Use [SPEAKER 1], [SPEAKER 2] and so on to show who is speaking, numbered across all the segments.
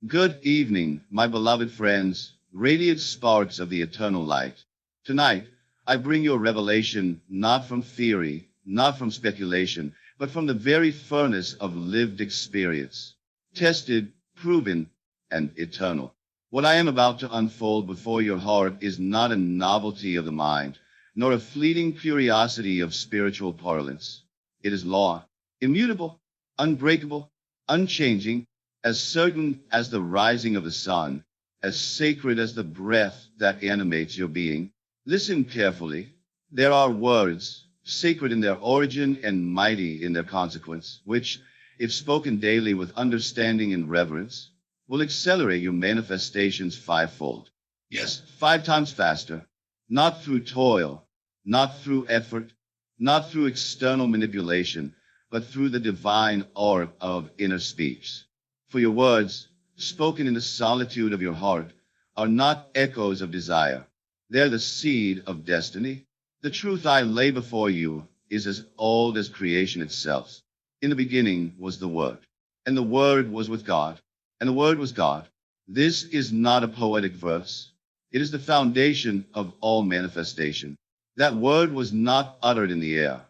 [SPEAKER 1] Good evening, my beloved friends, radiant sparks of the eternal light. Tonight, I bring you a revelation not from theory, not from speculation, but from the very furnace of lived experience. Tested, proven, and eternal. What I am about to unfold before your heart is not a novelty of the mind, nor a fleeting curiosity of spiritual parlance. It is law, immutable, unbreakable, unchanging, as certain as the rising of the sun, as sacred as the breath that animates your being. Listen carefully. There are words, sacred in their origin and mighty in their consequence, which, if spoken daily with understanding and reverence, will accelerate your manifestations fivefold. Yes, 5 times faster, not through toil, not through effort, not through external manipulation, but through the divine orb of inner speech. For your words, spoken in the solitude of your heart, are not echoes of desire. They're the seed of destiny. The truth I lay before you is as old as creation itself. In the beginning was the Word, and the Word was with God, and the Word was God. This is not a poetic verse. It is the foundation of all manifestation. That Word was not uttered in the air.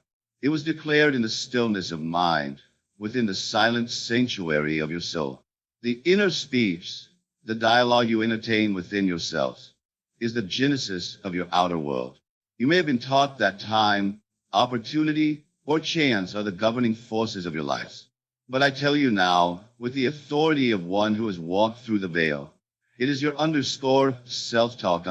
[SPEAKER 1] It was declared in the stillness of mind, within the silent sanctuary of your soul. The inner speech, the dialogue you entertain within yourself, is the genesis of your outer world. You may have been taught that time, opportunity, or chance are the governing forces of your lives. But I tell you now, with the authority of one who has walked through the veil, it is your self-talk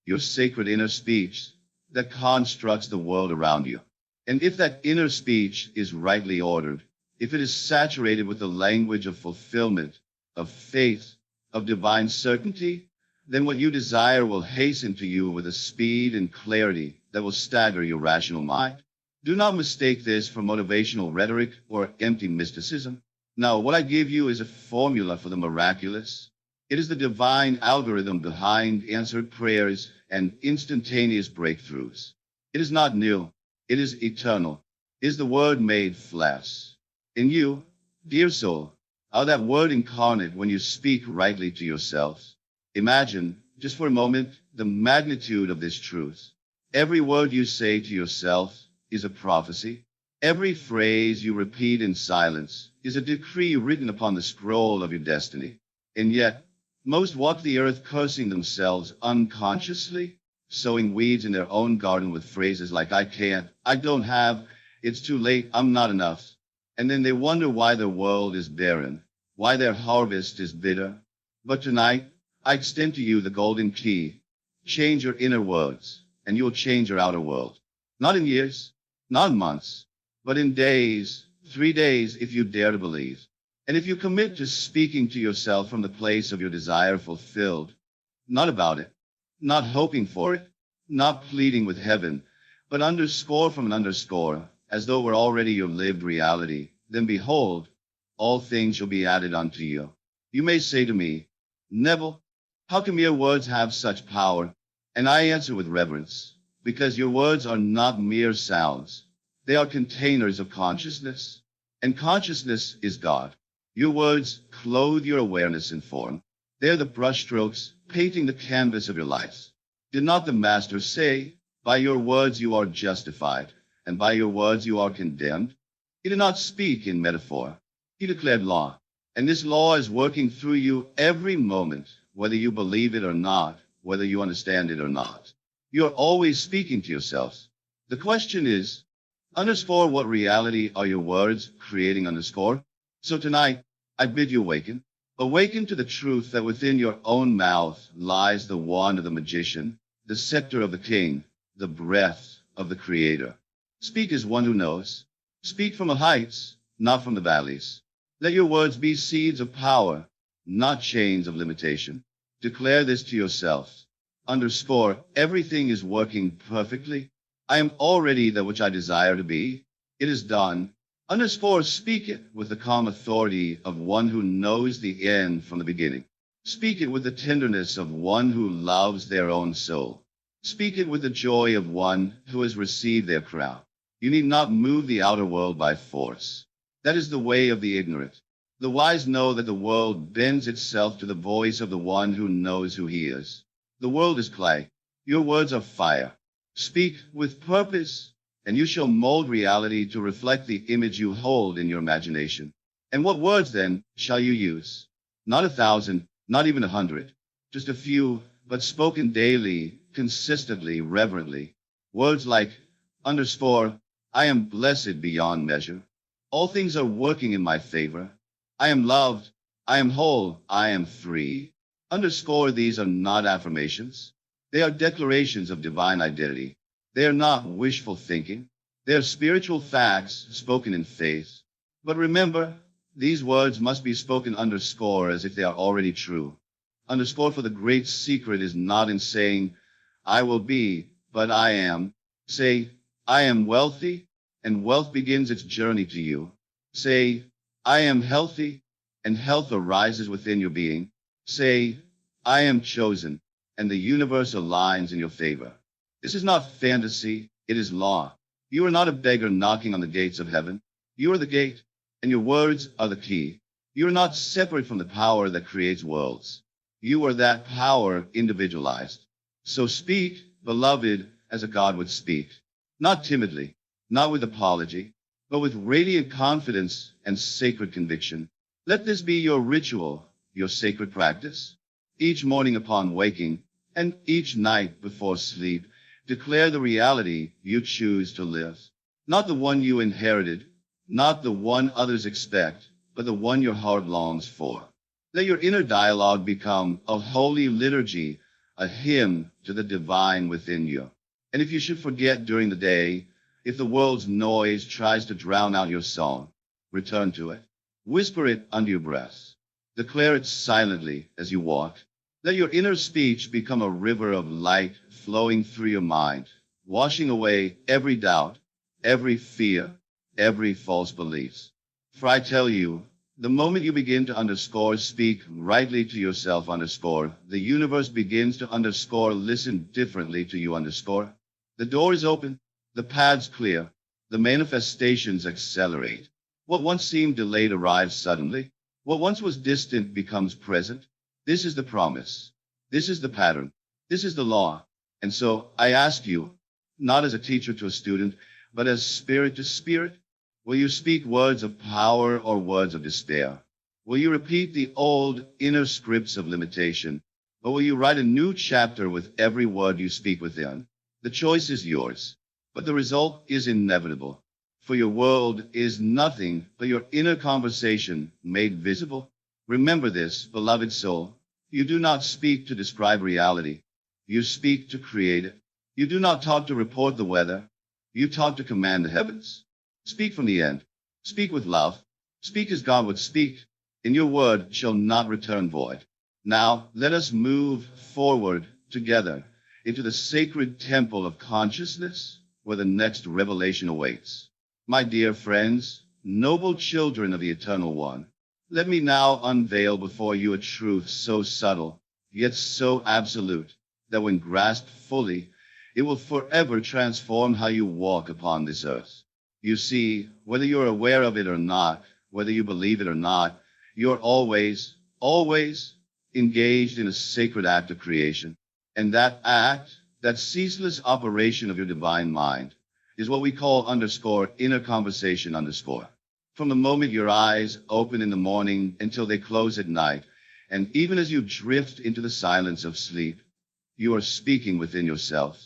[SPEAKER 1] your sacred inner speech that constructs the world around you. And if that inner speech is rightly ordered, if it is saturated with the language of fulfillment, of faith, of divine certainty, then what you desire will hasten to you with a speed and clarity that will stagger your rational mind. Do not mistake this for motivational rhetoric or empty mysticism. No, what I give you is a formula for the miraculous. It is the divine algorithm behind answered prayers and instantaneous breakthroughs. It is not new. It is eternal. It is the Word made flesh. In you, dear soul, how that Word incarnate when you speak rightly to yourself. Imagine, just for a moment, the magnitude of this truth. Every word you say to yourself is a prophecy. Every phrase you repeat in silence is a decree written upon the scroll of your destiny. And yet, most walk the earth cursing themselves unconsciously, sowing weeds in their own garden with phrases like, I can't, I don't have, it's too late, I'm not enough. And then they wonder why their world is barren, why their harvest is bitter. But tonight, I extend to you the golden key. Change your inner words, and you'll change your outer world. Not in years, not in months, but in days, 3 days if you dare to believe. And if you commit to speaking to yourself from the place of your desire fulfilled, not about it, not hoping for it, not pleading with heaven, but underscore from an underscore, as though we're already your lived reality, then behold, all things shall be added unto you. You may say to me, Neville, how can mere words have such power? And I answer with reverence, because your words are not mere sounds. They are containers of consciousness, and consciousness is God. Your words clothe your awareness in form. They are the brushstrokes painting the canvas of your life. Did not the Master say, by your words you are justified, and by your words you are condemned? He did not speak in metaphor. He declared law. And this law is working through you every moment, whether you believe it or not, whether you understand it or not. You are always speaking to yourself. The question is, underscore what reality are your words creating underscore? So tonight, I bid you awaken. Awaken to the truth that within your own mouth lies the wand of the magician, the scepter of the king, the breath of the creator. Speak as one who knows. Speak from the heights, not from the valleys. Let your words be seeds of power, not chains of limitation. Declare this to yourself. Underscore, everything is working perfectly. I am already that which I desire to be. It is done. Underscore, speak it with the calm authority of one who knows the end from the beginning. Speak it with the tenderness of one who loves their own soul. Speak it with the joy of one who has received their crown. You need not move the outer world by force. That is the way of the ignorant. The wise know that the world bends itself to the voice of the one who knows who he is. The world is clay. Your words are fire. Speak with purpose, and you shall mold reality to reflect the image you hold in your imagination. And what words, then, shall you use? Not 1,000, not even 100. Just a few, but spoken daily, consistently, reverently. Words like, underscore, I am blessed beyond measure. All things are working in my favor. I am loved. I am whole. I am free. Underscore, these are not affirmations. They are declarations of divine identity. They are not wishful thinking. They are spiritual facts spoken in faith. But remember, these words must be spoken underscore as if they are already true. Underscore, for the great secret is not in saying, I will be, but I am. Say, I am wealthy, and wealth begins its journey to you. Say, I am healthy, and health arises within your being. Say, I am chosen, and the universe aligns in your favor. This is not fantasy, it is law. You are not a beggar knocking on the gates of heaven. You are the gate, and your words are the key. You are not separate from the power that creates worlds. You are that power individualized. So speak, beloved, as a God would speak. Not timidly, not with apology, but with radiant confidence and sacred conviction. Let this be your ritual, your sacred practice. Each morning upon waking, and each night before sleep, declare the reality you choose to live. Not the one you inherited, not the one others expect, but the one your heart longs for. Let your inner dialogue become a holy liturgy, a hymn to the divine within you. And if you should forget during the day, if the world's noise tries to drown out your song, return to it. Whisper it under your breath. Declare it silently as you walk. Let your inner speech become a river of light flowing through your mind, washing away every doubt, every fear, every false belief. For I tell you, the moment you begin to underscore speak rightly to yourself underscore, the universe begins to underscore listen differently to you underscore. The door is open, the path's clear, the manifestations accelerate. What once seemed delayed arrives suddenly. What once was distant becomes present. This is the promise. This is the pattern. This is the law. And so I ask you, not as a teacher to a student, but as spirit to spirit, will you speak words of power or words of despair? Will you repeat the old inner scripts of limitation, or will you write a new chapter with every word you speak within? The choice is yours, but the result is inevitable. For your world is nothing but your inner conversation made visible. Remember this, beloved soul. You do not speak to describe reality. You speak to create it. You do not talk to report the weather. You talk to command the heavens. Speak from the end. Speak with love. Speak as God would speak. And your word shall not return void. Now, let us move forward together into the sacred temple of consciousness where the next revelation awaits. My dear friends, noble children of the Eternal One, let me now unveil before you a truth so subtle, yet so absolute, that when grasped fully, it will forever transform how you walk upon this earth. You see, whether you're aware of it or not, whether you believe it or not, you're always, always engaged in a sacred act of creation. And that act, that ceaseless operation of your divine mind, is what we call underscore inner conversation underscore. From the moment your eyes open in the morning until they close at night, and even as you drift into the silence of sleep, you are speaking within yourself.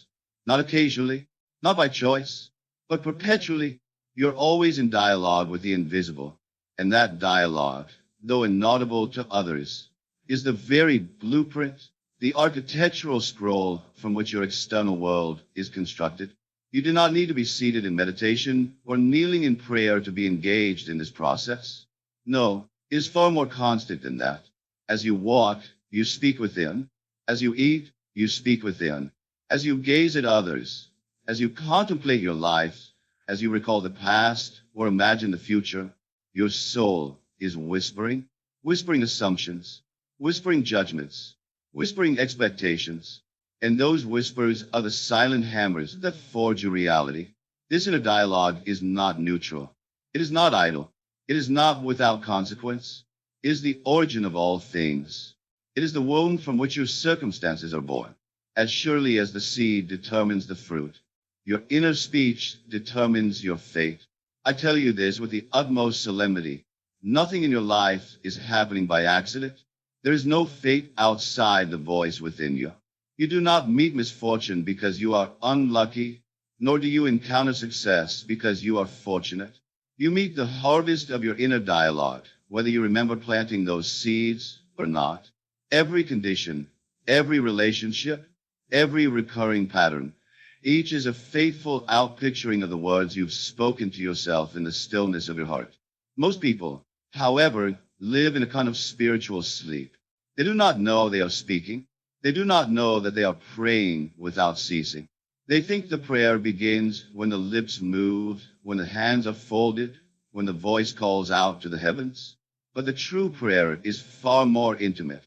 [SPEAKER 1] Not occasionally, not by choice, but perpetually. You're always in dialogue with the invisible. And that dialogue, though inaudible to others, is the very blueprint, the architectural scroll from which your external world is constructed. You do not need to be seated in meditation or kneeling in prayer to be engaged in this process. No, it is far more constant than that. As you walk, you speak within. As you eat, you speak within. As you gaze at others, as you contemplate your life, as you recall the past or imagine the future, your soul is whispering, whispering assumptions, whispering judgments, whispering expectations. And those whispers are the silent hammers that forge your reality. This inner dialogue is not neutral. It is not idle. It is not without consequence. is the origin of all things. It is the womb from which your circumstances are born. As surely as the seed determines the fruit, your inner speech determines your fate. I tell you this with the utmost solemnity. Nothing in your life is happening by accident. There is no fate outside the voice within you. You do not meet misfortune because you are unlucky, nor do you encounter success because you are fortunate. You meet the harvest of your inner dialogue, whether you remember planting those seeds or not. Every condition, every relationship, every recurring pattern, each is a faithful outpicturing of the words you've spoken to yourself in the stillness of your heart. Most people, however, live in a kind of spiritual sleep. They do not know they are speaking. They do not know that they are praying without ceasing. They think the prayer begins when the lips move, when the hands are folded, when the voice calls out to the heavens. But the true prayer is far more intimate.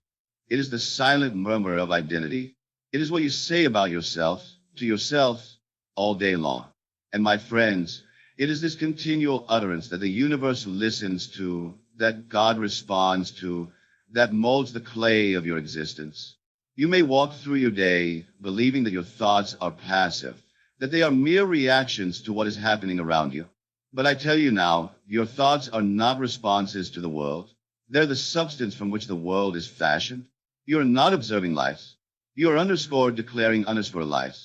[SPEAKER 1] It is the silent murmur of identity. It is what you say about yourself, to yourself, all day long. And my friends, it is this continual utterance that the universe listens to, that God responds to, that molds the clay of your existence. You may walk through your day believing that your thoughts are passive, that they are mere reactions to what is happening around you. But I tell you now, your thoughts are not responses to the world. They're the substance from which the world is fashioned. You are not observing life. You are underscore declaring underscore life.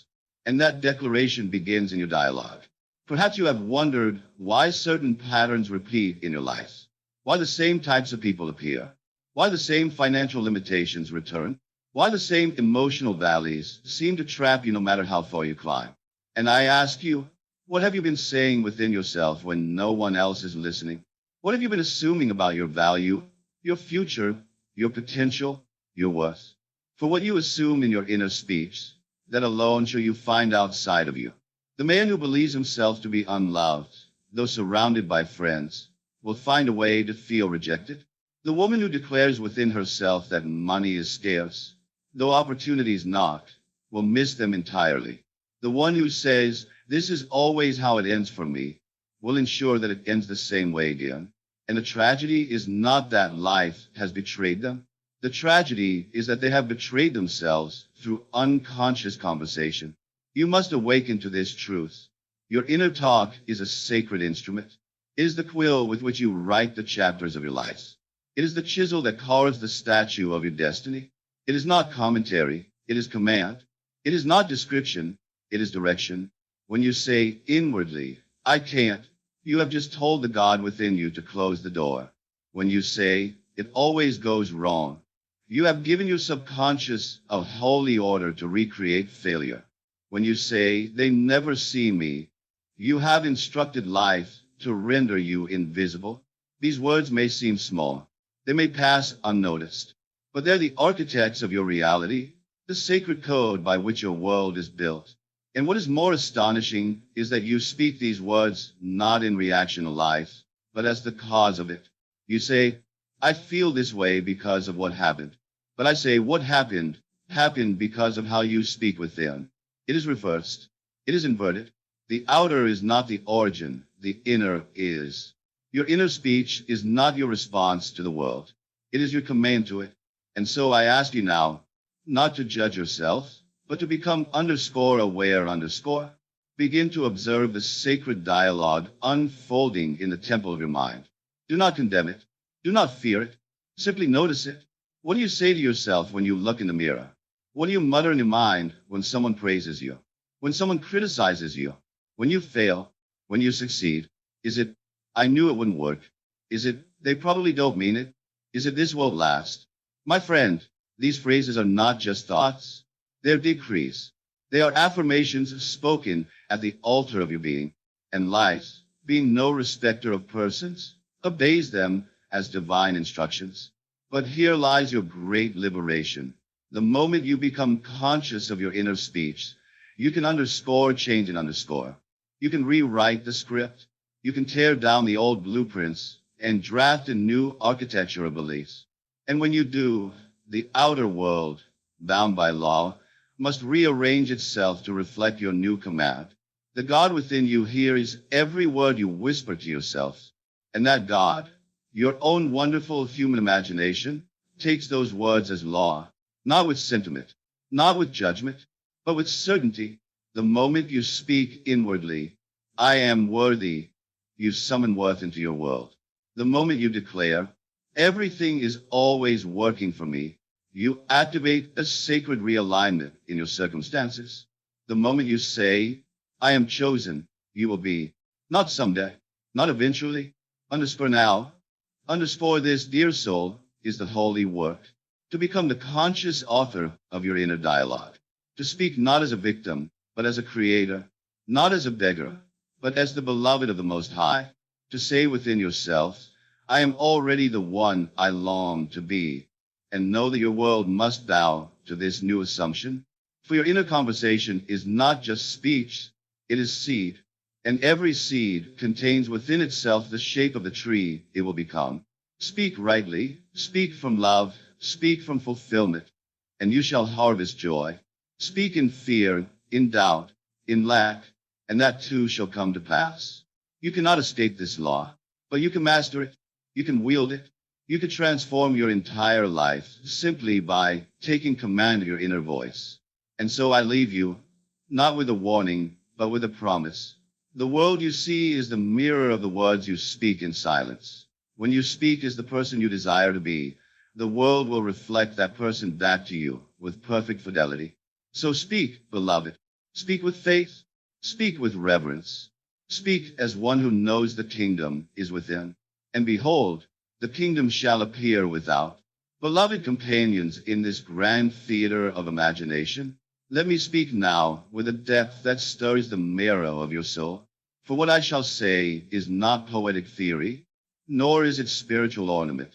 [SPEAKER 1] And that declaration begins in your dialogue. Perhaps you have wondered why certain patterns repeat in your life, why the same types of people appear, why the same financial limitations return, why the same emotional valleys seem to trap you no matter how far you climb. And I ask you, what have you been saying within yourself when no one else is listening? What have you been assuming about your value, your future, your potential, your worth? For what you assume in your inner speech, that alone shall you find outside of you. The man who believes himself to be unloved, though surrounded by friends, will find a way to feel rejected. The woman who declares within herself that money is scarce, though opportunities knock, will miss them entirely. The one who says, "This is always how it ends for me," will ensure that it ends the same way again. And the tragedy is not that life has betrayed them. The tragedy is that they have betrayed themselves through unconscious conversation. You must awaken to this truth. Your inner talk is a sacred instrument. It is the quill with which you write the chapters of your life. It is the chisel that carves the statue of your destiny. It is not commentary. It is command. It is not description. It is direction. When you say inwardly, "I can't," you have just told the God within you to close the door. When you say, "It always goes wrong," you have given your subconscious a holy order to recreate failure. When you say, "They never see me," you have instructed life to render you invisible. These words may seem small. They may pass unnoticed. But they're the architects of your reality, the sacred code by which your world is built. And what is more astonishing is that you speak these words not in reaction to life, but as the cause of it. You say, "I feel this way because of what happened." But I say, what happened because of how you speak within. It is reversed. It is inverted. The outer is not the origin. The inner is. Your inner speech is not your response to the world. It is your command to it. And so I ask you now, not to judge yourself, but to become underscore aware underscore. Begin to observe the sacred dialogue unfolding in the temple of your mind. Do not condemn it. Do not fear it. Simply notice it. What do you say to yourself when you look in the mirror? What do you mutter in your mind when someone praises you? When someone criticizes you? When you fail? When you succeed? Is it, "I knew it wouldn't work"? Is it, "They probably don't mean it"? Is it, "This won't last"? My friend, these phrases are not just thoughts. They're decrees. They are affirmations spoken at the altar of your being. And life, being no respecter of persons, obeys them as divine instructions. But here lies your great liberation. The moment you become conscious of your inner speech, you can underscore change and underscore. You can rewrite the script. You can tear down the old blueprints and draft a new architecture of beliefs. And when you do, the outer world, bound by law, must rearrange itself to reflect your new command. The God within you hears every word you whisper to yourself. And that God, Your own wonderful human imagination takes those words as law, not with sentiment, not with judgment, but with certainty. The moment you speak inwardly, I am worthy, you summon worth into your world. The moment you declare, everything is always working for me, you activate a sacred realignment in your circumstances. The moment you say, I am chosen, you will be, not someday, not eventually, underscore now, underscore this, dear soul, is the holy work. To become the conscious author of your inner dialogue. To speak not as a victim, but as a creator, not as a beggar, but as the beloved of the Most High. To say within yourself, I am already the one I long to be, and know that your world must bow to this new assumption. For your inner conversation is not just speech, it is seed, and every seed contains within itself the shape of the tree it will become. Speak rightly, speak from love, speak from fulfillment, and you shall harvest joy. Speak in fear, in doubt, in lack, and that too shall come to pass. You cannot escape this law, but you can master it, you can wield it, you can transform your entire life simply by taking command of your inner voice. And so I leave you, not with a warning, but with a promise. The world you see is the mirror of the words you speak in silence. When you speak as the person you desire to be, the world will reflect that person back to you with perfect fidelity. So speak, beloved. Speak with faith. Speak with reverence. Speak as one who knows the kingdom is within. And behold, the kingdom shall appear without. Beloved companions in this grand theater of imagination, let me speak now with a depth that stirs the marrow of your soul. For what I shall say is not poetic theory, nor is it spiritual ornament.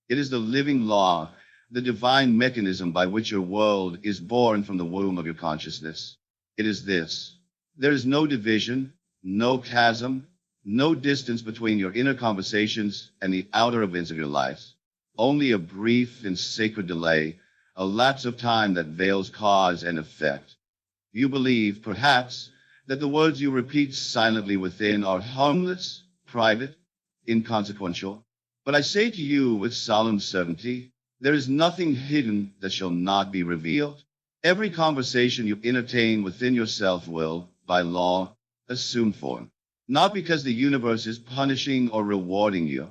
[SPEAKER 1] It is the living law, the divine mechanism by which your world is born from the womb of your consciousness. It is this. There is no division, no chasm, no distance between your inner conversations and the outer events of your life. Only a brief and sacred delay, a lapse of time that veils cause and effect. You believe, perhaps, that the words you repeat silently within are harmless, private, inconsequential. But I say to you with solemn certainty, there is nothing hidden that shall not be revealed. Every conversation you entertain within yourself will, by law, assume form. Not because the universe is punishing or rewarding you,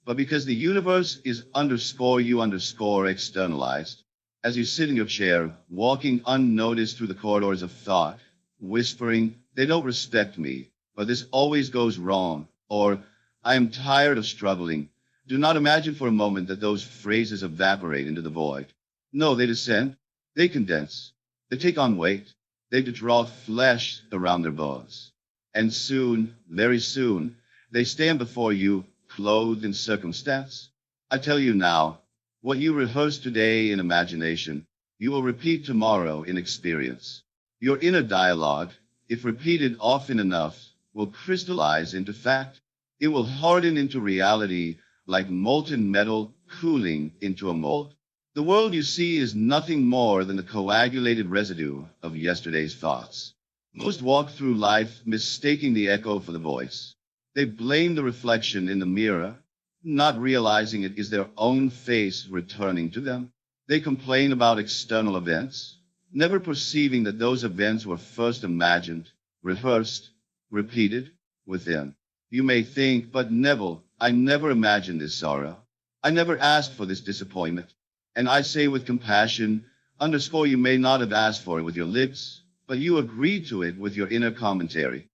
[SPEAKER 1] but because the universe is _you_ externalized. As you sit in your chair, walking unnoticed through the corridors of thought, whispering, they don't respect me, but this always goes wrong, or I am tired of struggling. Do not imagine for a moment that those phrases evaporate into the void. No, they descend, they condense, they take on weight, they draw flesh around their bones. And soon, very soon, they stand before you, clothed in circumstance. I tell you now, what you rehearse today in imagination, you will repeat tomorrow in experience. Your inner dialogue, if repeated often enough, will crystallize into fact. It will harden into reality like molten metal cooling into a mold. The world you see is nothing more than the coagulated residue of yesterday's thoughts. Most walk through life mistaking the echo for the voice. They blame the reflection in the mirror, not realizing it is their own face returning to them. They complain about external events, never perceiving that those events were first imagined, rehearsed, repeated within. You may think, but Neville, I never imagined this sorrow. I never asked for this disappointment. And I say with compassion, _ you may not have asked for it with your lips, but you agreed to it with your inner commentary.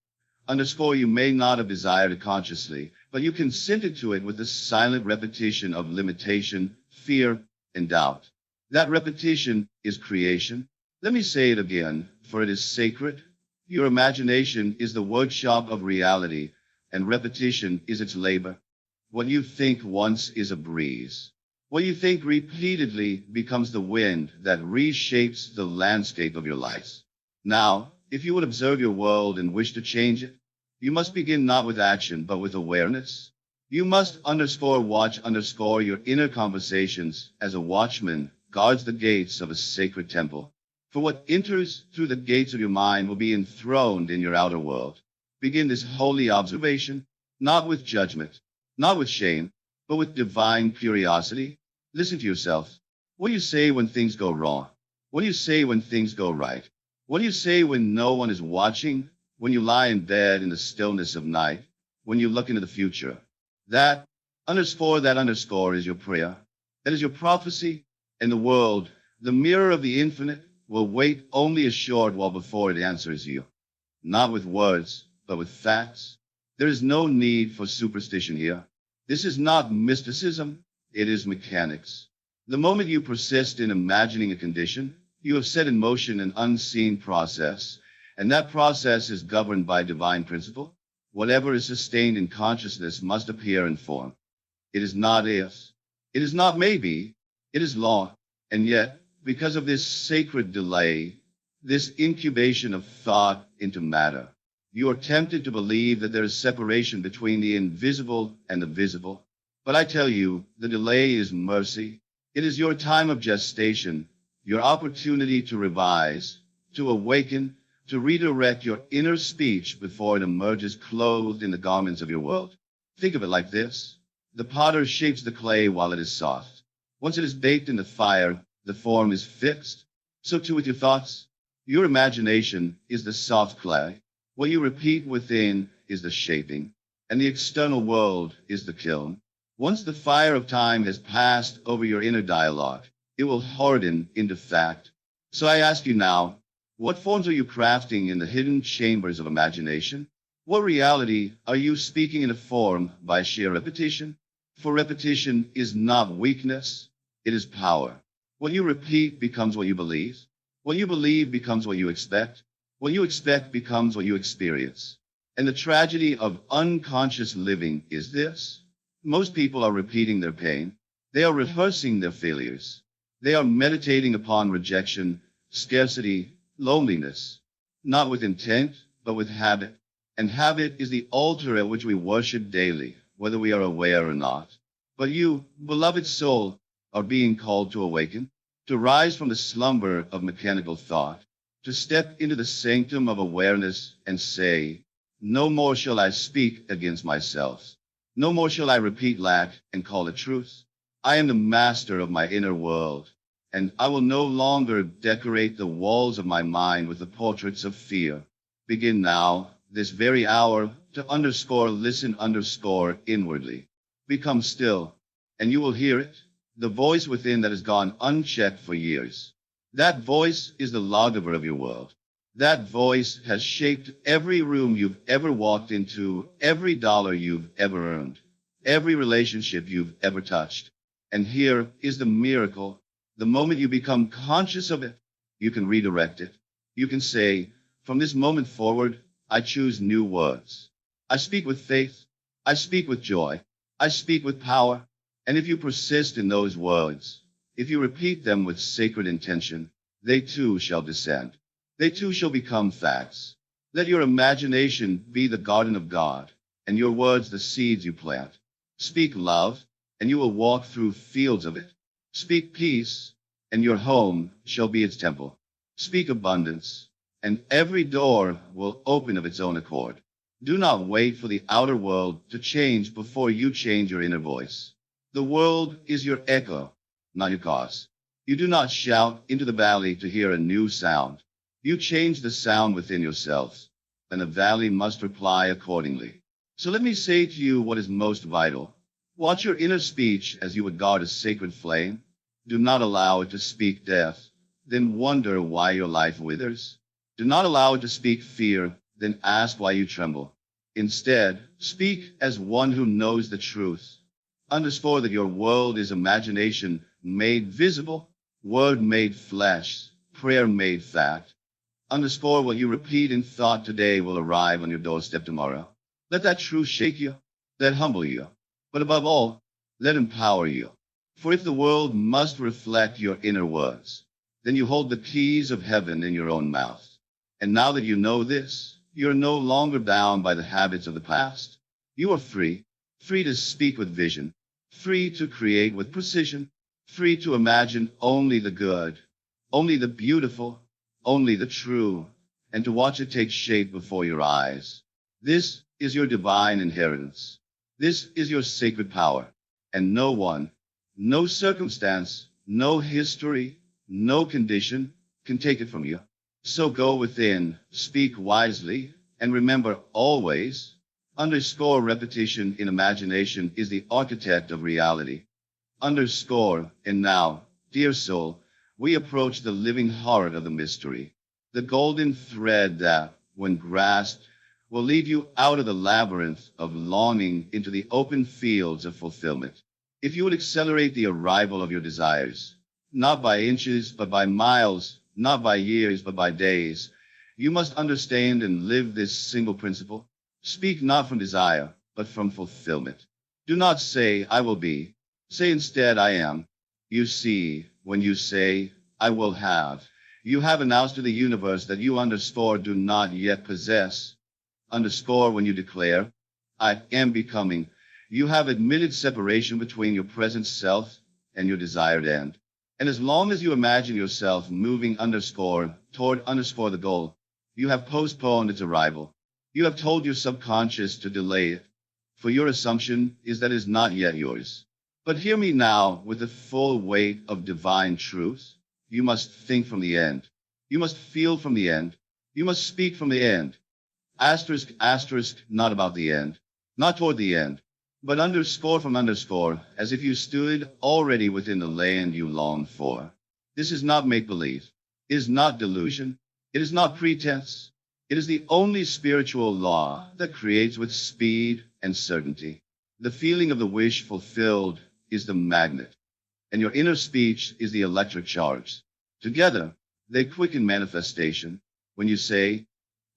[SPEAKER 1] _ you may not have desired it consciously, but you consented to it with the silent repetition of limitation, fear, and doubt. That repetition is creation. Let me say it again, for it is sacred. Your imagination is the workshop of reality, and repetition is its labor. What you think once is a breeze. What you think repeatedly becomes the wind that reshapes the landscape of your life. Now, if you would observe your world and wish to change it, you must begin not with action, but with awareness. You must _watch_ your inner conversations as a watchman guards the gates of a sacred temple. For what enters through the gates of your mind will be enthroned in your outer world. Begin this holy observation, not with judgment, not with shame, but with divine curiosity. Listen to yourself. What do you say when things go wrong? What do you say when things go right? What do you say when no one is watching? When you lie in bed in the stillness of night? When you look into the future? That underscore is your prayer. That is your prophecy. And the world, the mirror of the infinite, will wait only a short while before it answers you. Not with words, but with facts. There is no need for superstition here. This is not mysticism, it is mechanics. The moment you persist in imagining a condition, you have set in motion an unseen process, and that process is governed by divine principle. Whatever is sustained in consciousness must appear in form. It is not if, it is not maybe, it is law. And yet, because of this sacred delay, this incubation of thought into matter, you are tempted to believe that there is separation between the invisible and the visible. But I tell you, the delay is mercy. It is your time of gestation, your opportunity to revise, to awaken, to redirect your inner speech before it emerges clothed in the garments of your world. Think of it like this. The potter shapes the clay while it is soft. Once it is baked in the fire, the form is fixed. So too with your thoughts. Your imagination is the soft clay. What you repeat within is the shaping, and the external world is the kiln. Once the fire of time has passed over your inner dialogue, it will harden into fact. So I ask you now, what forms are you crafting in the hidden chambers of imagination? What reality are you speaking in a form by sheer repetition? For repetition is not weakness, it is power. What you repeat becomes what you believe. What you believe becomes what you expect. What you expect becomes what you experience. And the tragedy of unconscious living is this. Most people are repeating their pain. They are rehearsing their failures. They are meditating upon rejection, scarcity, loneliness, not with intent, but with habit. And habit is the altar at which we worship daily, whether we are aware or not. But you, beloved soul, are being called to awaken, to rise from the slumber of mechanical thought, to step into the sanctum of awareness and say, no more shall I speak against myself. No more shall I repeat lack and call it truth. I am the master of my inner world, and I will no longer decorate the walls of my mind with the portraits of fear. Begin now, this very hour, to listen inwardly. Become still, and you will hear it, the voice within that has gone unchecked for years. That voice is the lawgiver of your world. That voice has shaped every room you've ever walked into, every dollar you've ever earned, every relationship you've ever touched. And here is the miracle. The moment you become conscious of it, you can redirect it. You can say, from this moment forward, I choose new words. I speak with faith. I speak with joy. I speak with power. And if you persist in those words, if you repeat them with sacred intention, they too shall descend. They too shall become facts. Let your imagination be the garden of God, and your words the seeds you plant. Speak love, and you will walk through fields of it. Speak peace, and your home shall be its temple. Speak abundance, and every door will open of its own accord. Do not wait for the outer world to change before you change your inner voice. The world is your echo, not your cause. You do not shout into the valley to hear a new sound. You change the sound within yourself, and the valley must reply accordingly. So let me say to you what is most vital. Watch your inner speech as you would guard a sacred flame. Do not allow it to speak death, then wonder why your life withers. Do not allow it to speak fear, then ask why you tremble. Instead, speak as one who knows the truth. Underscore that your world is imagination made visible, word made flesh, prayer made fact. Underscore what you repeat in thought today will arrive on your doorstep tomorrow. Let that truth shake you, let humble you, but above all, let empower you. For if the world must reflect your inner words, then you hold the keys of heaven in your own mouth. And now that you know this, you're no longer bound by the habits of the past. You are free, free to speak with vision, free to create with precision, free to imagine only the good, only the beautiful, only the true, and to watch it take shape before your eyes. This is your divine inheritance. This is your sacred power. and no one, no circumstance, no history, no condition can take it from you. So go within, speak wisely, and remember always, underscore repetition in imagination is the architect of reality. Underscore, and now, dear soul, we approach the living heart of the mystery, the golden thread that, when grasped, will lead you out of the labyrinth of longing into the open fields of fulfillment. If you would accelerate the arrival of your desires, not by inches, but by miles, not by years, but by days, you must understand and live this single principle. Speak not from desire, but from fulfillment. Do not say, I will be. Say instead, I am. You see, when you say, I will have, you have announced to the universe that you underscore do not yet possess. Underscore when you declare, I am becoming, you have admitted separation between your present self and your desired end. And as long as you imagine yourself moving underscore toward underscore the goal, you have postponed its arrival. You have told your subconscious to delay it, for your assumption is that it is not yet yours. But hear me now with the full weight of divine truth. You must think from the end. You must feel from the end. You must speak from the end. Asterisk, asterisk, not about the end, not toward the end, but underscore from underscore, as if you stood already within the land you long for. This is not make-believe. It is not delusion. It is not pretense. It is the only spiritual law that creates with speed and certainty. The feeling of the wish fulfilled is the magnet, and your inner speech is the electric charge. Together, they quicken manifestation. When you say,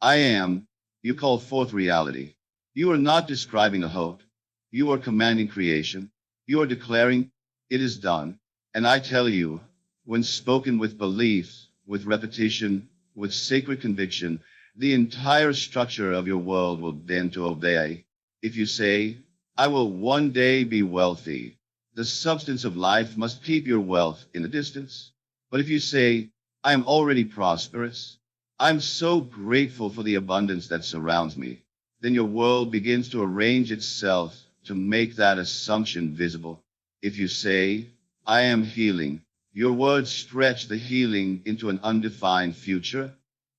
[SPEAKER 1] I am, you call forth reality. You are not describing a hope. You are commanding creation. You are declaring, it is done. And I tell you, when spoken with belief, with repetition, with sacred conviction, the entire structure of your world will bend to obey. If you say, I will one day be wealthy, the substance of life must keep your wealth in a distance. But if you say, I am already prosperous, I'm so grateful for the abundance that surrounds me, then your world begins to arrange itself to make that assumption visible. If you say, I am healing, your words stretch the healing into an undefined future.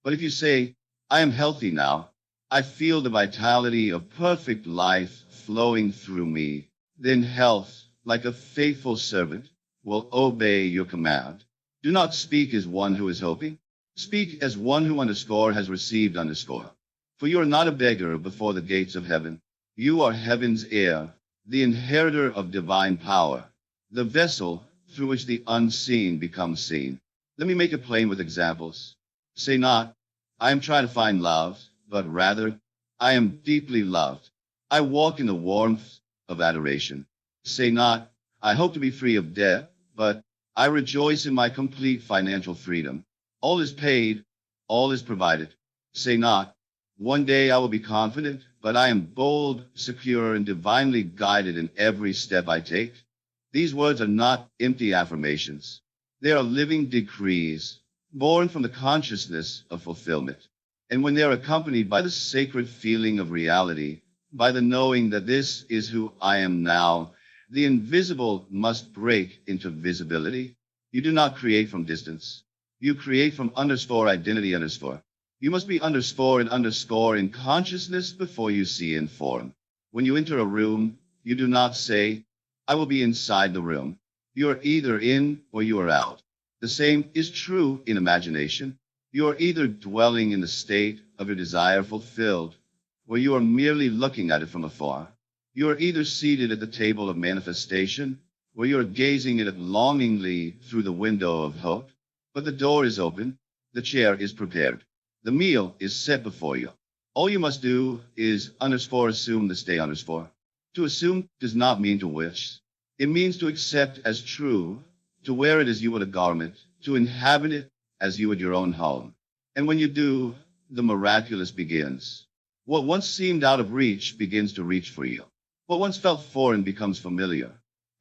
[SPEAKER 1] But if you say, I am healthy now, I feel the vitality of perfect life flowing through me, then health, like a faithful servant, will obey your command. Do not speak as one who is hoping. Speak as one who underscore has received underscore. For you are not a beggar before the gates of heaven. You are heaven's heir, the inheritor of divine power, the vessel through which the unseen becomes seen. Let me make it plain with examples. Say not, I am trying to find love, but rather, I am deeply loved. I walk in the warmth of adoration. Say not, I hope to be free of debt, but I rejoice in my complete financial freedom. All is paid, all is provided. Say not, one day I will be confident, but I am bold, secure, and divinely guided in every step I take. These words are not empty affirmations. They are living decrees, born from the consciousness of fulfillment. And when they are accompanied by the sacred feeling of reality, by the knowing that this is who I am now, the invisible must break into visibility. You do not create from distance. You create from underscore identity underscore. You must be underscore and underscore in consciousness before you see in form. When you enter a room, you do not say, I will be inside the room. You are either in or you are out. The same is true in imagination. You are either dwelling in the state of your desire fulfilled, or you are merely looking at it from afar. You are either seated at the table of manifestation, or you are gazing at it longingly through the window of hope. But the door is open, the chair is prepared, the meal is set before you. All you must do is underscore assume this day underscore. To assume does not mean to wish. It means to accept as true, to wear it as you would a garment, to inhabit it as you would your own home. And when you do, the miraculous begins. What once seemed out of reach begins to reach for you. What once felt foreign becomes familiar.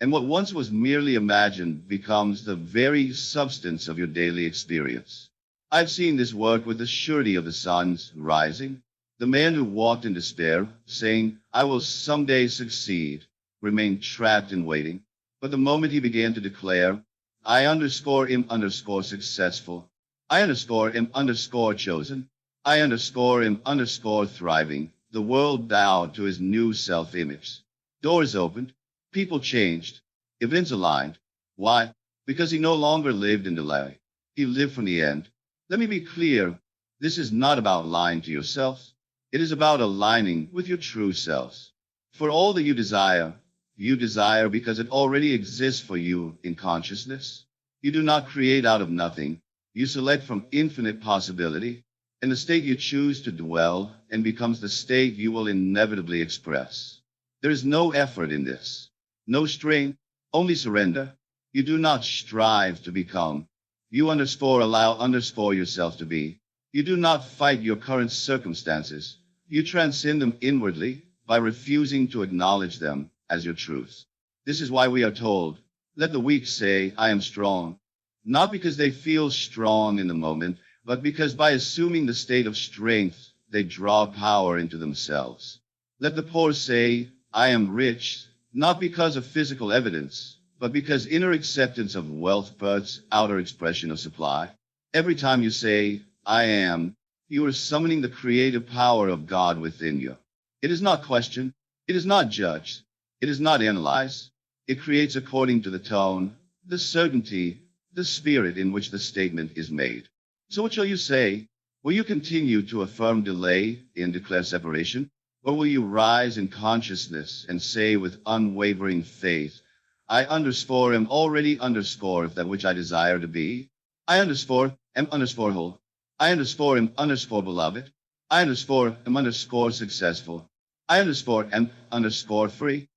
[SPEAKER 1] And what once was merely imagined becomes the very substance of your daily experience. I've seen this work with the surety of the sun's rising. The man who walked in despair, saying, I will someday succeed, remained trapped in waiting. But the moment he began to declare, I underscore am underscore successful, I underscore am underscore chosen, I underscore am underscore thriving, the world bowed to his new self-image. Doors opened, people changed, events aligned. Why? Because he no longer lived in delay. He lived from the end. Let me be clear, this is not about lying to yourself. It is about aligning with your true selves. For all that you desire because it already exists for you in consciousness. You do not create out of nothing. You select from infinite possibility, and the state you choose to dwell in becomes the state you will inevitably express. There is no effort in this, no strain, only surrender. You do not strive to become. You allow yourself to be. You do not fight your current circumstances. You transcend them inwardly by refusing to acknowledge them as your truth. This is why we are told, let the weak say, I am strong. Not because they feel strong in the moment, but because by assuming the state of strength, they draw power into themselves. Let the poor say, I am rich, not because of physical evidence, but because inner acceptance of wealth births outer expression of supply. Every time you say, I am, you are summoning the creative power of God within you. It is not questioned, it is not judged, it is not analyzed. It creates according to the tone, the certainty, the spirit in which the statement is made. So what shall you say? Will you continue to affirm delay and declare separation? Or will you rise in consciousness and say with unwavering faith, I am already underscore that which I desire to be. I underscore am underscore whole. I underscore am underscore beloved. I underscore am underscore successful. I underscore am underscore free.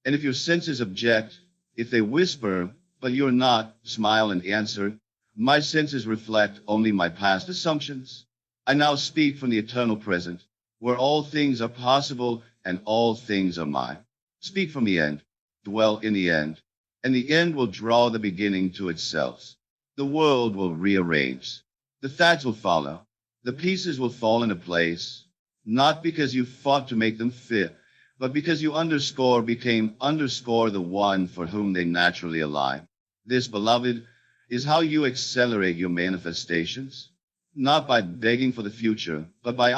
[SPEAKER 1] And if your senses object, if they whisper, but you're not, smile and answer, my senses reflect only my past assumptions. I now speak from the eternal present, where all things are possible and all things are mine. Speak from the end, dwell in the end, and the end will draw the beginning to itself. The world will rearrange. The facts will follow. The pieces will fall into place, not because you fought to make them fit, but because you became the one for whom they naturally align. This, beloved, is how you accelerate your manifestations, not by begging for the future, but by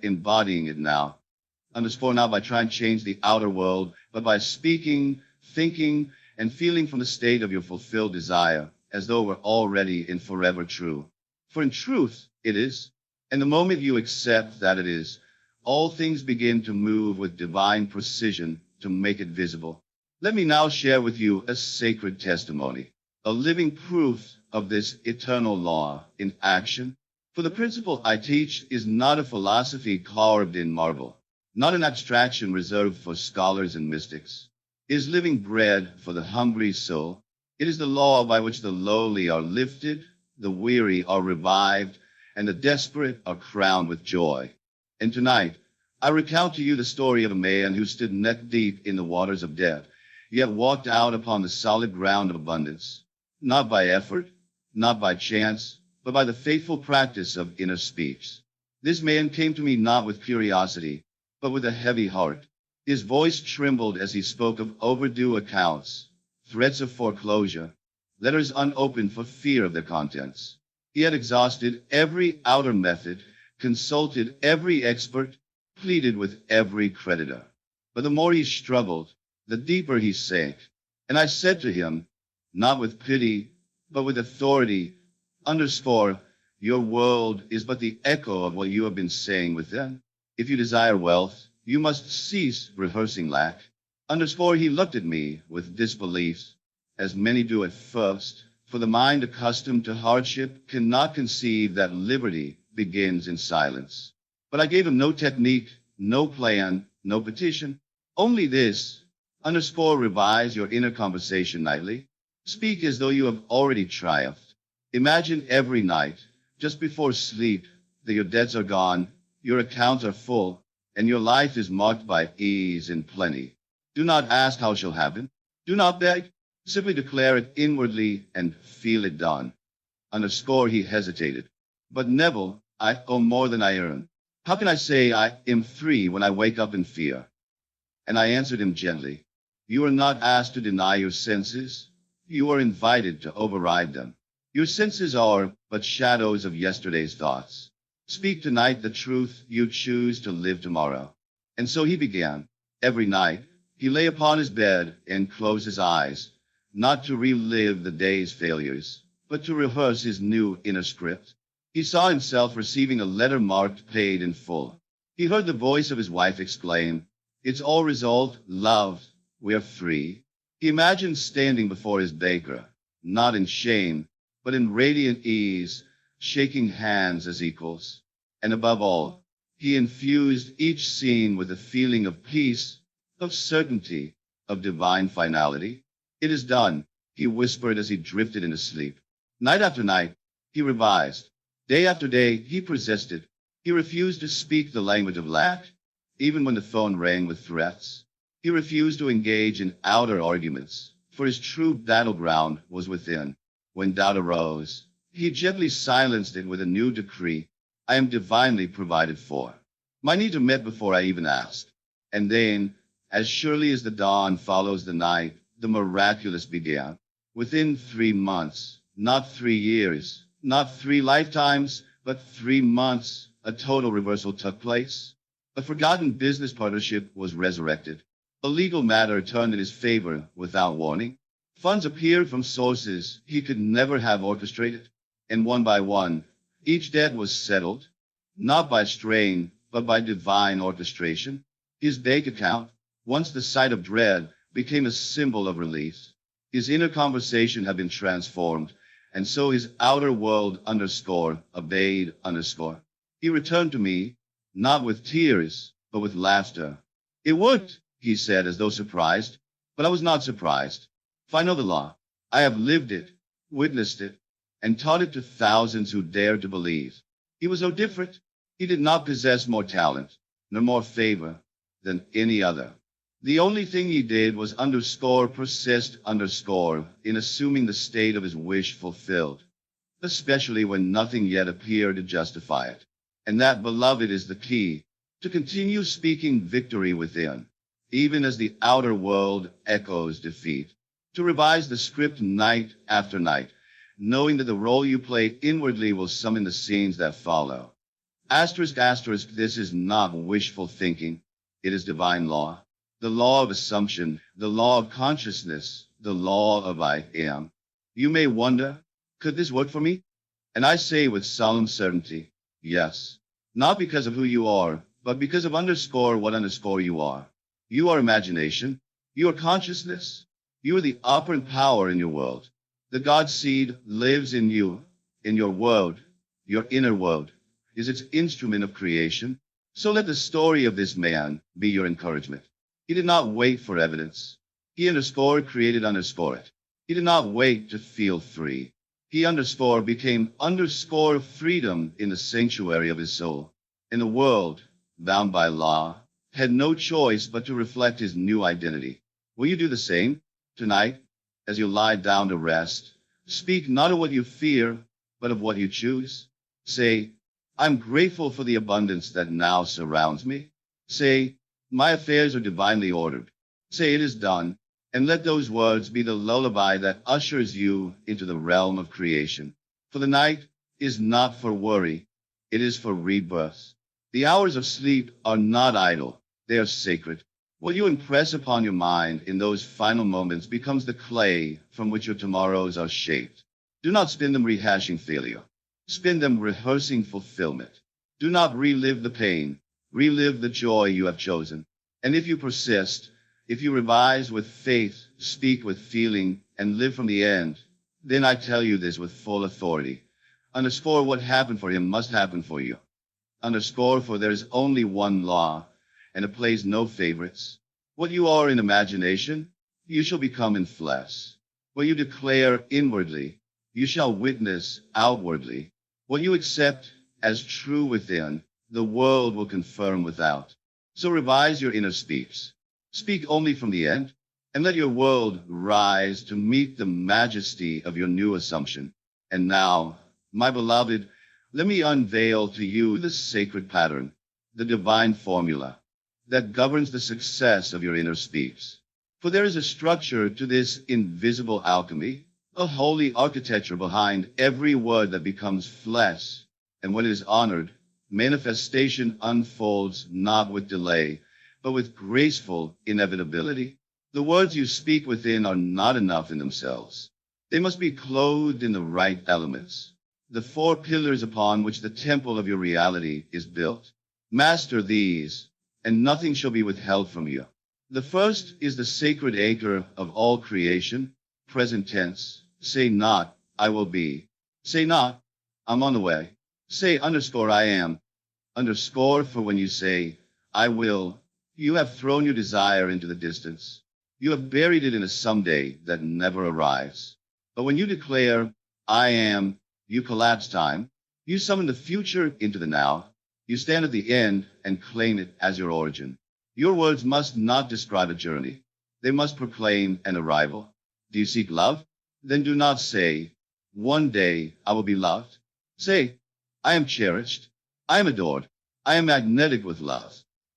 [SPEAKER 1] embodying it now. Now by trying to change the outer world, but by speaking, thinking, and feeling from the state of your fulfilled desire, as though it were already and forever true. For in truth, it is. And the moment you accept that it is, all things begin to move with divine precision to make it visible. Let me now share with you a sacred testimony, a living proof of this eternal law in action. For the principle I teach is not a philosophy carved in marble, not an abstraction reserved for scholars and mystics. It is living bread for the hungry soul. It is the law by which the lowly are lifted, the weary are revived, and the desperate are crowned with joy. And tonight, I recount to you the story of a man who stood neck deep in the waters of death, yet walked out upon the solid ground of abundance, not by effort, not by chance, but by the faithful practice of inner speech. This man came to me not with curiosity, but with a heavy heart. His voice trembled as he spoke of overdue accounts, threats of foreclosure, letters unopened for fear of their contents. He had exhausted every outer method, consulted every expert, pleaded with every creditor. But the more he struggled, the deeper he sank. And I said to him, not with pity, but with authority, your world is but the echo of what you have been saying within. If you desire wealth, you must cease rehearsing lack. He looked at me with disbelief, as many do at first, for the mind accustomed to hardship cannot conceive that liberty begins in silence. But I gave him no technique, no plan, no petition, only this, revise your inner conversation nightly. Speak as though you have already triumphed. Imagine every night, just before sleep, that your debts are gone, your accounts are full, and your life is marked by ease and plenty. Do not ask how shall happen. Do not beg. Simply declare it inwardly and feel it done. He hesitated. But Neville, I owe more than I earn. How can I say I am free when I wake up in fear? And I answered him gently. You are not asked to deny your senses. You are invited to override them. Your senses are but shadows of yesterday's thoughts. Speak tonight the truth you choose to live tomorrow. And so he began. Every night, he lay upon his bed and closed his eyes, not to relive the day's failures, but to rehearse his new inner script. He saw himself receiving a letter marked paid in full. He heard the voice of his wife exclaim, "It's all resolved, love, we are free." He imagined standing before his baker, not in shame, but in radiant ease, shaking hands as equals. And above all, he infused each scene with a feeling of peace, of certainty, of divine finality. "It is done," he whispered as he drifted into sleep. Night after night, he revised. Day after day, he persisted. He refused to speak the language of lack, even when the phone rang with threats. He refused to engage in outer arguments, for his true battleground was within. When doubt arose, he gently silenced it with a new decree. "I am divinely provided for. My needs are met before I even asked." And then, as surely as the dawn follows the night, the miraculous began. Within 3 months, not 3 years, not 3 lifetimes, but 3 months, a total reversal took place. A forgotten business partnership was resurrected. A legal matter turned in his favor without warning. Funds appeared from sources he could never have orchestrated. And one by one, each debt was settled, not by strain, but by divine orchestration. His bank account, once the site of dread, became a symbol of release. His inner conversation had been transformed, and so his outer world obeyed. He returned to me, not with tears, but with laughter. "It worked," he said as though surprised, but I was not surprised. For I know the law. I have lived it, witnessed it, and taught it to thousands who dared to believe. He was no different. He did not possess more talent, nor more favor than any other. The only thing he did was persist in assuming the state of his wish fulfilled, especially when nothing yet appeared to justify it. And that, beloved, is the key, to continue speaking victory within, even as the outer world echoes defeat. To revise the script night after night, knowing that the role you play inwardly will summon the scenes that follow. Asterisk, asterisk, this is not wishful thinking. It is divine law. The law of assumption, the law of consciousness, the law of I am. You may wonder, could this work for me? And I say with solemn certainty, yes. Not because of who you are, but because of what you are. You are imagination. You are consciousness. You are the operant power in your world. The God seed lives in you, in your world. Your inner world is its instrument of creation. So let the story of this man be your encouragement. He did not wait for evidence. He created it. He did not wait to feel free. He became freedom in the sanctuary of his soul. And the world, bound by law, had no choice but to reflect his new identity. Will you do the same tonight as you lie down to rest? Speak not of what you fear, but of what you choose. Say, "I'm grateful for the abundance that now surrounds me." Say, "My affairs are divinely ordered." Say, "It is done." And let those words be the lullaby that ushers you into the realm of creation. For the night is not for worry, it is for rebirth. The hours of sleep are not idle, they are sacred. What you impress upon your mind in those final moments becomes the clay from which your tomorrows are shaped. Do not spend them rehashing failure. Spend them rehearsing fulfillment. Do not relive the pain. Relive the joy you have chosen. And if you persist, if you revise with faith, speak with feeling, and live from the end, then I tell you this with full authority. What happened for him must happen for you. For there is only one law, and it plays no favorites. What you are in imagination, you shall become in flesh. What you declare inwardly, you shall witness outwardly. What you accept as true within, the world will confirm without. So revise your inner speech. Speak only from the end, and let your world rise to meet the majesty of your new assumption. And now, my beloved, let me unveil to you the sacred pattern, the divine formula that governs the success of your inner speech. For there is a structure to this invisible alchemy, a holy architecture behind every word that becomes flesh. And when it is honored, manifestation unfolds not with delay, but with graceful inevitability. The words you speak within are not enough in themselves. They must be clothed in the right elements, the four pillars upon which the temple of your reality is built. Master these, and nothing shall be withheld from you. The first is the sacred anchor of all creation, present tense. Say not, I will be. Say not, I'm on the way. Say underscore I am. Underscore for when you say, I will, you have thrown your desire into the distance. You have buried it in a someday that never arrives. But when you declare, I am, you collapse time. You summon the future into the now. You stand at the end and claim it as your origin. Your words must not describe a journey. They must proclaim an arrival. Do you seek love? Then do not say, one day I will be loved. Say, I am cherished. I am adored. I am magnetic with love.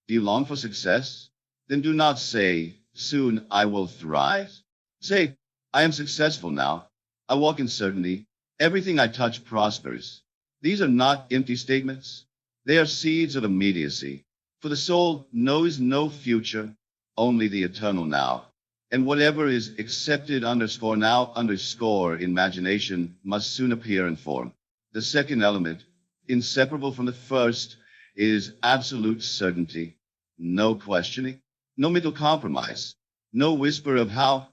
[SPEAKER 1] Do you long for success? Then do not say, soon I will thrive. Say, I am successful now. I walk in certainty. Everything I touch prospers. These are not empty statements. They are seeds of immediacy. For the soul knows no future, only the eternal now. And whatever is accepted underscore now underscore imagination must soon appear in form. The second element, inseparable from the first, is absolute certainty. No questioning, no middle compromise, no whisper of how,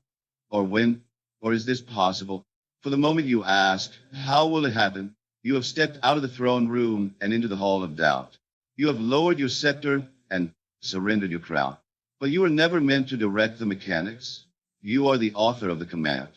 [SPEAKER 1] or when, or is this possible. For the moment you ask, how will it happen? You have stepped out of the throne room and into the hall of doubt. You have lowered your scepter and surrendered your crown. But you were never meant to direct the mechanics. You are the author of the command.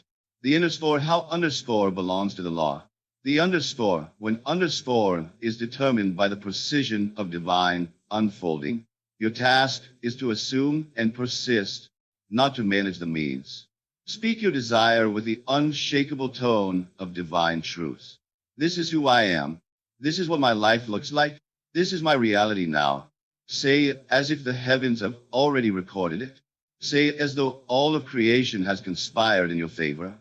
[SPEAKER 1] The underscore how underscore belongs to the law. The underscore, when underscore, is determined by the precision of divine unfolding. Your task is to assume and persist, not to manage the means. Speak your desire with the unshakable tone of divine truth. This is who I am. This is what my life looks like. This is my reality now. Say it as if the heavens have already recorded it. Say it as though all of creation has conspired in your favor.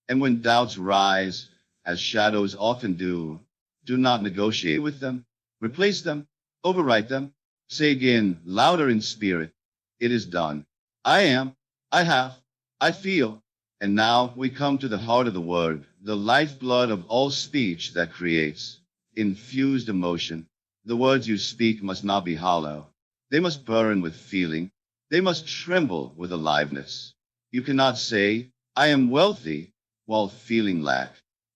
[SPEAKER 1] And when doubts rise, as shadows often do not negotiate with them. Replace them. Overwrite them. Say again, louder in spirit. It is done. I am. I have. I feel. And now we come to the heart of the word, the lifeblood of all speech that creates infused emotion. The words you speak must not be hollow. They must burn with feeling. They must tremble with aliveness. You cannot say, I am wealthy, while feeling lack.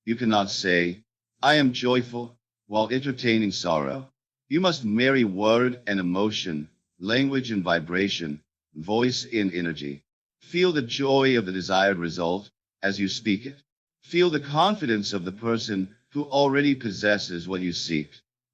[SPEAKER 1] You cannot say, I am joyful, while entertaining sorrow. You must marry word and emotion, language and vibration, voice and energy. Feel the joy of the desired result as you speak it. Feel the confidence of the person who already possesses what you seek.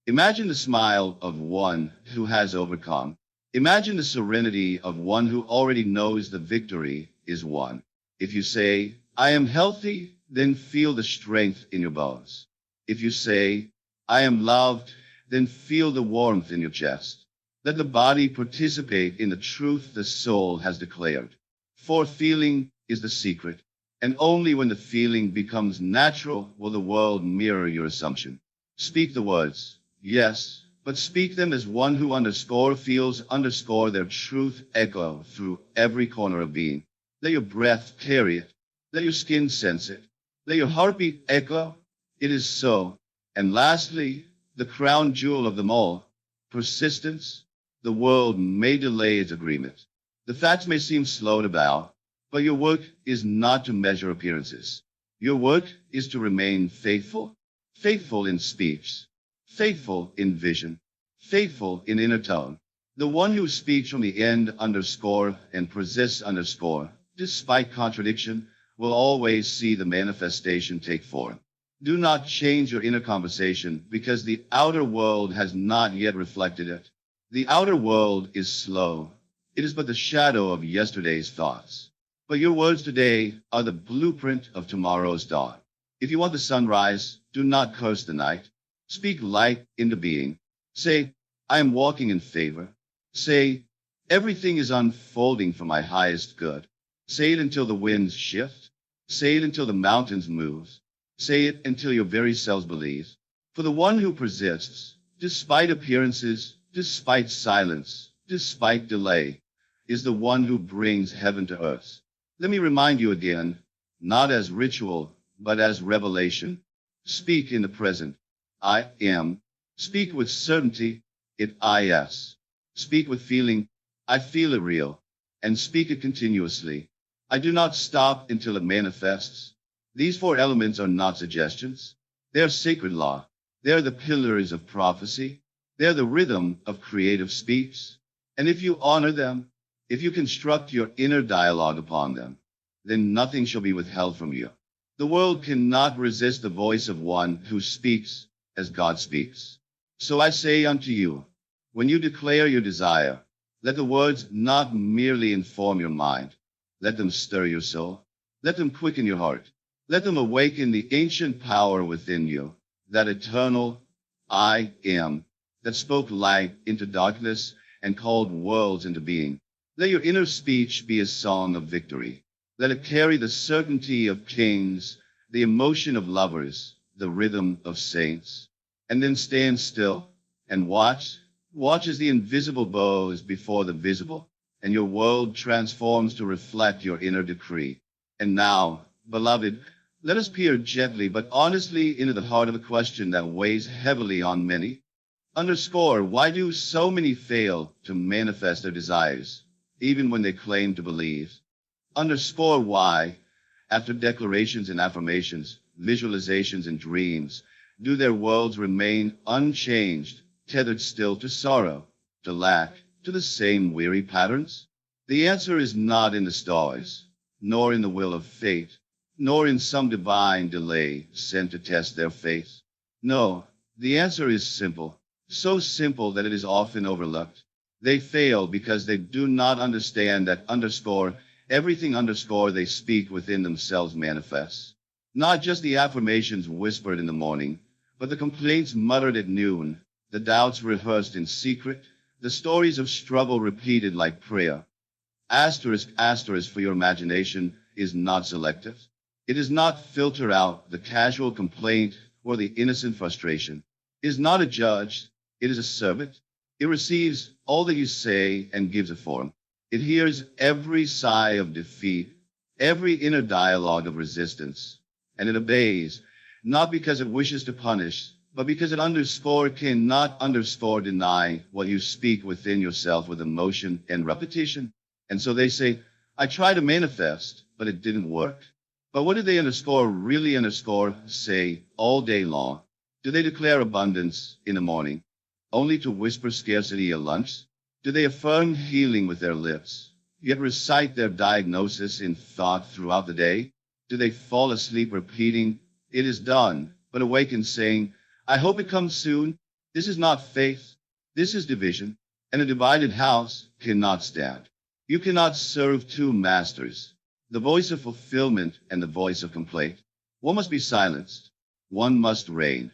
[SPEAKER 1] Imagine the smile of one who has overcome. Imagine the serenity of one who already knows the victory is won. If you say, I am healthy, then feel the strength in your bones. If you say, I am loved, then feel the warmth in your chest. Let the body participate in the truth the soul has declared. For feeling is the secret, and only when the feeling becomes natural will the world mirror your assumption. Speak the words. Yes, but speak them as one who underscore feels underscore their truth echo through every corner of being. Let your breath carry it. Let your skin sense it. Let your heartbeat echo. It is so. And lastly, the crown jewel of them all, persistence. The world may delay its agreement. The facts may seem slow to bow, but your work is not to measure appearances. Your work is to remain faithful, faithful in speech, faithful in vision, faithful in inner tone. The one who speaks from the end underscore and persists underscore, despite contradiction, will always see the manifestation take form. Do not change your inner conversation because the outer world has not yet reflected it. The outer world is slow. It is but the shadow of yesterday's thoughts. But your words today are the blueprint of tomorrow's dawn. If you want the sunrise, do not curse the night. Speak light into being. Say, I am walking in favor. Say, everything is unfolding for my highest good. Say it until the winds shift. Say it until the mountains move. Say it until your very selves believe. For the one who persists, despite appearances, despite silence, despite delay, is the one who brings heaven to earth. Let me remind you again, not as ritual, but as revelation. Speak in the present. I am. Speak with certainty. It is. Speak with feeling. I feel it real. And speak it continuously. I do not stop until it manifests. These four elements are not suggestions. They are sacred law. They are the pillars of prophecy. They are the rhythm of creative speech. And if you honor them, if you construct your inner dialogue upon them, then nothing shall be withheld from you. The world cannot resist the voice of one who speaks as God speaks. So I say unto you, when you declare your desire, let the words not merely inform your mind. Let them stir your soul. Let them quicken your heart. Let them awaken the ancient power within you, that eternal I am, that spoke light into darkness and called worlds into being. Let your inner speech be a song of victory. Let it carry the certainty of kings, the emotion of lovers, the rhythm of saints. And then stand still and watch. Watch as the invisible bows before the visible, and your world transforms to reflect your inner decree. And now, beloved, let us peer gently but honestly into the heart of a question that weighs heavily on many. Underscore, why do so many fail to manifest their desires, even when they claim to believe? Underscore why, after declarations and affirmations, visualizations and dreams, do their worlds remain unchanged, tethered still to sorrow, to lack, to the same weary patterns? The answer is not in the stars, nor in the will of fate, nor in some divine delay sent to test their faith. No, the answer is simple, so simple that it is often overlooked. They fail because they do not understand that underscore, everything underscore they speak within themselves manifests. Not just the affirmations whispered in the morning, but the complaints muttered at noon, the doubts rehearsed in secret, the stories of struggle repeated like prayer. Asterisk, asterisk, for your imagination is not selective. It does not filter out the casual complaint or the innocent frustration. It is not a judge. It is a servant. It receives all that you say and gives a form. It hears every sigh of defeat, every inner dialogue of resistance, and it obeys, not because it wishes to punish, but because it cannot deny what you speak within yourself with emotion and repetition. And so they say, I try to manifest, but it didn't work. But what do they really say all day long? Do they declare abundance in the morning, only to whisper scarcity at lunch? Do they affirm healing with their lips, yet recite their diagnosis in thought throughout the day? Do they fall asleep repeating, it is done, but awaken saying, I hope it comes soon? This is not faith. This is division, and a divided house cannot stand. You cannot serve two masters, the voice of fulfillment and the voice of complaint. One must be silenced. One must reign.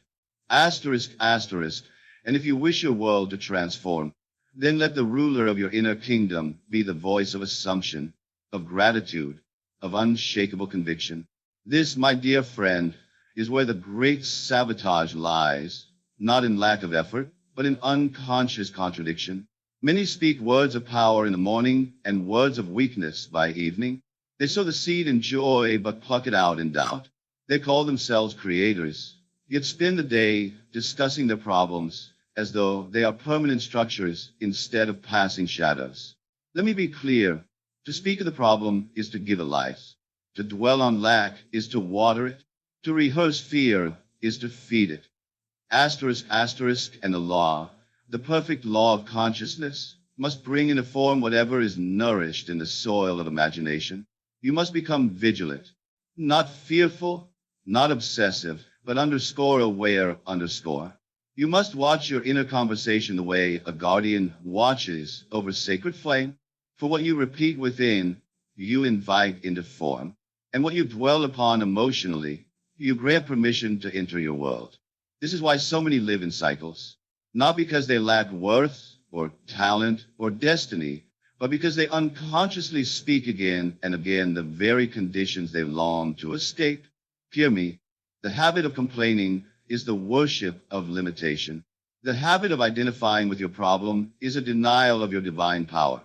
[SPEAKER 1] Asterisk, asterisk, and if you wish your world to transform, then let the ruler of your inner kingdom be the voice of assumption, of gratitude, of unshakable conviction. This, my dear friend, is where the great sabotage lies, not in lack of effort, but in unconscious contradiction. Many speak words of power in the morning and words of weakness by evening. They sow the seed in joy, but pluck it out in doubt. They call themselves creators, yet spend the day discussing their problems as though they are permanent structures instead of passing shadows. Let me be clear. To speak of the problem is to give it life. To dwell on lack is to water it. To rehearse fear is to feed it. Asterisk, asterisk, and the law, the perfect law of consciousness, must bring into form whatever is nourished in the soil of imagination. You must become vigilant, not fearful, not obsessive, but aware. You must watch your inner conversation the way a guardian watches over sacred flame. For what you repeat within, you invite into form. And what you dwell upon emotionally, you grant permission to enter your world. This is why so many live in cycles, not because they lack worth or talent or destiny, but because they unconsciously speak again and again the very conditions they long to escape. Hear me. The habit of complaining is the worship of limitation. The habit of identifying with your problem is a denial of your divine power.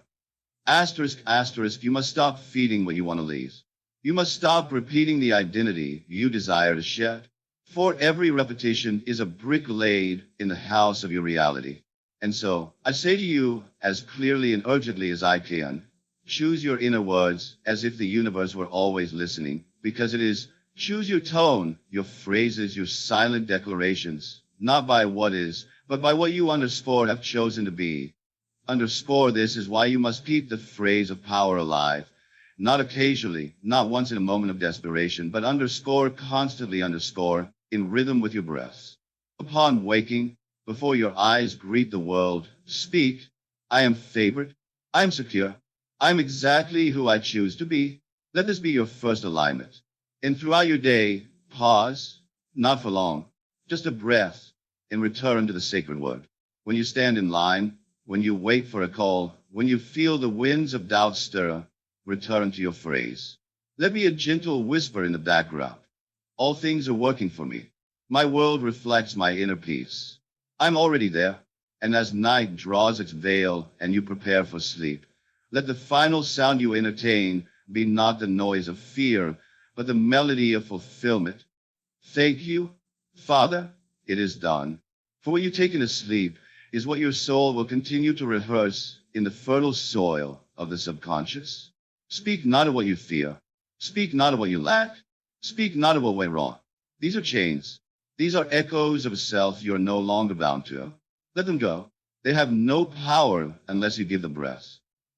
[SPEAKER 1] Asterisk, asterisk, you must stop feeding what you want to leave. You must stop repeating the identity you desire to shed. For every repetition is a brick laid in the house of your reality. And so, I say to you, as clearly and urgently as I can, choose your inner words as if the universe were always listening, because it is. Choose your tone, your phrases, your silent declarations, not by what is, but by what you have chosen to be. Underscore this is why you must keep the phrase of power alive, not occasionally, not once in a moment of desperation, but underscore constantly, underscore, in rhythm with your breath. Upon waking, before your eyes greet the world, speak, I am favored, I am secure, I am exactly who I choose to be. Let this be your first alignment. And throughout your day, pause, not for long, just a breath, and return to the sacred word. When you stand in line, when you wait for a call, when you feel the winds of doubt stir, return to your phrase. Let me a gentle whisper in the background. All things are working for me. My world reflects my inner peace. I'm already there, and as night draws its veil and you prepare for sleep, let the final sound you entertain be not the noise of fear, but the melody of fulfillment. Thank you, Father, it is done. For what you've taken to sleep is what your soul will continue to rehearse in the fertile soil of the subconscious. Speak not of what you fear. Speak not of what you lack. Speak not of what went wrong. These are chains. These are echoes of a self you are no longer bound to. Let them go. They have no power unless you give them breath.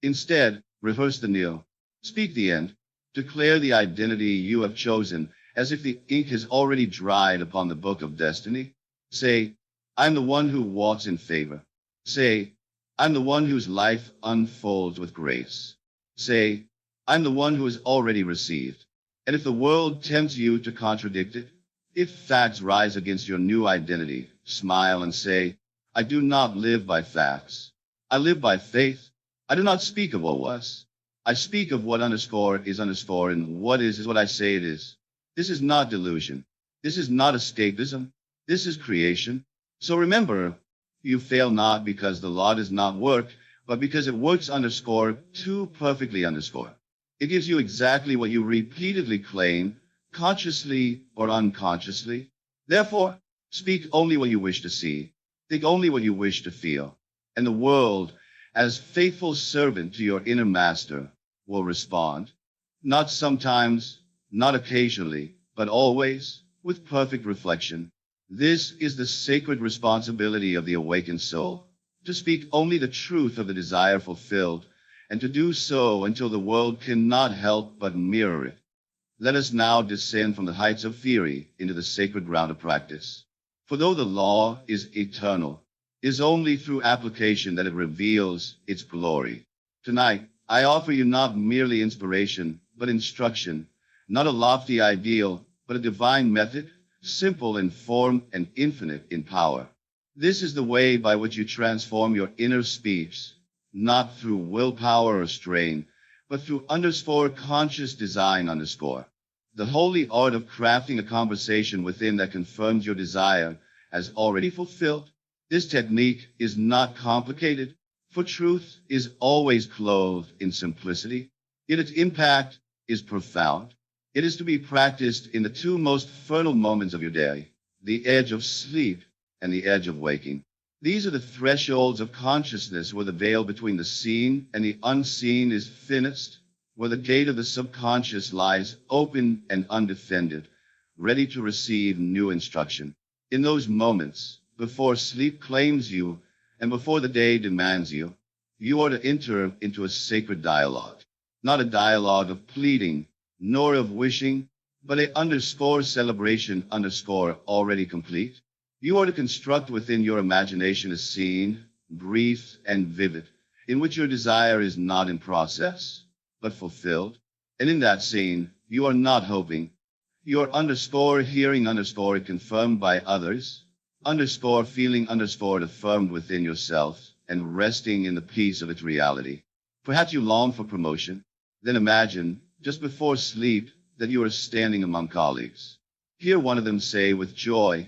[SPEAKER 1] Instead, rehearse the nil. Speak the end. Declare the identity you have chosen as if the ink has already dried upon the book of destiny. Say, I'm the one who walks in favor. Say, I'm the one whose life unfolds with grace. Say, I'm the one who has already received. And if the world tempts you to contradict it, if facts rise against your new identity, smile and say, I do not live by facts. I live by faith. I do not speak of what was. I speak of what underscore is underscore, and what is what I say it is. This is not delusion. This is not escapism. This is creation. So remember, you fail not because the law does not work, but because it works underscore too perfectly underscore. It gives you exactly what you repeatedly claim, consciously or unconsciously. Therefore, speak only what you wish to see. Think only what you wish to feel. And the world, as faithful servant to your inner master, will respond, not sometimes, not occasionally, but always, with perfect reflection. This is the sacred responsibility of the awakened soul, to speak only the truth of the desire fulfilled, and to do so until the world cannot help but mirror it. Let us now descend from the heights of theory into the sacred ground of practice. For though the law is eternal, it is only through application that it reveals its glory. Tonight, I offer you not merely inspiration, but instruction, not a lofty ideal, but a divine method, simple in form and infinite in power. This is the way by which you transform your inner speech, not through willpower or strain, but through underscore conscious design underscore. The holy art of crafting a conversation within that confirms your desire as already fulfilled. This technique is not complicated, for truth is always clothed in simplicity, yet its impact is profound. It is to be practiced in the two most fertile moments of your day, the edge of sleep and the edge of waking. These are the thresholds of consciousness where the veil between the seen and the unseen is thinnest, where the gate of the subconscious lies open and undefended, ready to receive new instruction. In those moments, before sleep claims you and before the day demands you, you are to enter into a sacred dialogue, not a dialogue of pleading, nor of wishing, but a underscore celebration underscore already complete. You are to construct within your imagination a scene, brief and vivid, in which your desire is not in process, but fulfilled. And in that scene, you are not hoping. You are underscore hearing underscore confirmed by others, underscore feeling underscore affirmed within yourself, and resting in the peace of its reality. Perhaps you long for promotion. Then imagine, just before sleep, that you are standing among colleagues. Hear one of them say with joy,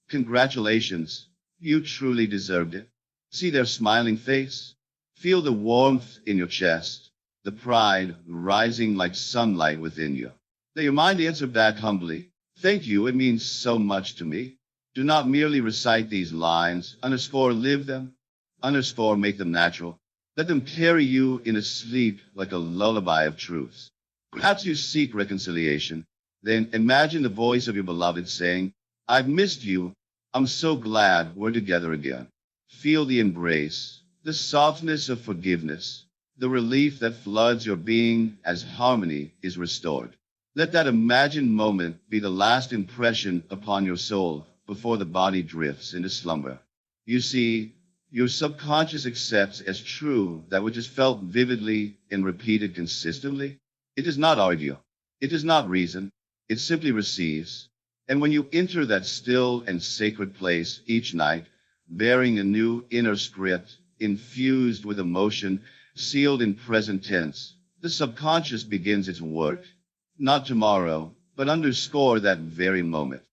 [SPEAKER 1] "Congratulations, you truly deserved it." See their smiling face. Feel the warmth in your chest, the pride rising like sunlight within you. Let your mind answer back humbly, "Thank you, it means so much to me." Do not merely recite these lines, live them, make them natural. Let them carry you in a sleep like a lullaby of truths. Perhaps you seek reconciliation. Then imagine the voice of your beloved saying, "I've missed you. I'm so glad we're together again." Feel the embrace, the softness of forgiveness, the relief that floods your being as harmony is restored. Let that imagined moment be the last impression upon your soul before the body drifts into slumber. You see, your subconscious accepts as true that which is felt vividly and repeated consistently. It does not argue. It does not reason. It simply receives. And when you enter that still and sacred place each night, bearing a new inner script, infused with emotion, sealed in present tense, the subconscious begins its work. Not tomorrow, but underscore that very moment.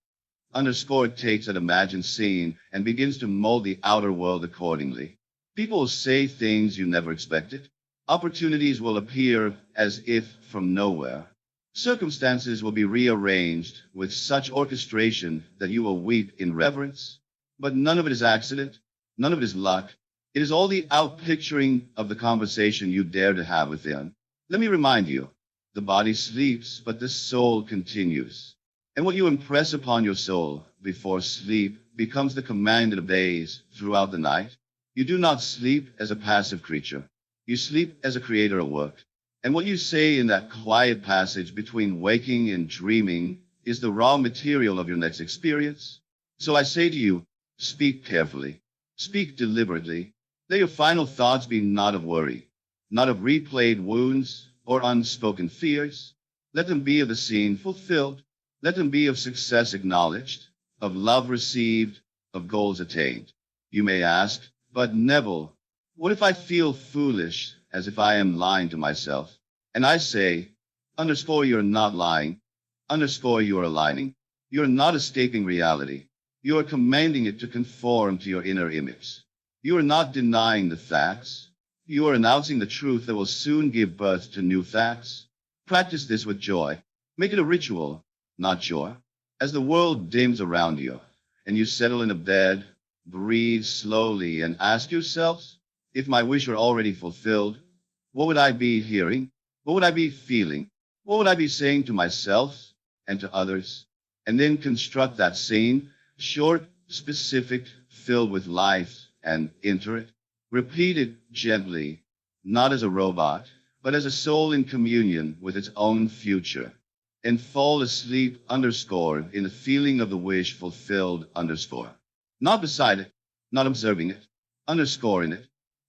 [SPEAKER 1] Underscore takes an imagined scene and begins to mold the outer world accordingly. People will say things you never expected. Opportunities will appear as if from nowhere. Circumstances will be rearranged with such orchestration that you will weep in reverence. But none of it is accident. None of it is luck. It is all the outpicturing of the conversation you dare to have within. Let me remind you, the body sleeps, but the soul continues. And what you impress upon your soul before sleep becomes the command it obeys throughout the night. You do not sleep as a passive creature. You sleep as a creator at work. And what you say in that quiet passage between waking and dreaming is the raw material of your next experience. So I say to you, speak carefully. Speak deliberately. Let your final thoughts be not of worry, not of replayed wounds or unspoken fears. Let them be of the scene fulfilled. Let them be of success acknowledged, of love received, of goals attained. You may ask, "But Neville, what if I feel foolish, as if I am lying to myself?" And I say, underscore you're not lying, underscore you're aligning. You're not escaping reality. You are commanding it to conform to your inner image. You are not denying the facts. You are announcing the truth that will soon give birth to new facts. Practice this with joy. Make it a ritual, not chore. As the world dims around you, and you settle in a bed, breathe slowly and ask yourself, if my wish were already fulfilled, what would I be hearing? What would I be feeling? What would I be saying to myself and to others? And then construct that scene, short, specific, filled with life, and enter it. Repeat it gently, not as a robot, but as a soul in communion with its own future. And fall asleep underscore in the feeling of the wish fulfilled underscore. Not beside it, not observing it, underscoring it.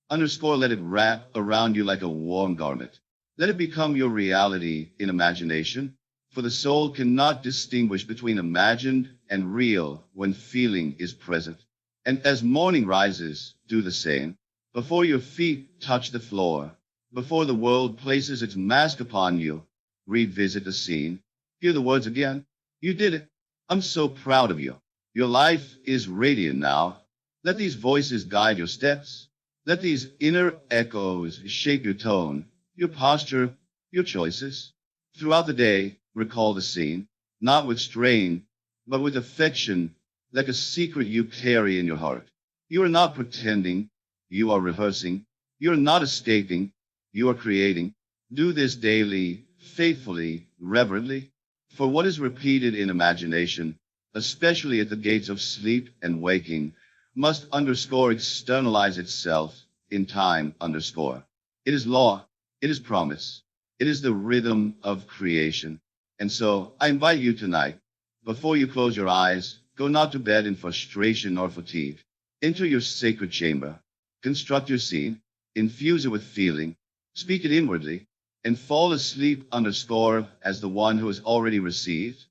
[SPEAKER 1] Underscore let it wrap around you like a warm garment. Let it become your reality in imagination, for the soul cannot distinguish between imagined and real when feeling is present. And as morning rises, do the same. Before your feet touch the floor, before the world places its mask upon you, revisit the scene. Hear the words again. You did it. I'm so proud of you. Your life is radiant now. Let these voices guide your steps. Let these inner echoes shape your tone, your posture, your choices. Throughout the day, recall the scene, not with strain, but with affection, like a secret you carry in your heart. You are not pretending. You are rehearsing. You are not escaping. You are creating. Do this daily, faithfully, reverently. For what is repeated in imagination, especially at the gates of sleep and waking, must underscore externalize itself in time underscore. It is law. It is promise. It is the rhythm of creation. And so I invite you tonight, before you close your eyes, go not to bed in frustration or fatigue. Enter your sacred chamber. Construct your scene. Infuse it with feeling. Speak it inwardly. And fall asleep underscore as the one who has already received.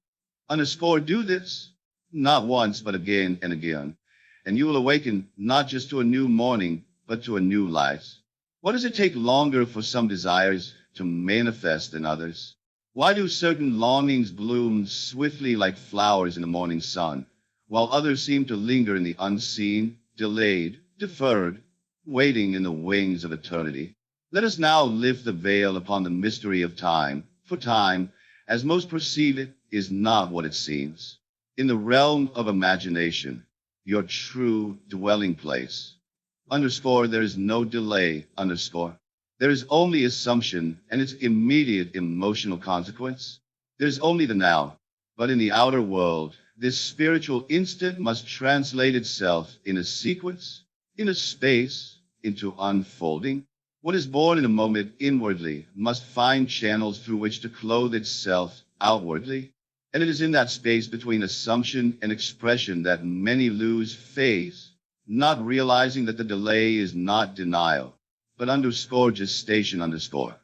[SPEAKER 1] Underscore do this, not once but again and again. And you will awaken not just to a new morning, but to a new life. Why does it take longer for some desires to manifest than others? Why do certain longings bloom swiftly like flowers in the morning sun, while others seem to linger in the unseen, delayed, deferred, waiting in the wings of eternity? Let us now lift the veil upon the mystery of time, for time, as most perceive it, is not what it seems. In the realm of imagination, your true dwelling place, underscore, there is no delay, underscore. There is only assumption and its immediate emotional consequence. There's only the now. But in the outer world, this spiritual instant must translate itself in a sequence, in a space, into unfolding. What is born in a moment inwardly must find channels through which to clothe itself outwardly. And it is in that space between assumption and expression that many lose faith, not realizing that the delay is not denial, but underscore gestation underscore.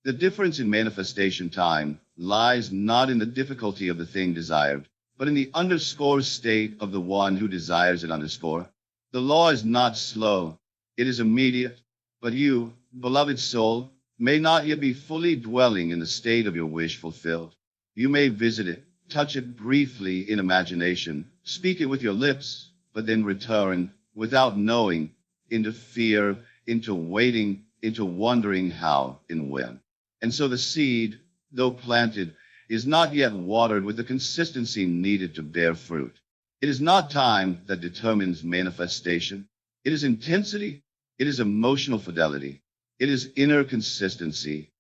[SPEAKER 1] The difference in manifestation time lies not in the difficulty of the thing desired, but in the underscore state of the one who desires it underscore. The law is not slow, it is immediate, but you, beloved soul, may not yet be fully dwelling in the state of your wish fulfilled. You may visit it, touch it briefly in imagination, speak it with your lips, but then return, without knowing, into fear, into waiting, into wondering how and when. And so the seed, though planted, is not yet watered with the consistency needed to bear fruit. It is not time that determines manifestation. It is intensity. It is emotional fidelity. It is inner consistency.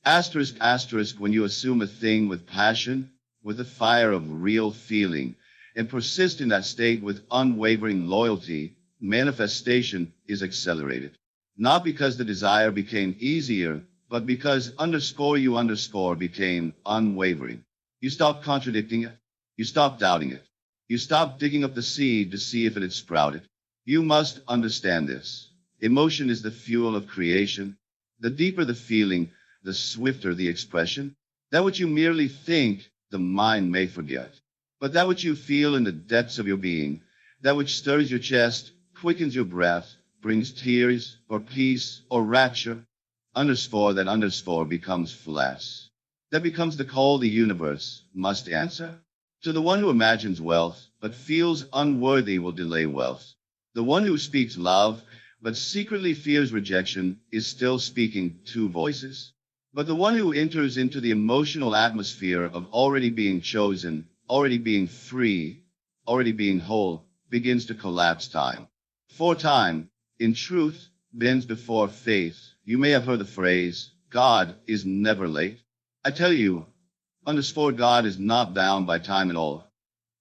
[SPEAKER 1] Asterisk, asterisk, when you assume a thing with passion, with the fire of real feeling, and persist in that state with unwavering loyalty, manifestation is accelerated. Not because the desire became easier, but because you underscore became unwavering. You stop contradicting it. You stop doubting it. You stop digging up the seed to see if it had sprouted. You must understand this. Emotion is the fuel of creation. The deeper the feeling, the swifter the expression. That which you merely think, the mind may forget. But that which you feel in the depths of your being, that which stirs your chest, quickens your breath, brings tears, or peace, or rapture, that underscore becomes flesh. That becomes the call the universe must answer. To the one who imagines wealth, but feels unworthy will delay wealth. The one who speaks love, but secretly fears rejection, is still speaking two voices. But the one who enters into the emotional atmosphere of already being chosen, already being free, already being whole, begins to collapse time. For time, in truth, bends before faith. You may have heard the phrase, God is never late. I tell you, underscore God is not bound by time at all.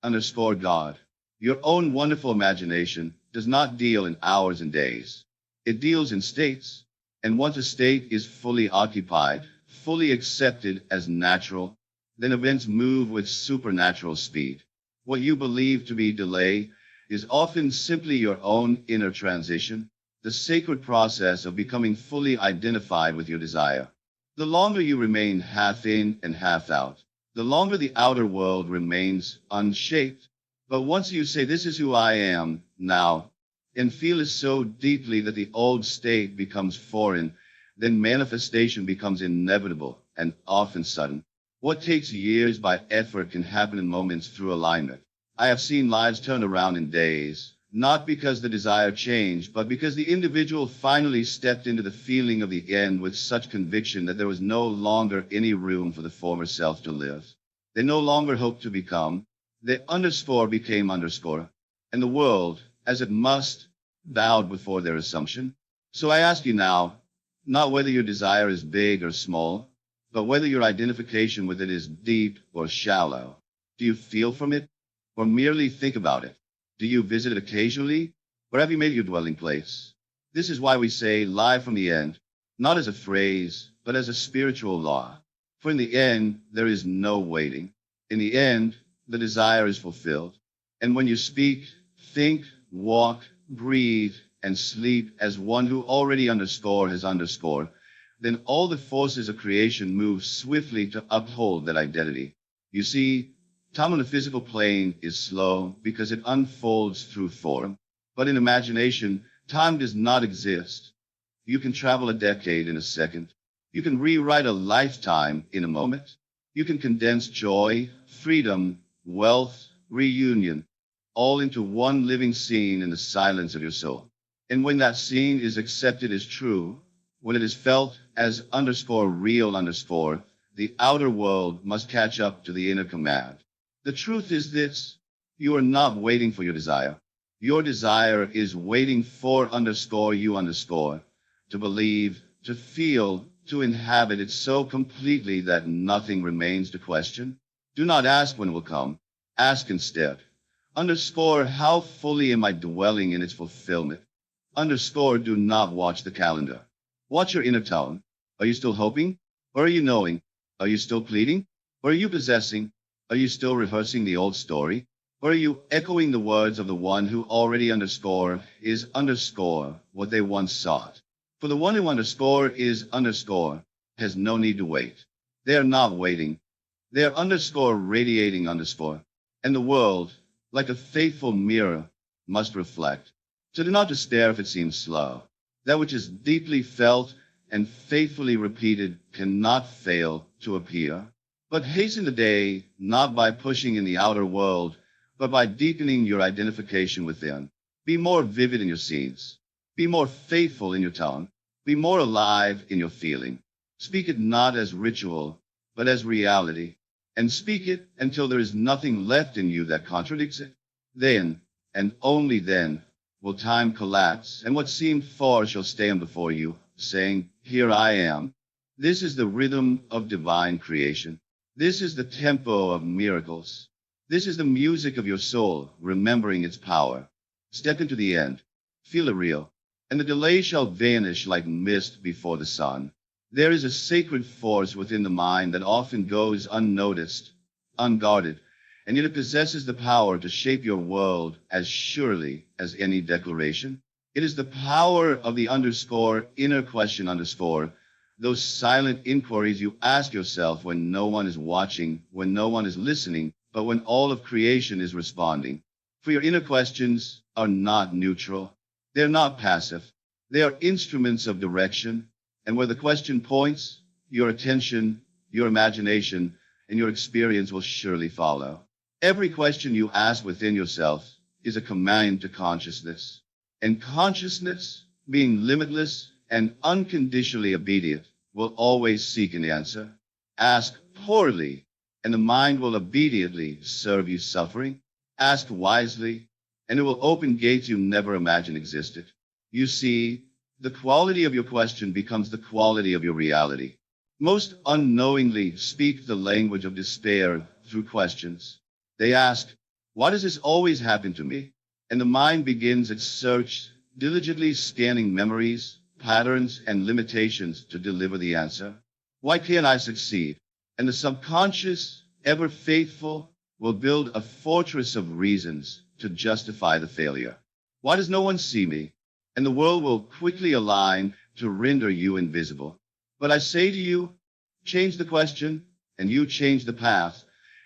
[SPEAKER 1] Underscore God. Your own wonderful imagination does not deal in hours and days. It deals in states. And once a state is fully occupied, fully accepted as natural, then events move with supernatural speed. What you believe to be delay is often simply your own inner transition, the sacred process of becoming fully identified with your desire. The longer you remain half in and half out, the longer the outer world remains unshaped. But once you say, this is who I am now, and feel it so deeply that the old state becomes foreign, then manifestation becomes inevitable and often sudden. What takes years by effort can happen in moments through alignment. I have seen lives turn around in days, not because the desire changed, but because the individual finally stepped into the feeling of the end with such conviction that there was no longer any room for the former self to live. They no longer hoped to become. The underscore became underscore, and the world, as it must, bowed before their assumption. So I ask you now, not whether your desire is big or small, but whether your identification with it is deep or shallow. Do you feel from it, or merely think about it? Do you visit it occasionally, or have you made it your dwelling place? This is why we say live from the end, not as a phrase, but as a spiritual law. For in the end, there is no waiting. In the end, the desire is fulfilled. And when you speak, think, walk, breathe, and sleep as one who already underscore has underscore, then all the forces of creation move swiftly to uphold that identity. You see, time on the physical plane is slow because it unfolds through form. But in imagination, time does not exist. You can travel a decade in a second. You can rewrite a lifetime in a moment. You can condense joy, freedom, wealth, reunion, all into one living scene in the silence of your soul. And when that scene is accepted as true, when it is felt as underscore real underscore, the outer world must catch up to the inner command. The truth is this: you are not waiting for your desire. Your desire is waiting for underscore you underscore to believe, to feel, to inhabit it so completely that nothing remains to question. Do not ask when it will come. Ask instead. Underscore, how fully am I dwelling in its fulfillment? Underscore, do not watch the calendar. Watch your inner tone. Are you still hoping? Or are you knowing? Are you still pleading? Or are you possessing? Are you still rehearsing the old story? Or are you echoing the words of the one who already underscore is underscore what they once sought? For the one who underscore is underscore has no need to wait. They are not waiting. They are underscore radiating underscore. And the world, like a faithful mirror, must reflect. So do not despair if it seems slow. That which is deeply felt and faithfully repeated cannot fail to appear. But hasten the day, not by pushing in the outer world, but by deepening your identification within. Be more vivid in your scenes. Be more faithful in your tone. Be more alive in your feeling. Speak it not as ritual, but as reality. And speak it until there is nothing left in you that contradicts it. Then, and only then, will time collapse, and what seemed far shall stand before you, saying, "Here I am." This is the rhythm of divine creation. This is the tempo of miracles. This is the music of your soul, remembering its power. Step into the end. Feel it real. And the delay shall vanish like mist before the sun. There is a sacred force within the mind that often goes unnoticed, unguarded, and yet it possesses the power to shape your world as surely as any declaration. It is the power of the underscore, inner question underscore, those silent inquiries you ask yourself when no one is watching, when no one is listening, but when all of creation is responding. For your inner questions are not neutral. They're not passive. They are instruments of direction. And where the question points, your attention, your imagination, and your experience will surely follow. Every question you ask within yourself is a command to consciousness. And consciousness, being limitless and unconditionally obedient, will always seek an answer. Ask poorly, and the mind will obediently serve you suffering. Ask wisely, and it will open gates you never imagined existed. You see, the quality of your question becomes the quality of your reality. Most unknowingly speak the language of despair through questions. They ask, "Why does this always happen to me?" And the mind begins its search, diligently scanning memories, patterns, and limitations to deliver the answer. Why can't I succeed? And the subconscious, ever faithful, will build a fortress of reasons to justify the failure. Why does no one see me? And the world will quickly align to render you invisible. But I say to you, change the question, and you change the path.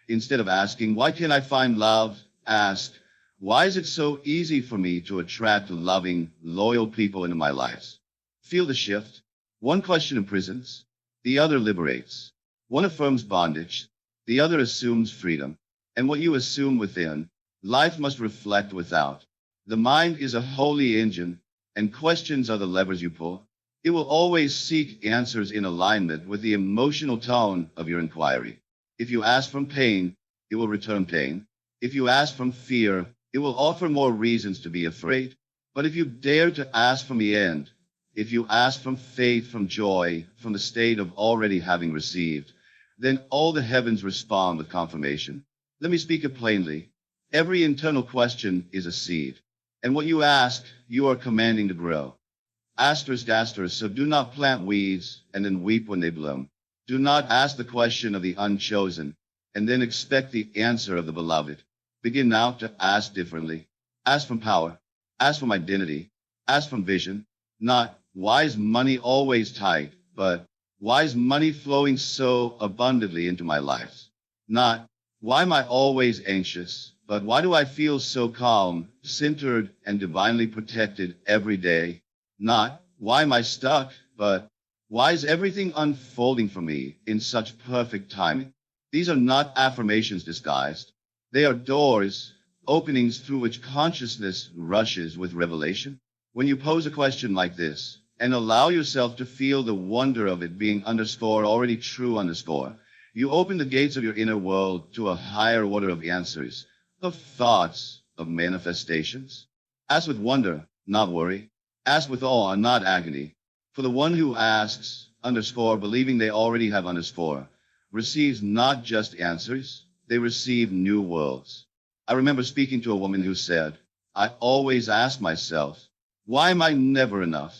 [SPEAKER 1] Instead of asking, "Why can't I find love?" ask, "Why is it so easy for me to attract loving, loyal people into my life?" Feel the shift. One question imprisons, the other liberates. One affirms bondage, the other assumes freedom. And what you assume within, life must reflect without. The mind is a holy engine, and questions are the levers you pull. It will always seek answers in alignment with the emotional tone of your inquiry. If you ask from pain, it will return pain. If you ask from fear, it will offer more reasons to be afraid. But if you dare to ask from the end, if you ask from faith, from joy, from the state of already having received, then all the heavens respond with confirmation. Let me speak it plainly. Every internal question is a seed. And what you ask, you are commanding to grow. Asterisk, asterisk, so do not plant weeds and then weep when they bloom. Do not ask the question of the unchosen and then expect the answer of the beloved. Begin now to ask differently. Ask from power. Ask from identity. Ask from vision. Not, "Why is money always tight?" but, "Why is money flowing so abundantly into my life?" Not, "Why am I always anxious?" but, "Why do I feel so calm, centered, and divinely protected every day?" Not, Why am I stuck? But why is everything unfolding for me in such perfect timing? These are not affirmations disguised. They are doors, openings through which consciousness rushes with revelation. When you pose a question like this, and allow yourself to feel the wonder of it being underscore already true underscore, you open the gates of your inner world to a higher order of answers, of thoughts, of manifestations. Ask with wonder, not worry. Ask with awe, not agony. For the one who asks, underscore, believing they already have underscore, receives not just answers, they receive new worlds. I remember speaking to a woman who said, I always ask myself, why am I never enough?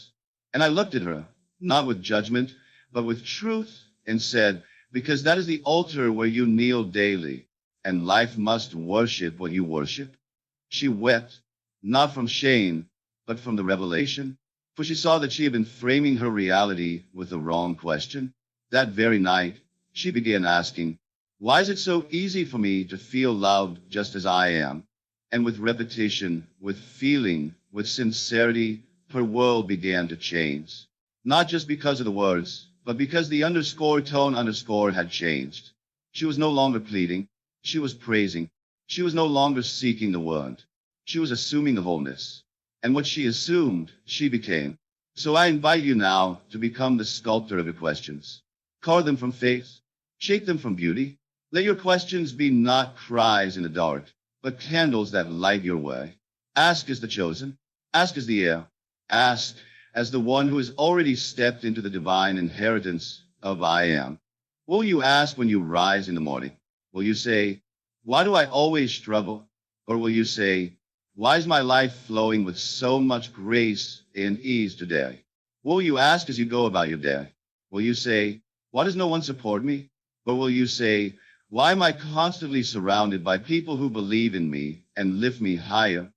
[SPEAKER 1] And I looked at her, not with judgment, but with truth, and said, because that is the altar where you kneel daily, and life must worship what you worship. She wept, not from shame, but from the revelation, for she saw that she had been framing her reality with the wrong question. That very night, she began asking, why is it so easy for me to feel loved just as I am? And with repetition, with feeling, with sincerity, her world began to change. Not just because of the words, but because the underscore tone underscore had changed. She was no longer pleading. She was praising. She was no longer seeking the word. She was assuming the wholeness. And what she assumed, she became. So I invite you now to become the sculptor of your questions. Carve them from faith. Shape them from beauty. Let your questions be not cries in the dark, but candles that light your way. Ask as the chosen. Ask as the heir. Ask as the one who has already stepped into the divine inheritance of I am. Will you ask when you rise in the morning? Will you say, why do I always struggle? Or will you say, why is my life flowing with so much grace and ease today? Will you ask as you go about your day? Will you say, why does no one support me? Or will you say, why am I constantly surrounded by people who believe in me and lift me higher?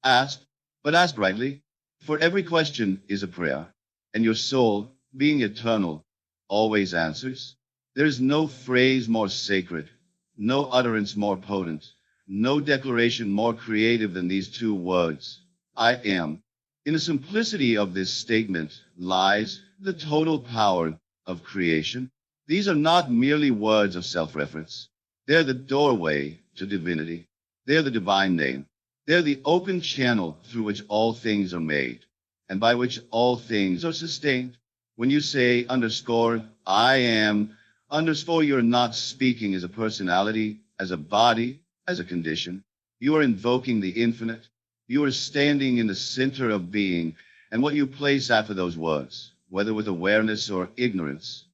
[SPEAKER 1] Ask, but ask rightly, for every question is a prayer, and your soul, being eternal, always answers. There is no phrase more sacred, no utterance more potent, no declaration more creative than these two words, I am. In the simplicity of this statement lies the total power of creation. These are not merely words of self-reference. They're the doorway to divinity. They're the divine name. They're the open channel through which all things are made, and by which all things are sustained. When you say underscore, I am, underscore, you're not speaking as a personality, as a body, as a condition. You are invoking the infinite. You are standing in the center of being, and what you place after those words, whether with awareness or ignorance,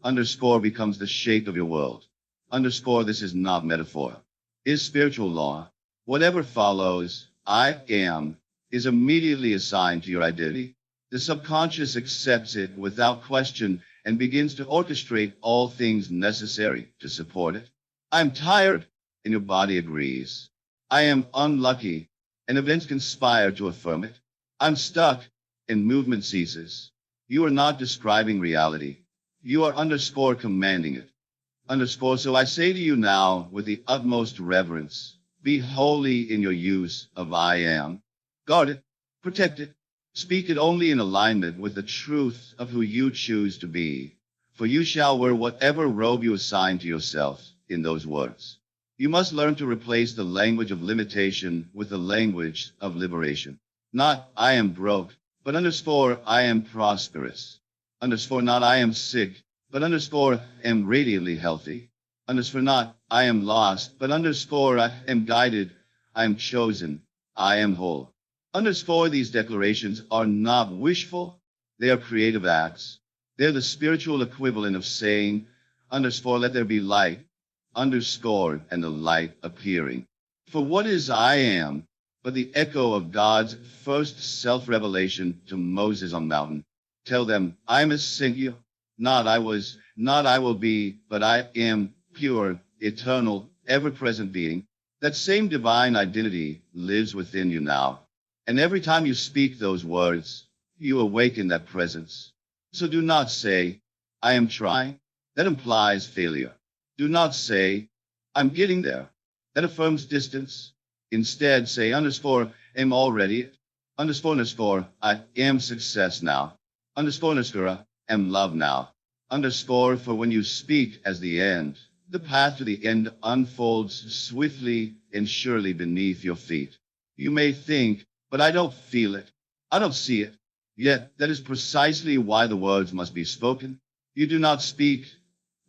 [SPEAKER 1] underscore becomes the shape of your world. Underscore, this is not metaphor, is spiritual law. Whatever follows, I am, is immediately assigned to your identity. The subconscious accepts it without question and begins to orchestrate all things necessary to support it. I'm tired, and your body agrees. I am unlucky, and events conspire to affirm it. I'm stuck, and movement ceases. You are not describing reality. You are underscore commanding it. Underscore, so I say to you now with the utmost reverence, be holy in your use of I am. Guard it, protect it, speak it only in alignment with the truth of who you choose to be, for you shall wear whatever robe you assign to yourself in those words. You must learn to replace the language of limitation with the language of liberation. Not, I am broke, but underscore, I am prosperous. Underscore, not, I am sick, but underscore, am radiantly healthy. Underscore, not, I am lost, but underscore, I am guided, I am chosen, I am whole. Underscore, these declarations are not wishful, they are creative acts. They're the spiritual equivalent of saying, underscore, let there be light, underscore, and the light appearing. For what is I am but the echo of God's first self-revelation to Moses on mountain? Tell them, I am a singular, not I was, not I will be, but I am pure, eternal, ever-present being. That same divine identity lives within you now. And every time you speak those words, you awaken that presence. So do not say, I am trying. That implies failure. Do not say, I'm getting there. That affirms distance. Instead, say underscore, am already, underscore, I am success now. Underscore, am love now. Underscore for when you speak as the end. The path to the end unfolds swiftly and surely beneath your feet. You may think, but I don't feel it. I don't see it. Yet that is precisely why the words must be spoken. You do not speak,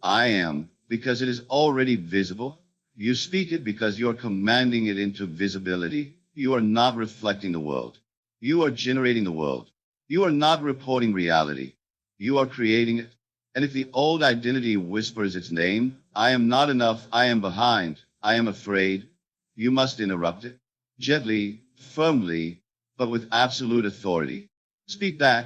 [SPEAKER 1] I am, because it is already visible. You speak it because you are commanding it into visibility. You are not reflecting the world. You are generating the world. You are not reporting reality. You are creating it. And if the old identity whispers its name, I am not enough, I am behind, I am afraid, you must interrupt it. Gently, firmly, but with absolute authority. Speak back.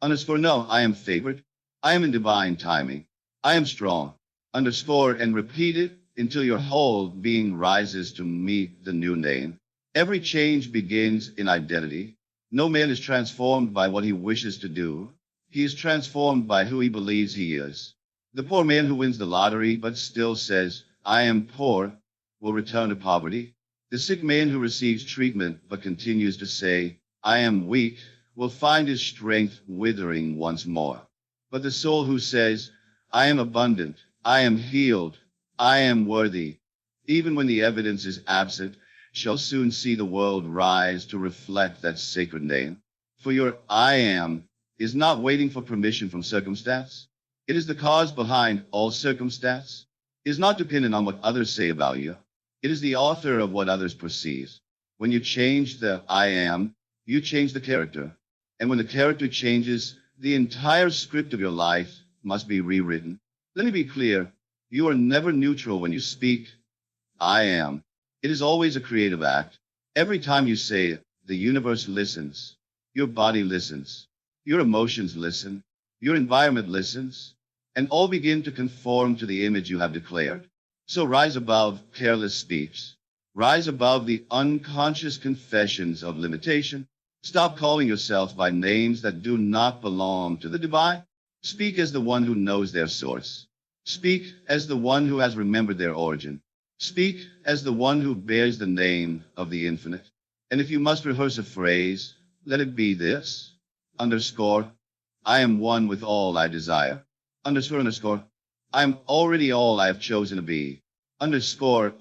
[SPEAKER 1] Underscore no, I am favored. I am in divine timing. I am strong. Underscore and repeat it until your whole being rises to meet the new name. Every change begins in identity. No man is transformed by what he wishes to do. He is transformed by who he believes he is. The poor man who wins the lottery but still says, I am poor, will return to poverty. The sick man who receives treatment but continues to say, I am weak, will find his strength withering once more. But the soul who says, I am abundant, I am healed, I am worthy, even when the evidence is absent, shall soon see the world rise to reflect that sacred name. For your I am is not waiting for permission from circumstance. It is the cause behind all circumstance. It is not dependent on what others say about you. It is the author of what others perceive. When you change the I am, you change the character. And when the character changes, the entire script of your life must be rewritten. Let me be clear. You are never neutral when you speak. I am. It is always a creative act. Every time you say it, the universe listens. Your body listens. Your emotions listen. Your environment listens. And all begin to conform to the image you have declared. So rise above careless speech. Rise above the unconscious confessions of limitation. Stop calling yourself by names that do not belong to the divine. Speak as the one who knows their source. Speak as the one who has remembered their origin. Speak as the one who bears the name of the infinite. And if you must rehearse a phrase, let it be this. Underscore, I am one with all I desire. Underscore, I am already all I have chosen to be. Underscore,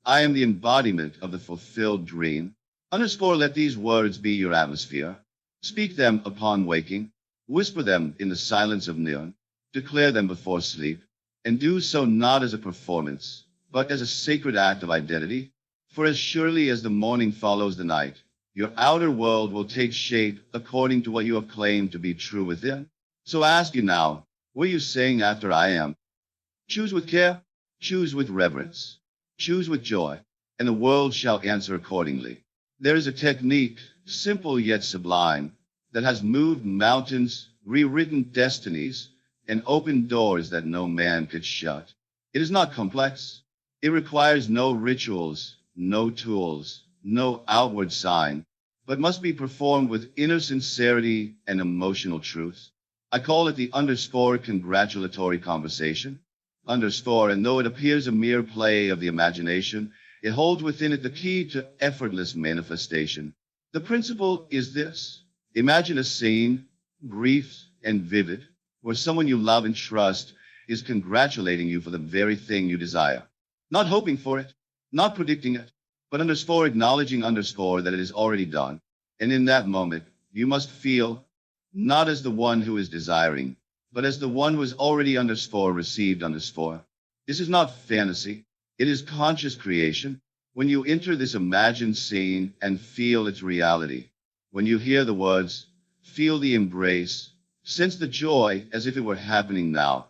[SPEAKER 1] I am the embodiment of the fulfilled dream. Underscore, let these words be your atmosphere. Speak them upon waking. Whisper them in the silence of noon. Declare them before sleep. And do so not as a performance, but as a sacred act of identity. For as surely as the morning follows the night, your outer world will take shape according to what you have claimed to be true within. So I ask you now, what are you saying after I am? Choose with care, choose with reverence, choose with joy, and the world shall answer accordingly. There is a technique, simple yet sublime, that has moved mountains, rewritten destinies, and opened doors that no man could shut. It is not complex. It requires no rituals, no tools, no outward sign, but must be performed with inner sincerity and emotional truth. I call it the underscore congratulatory conversation. Underscore, and though it appears a mere play of the imagination, it holds within it the key to effortless manifestation. The principle is this. Imagine a scene, brief and vivid, where someone you love and trust is congratulating you for the very thing you desire. Not hoping for it, not predicting it, but underscore acknowledging underscore that it is already done. And in that moment, you must feel not as the one who is desiring, but as the one who has already underscore received underscore. This is not fantasy. It is conscious creation. When you enter this imagined scene and feel its reality, when you hear the words, feel the embrace, sense the joy as if it were happening now,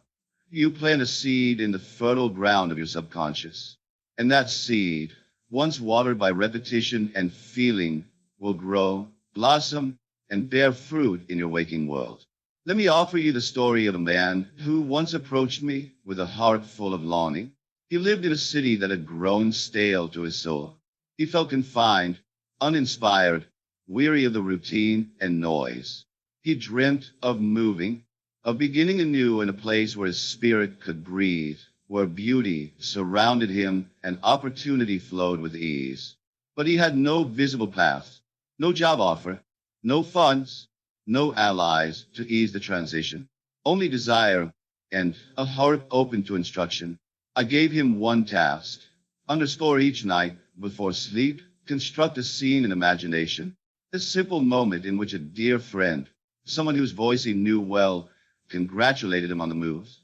[SPEAKER 1] you plant a seed in the fertile ground of your subconscious. And that seed, once watered by repetition and feeling, will grow, blossom, and bear fruit in your waking world. Let me offer you the story of a man who once approached me with a heart full of longing. He lived in a city that had grown stale to his soul. He felt confined, uninspired, weary of the routine and noise. He dreamt of moving, of beginning anew in a place where his spirit could breathe, where beauty surrounded him and opportunity flowed with ease. But he had no visible path, no job offer, no funds, no allies to ease the transition, only desire and a heart open to instruction. I gave him one task. Underscore each night, before sleep, construct a scene in imagination. A simple moment in which a dear friend, someone whose voice he knew well, congratulated him on the moves.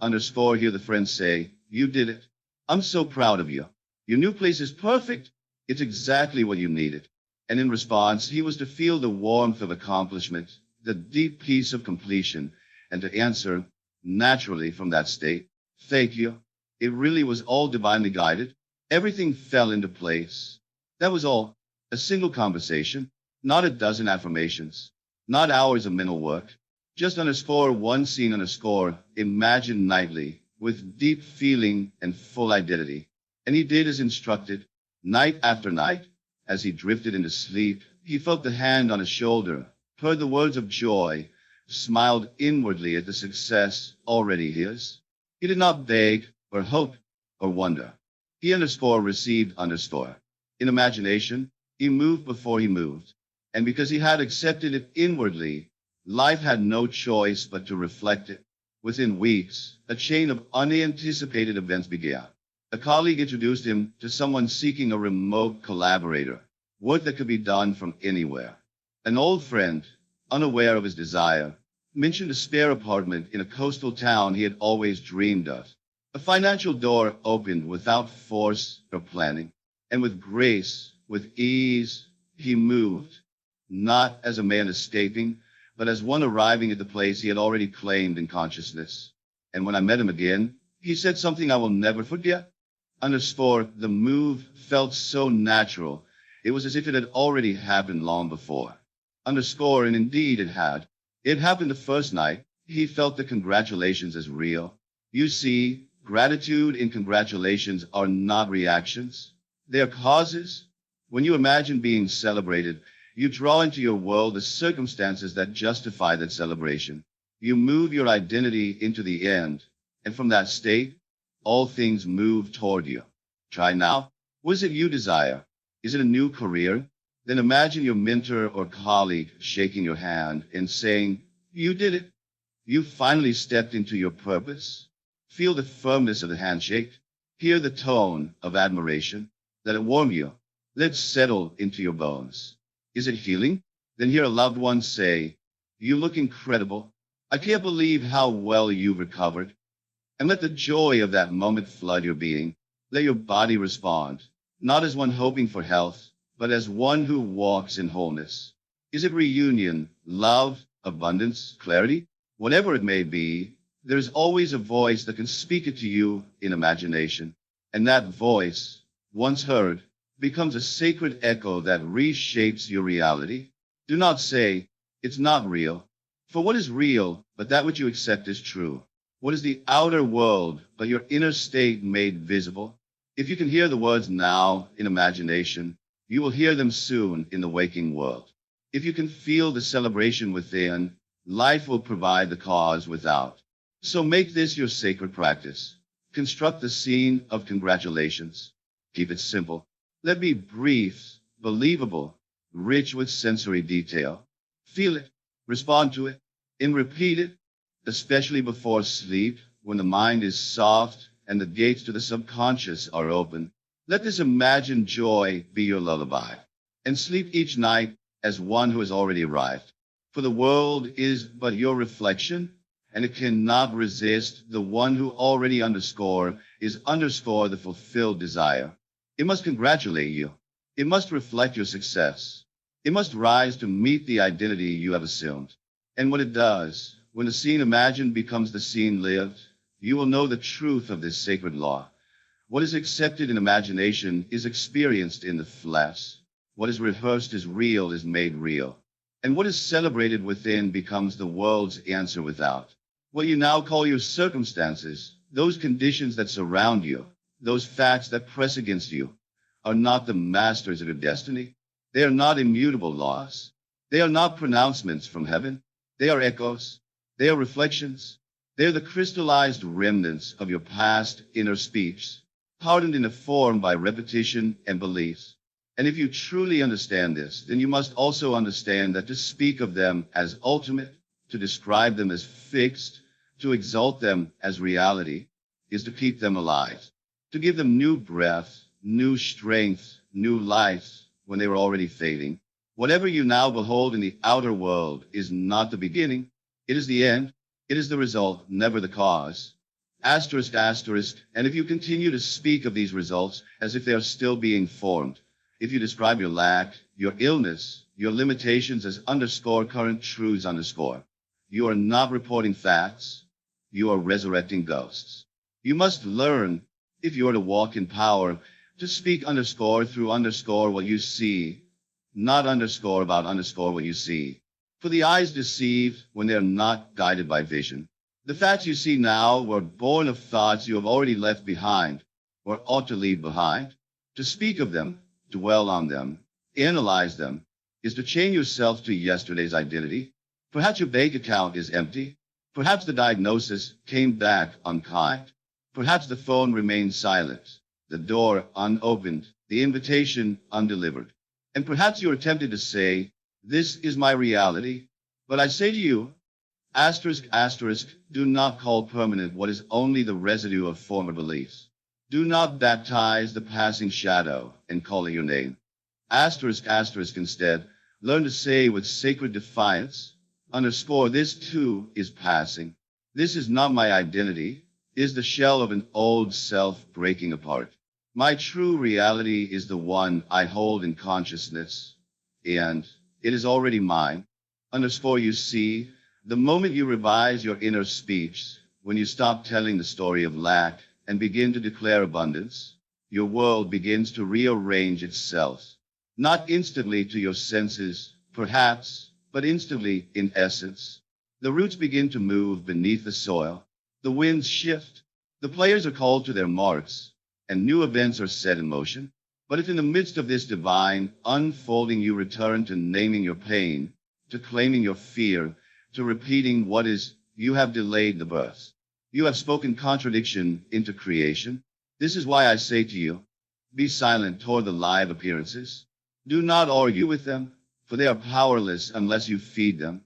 [SPEAKER 1] Underscore hear the friend say, "You did it. I'm so proud of you. Your new place is perfect. It's exactly what you needed." And in response, he was to feel the warmth of accomplishment, the deep peace of completion, and to answer, naturally from that state, "Thank you. It really was all divinely guided. Everything fell into place." That was all. A single conversation, not a dozen affirmations, not hours of mental work. Just underscore one scene underscore, imagined nightly, with deep feeling and full identity. And he did as instructed, night after night. As he drifted into sleep, he felt the hand on his shoulder, heard the words of joy, smiled inwardly at the success already his. He did not beg or hope or wonder. He underscore received underscore. In imagination, he moved before he moved. And because he had accepted it inwardly, life had no choice but to reflect it. Within weeks, a chain of unanticipated events began. A colleague introduced him to someone seeking a remote collaborator, work that could be done from anywhere. An old friend, unaware of his desire, mentioned a spare apartment in a coastal town he had always dreamed of. A financial door opened without force or planning, and with grace, with ease, he moved, not as a man escaping, but as one arriving at the place he had already claimed in consciousness. And when I met him again, he said something I will never forget. Underscore, the move felt so natural. It was as if it had already happened long before. Underscore, and indeed it had. It happened the first night. He felt the congratulations as real. You see, gratitude and congratulations are not reactions. They are causes. When you imagine being celebrated, you draw into your world the circumstances that justify that celebration. You move your identity into the end, and from that state, all things move toward you. Try now. What is it you desire? Is it a new career? Then imagine your mentor or colleague shaking your hand and saying, "You did it. You finally stepped into your purpose." Feel the firmness of the handshake. Hear the tone of admiration. Let it warm you. Let it settle into your bones. Is it healing? Then hear a loved one say, "You look incredible. I can't believe how well you've recovered." And let the joy of that moment flood your being. Let your body respond, not as one hoping for health, but as one who walks in wholeness. Is it reunion, love, abundance, clarity? Whatever it may be, there is always a voice that can speak it to you in imagination. And that voice, once heard, becomes a sacred echo that reshapes your reality. Do not say, "It's not real." For what is real, but that which you accept is true? What is the outer world, but your inner state made visible? If you can hear the words now in imagination, you will hear them soon in the waking world. If you can feel the celebration within, life will provide the cause without. So make this your sacred practice. Construct the scene of congratulations. Keep it simple. Let it be brief, believable, rich with sensory detail. Feel it, respond to it, and repeat it, especially before sleep, when the mind is soft and the gates to the subconscious are open. Let this imagined joy be your lullaby, and sleep each night as one who has already arrived. For the world is but your reflection, and it cannot resist the one who already is underscore the fulfilled desire. It must congratulate you. It must reflect your success. It must rise to meet the identity you have assumed. And when it does, when the scene imagined becomes the scene lived, you will know the truth of this sacred law. What is accepted in imagination is experienced in the flesh. What is rehearsed as real is made real. And what is celebrated within becomes the world's answer without. What you now call your circumstances, those conditions that surround you, those facts that press against you, are not the masters of your destiny. They are not immutable laws. They are not pronouncements from heaven. They are echoes. They are reflections. They are the crystallized remnants of your past inner speech, hardened into form by repetition and beliefs. And if you truly understand this, then you must also understand that to speak of them as ultimate, to describe them as fixed, to exalt them as reality, is to keep them alive, to give them new breath, new strength, new life when they were already fading. Whatever you now behold in the outer world is not the beginning, it is the end, it is the result, never the cause. Asterisk, asterisk, and if you continue to speak of these results as if they are still being formed, if you describe your lack, your illness, your limitations as underscore current truths underscore, you are not reporting facts, you are resurrecting ghosts. You must learn, if you are to walk in power, to speak underscore through underscore what you see, not underscore about underscore what you see. For the eyes deceive when they are not guided by vision. The facts you see now were born of thoughts you have already left behind, or ought to leave behind. To speak of them, dwell on them, analyze them, is to chain yourself to yesterday's identity. Perhaps your bank account is empty. Perhaps the diagnosis came back unkind. Perhaps the phone remained silent, the door unopened, the invitation undelivered. And perhaps you are tempted to say, this is my reality. But I say to you, asterisk, asterisk, do not call permanent what is only the residue of former beliefs. Do not baptize the passing shadow and call it your name. Asterisk, asterisk, instead, learn to say with sacred defiance, underscore, this too is passing. This is not my identity, is the shell of an old self breaking apart. My true reality is the one I hold in consciousness, and it is already mine. Underscore, you see, the moment you revise your inner speech, when you stop telling the story of lack and begin to declare abundance, your world begins to rearrange itself. Not instantly to your senses, perhaps, but instantly in essence. The roots begin to move beneath the soil. The winds shift. The players are called to their marks, and new events are set in motion. But if in the midst of this divine unfolding you return to naming your pain, to claiming your fear, to repeating what is, you have delayed the birth. You have spoken contradiction into creation. This is why I say to you, be silent toward the live appearances. Do not argue with them, for they are powerless unless you feed them.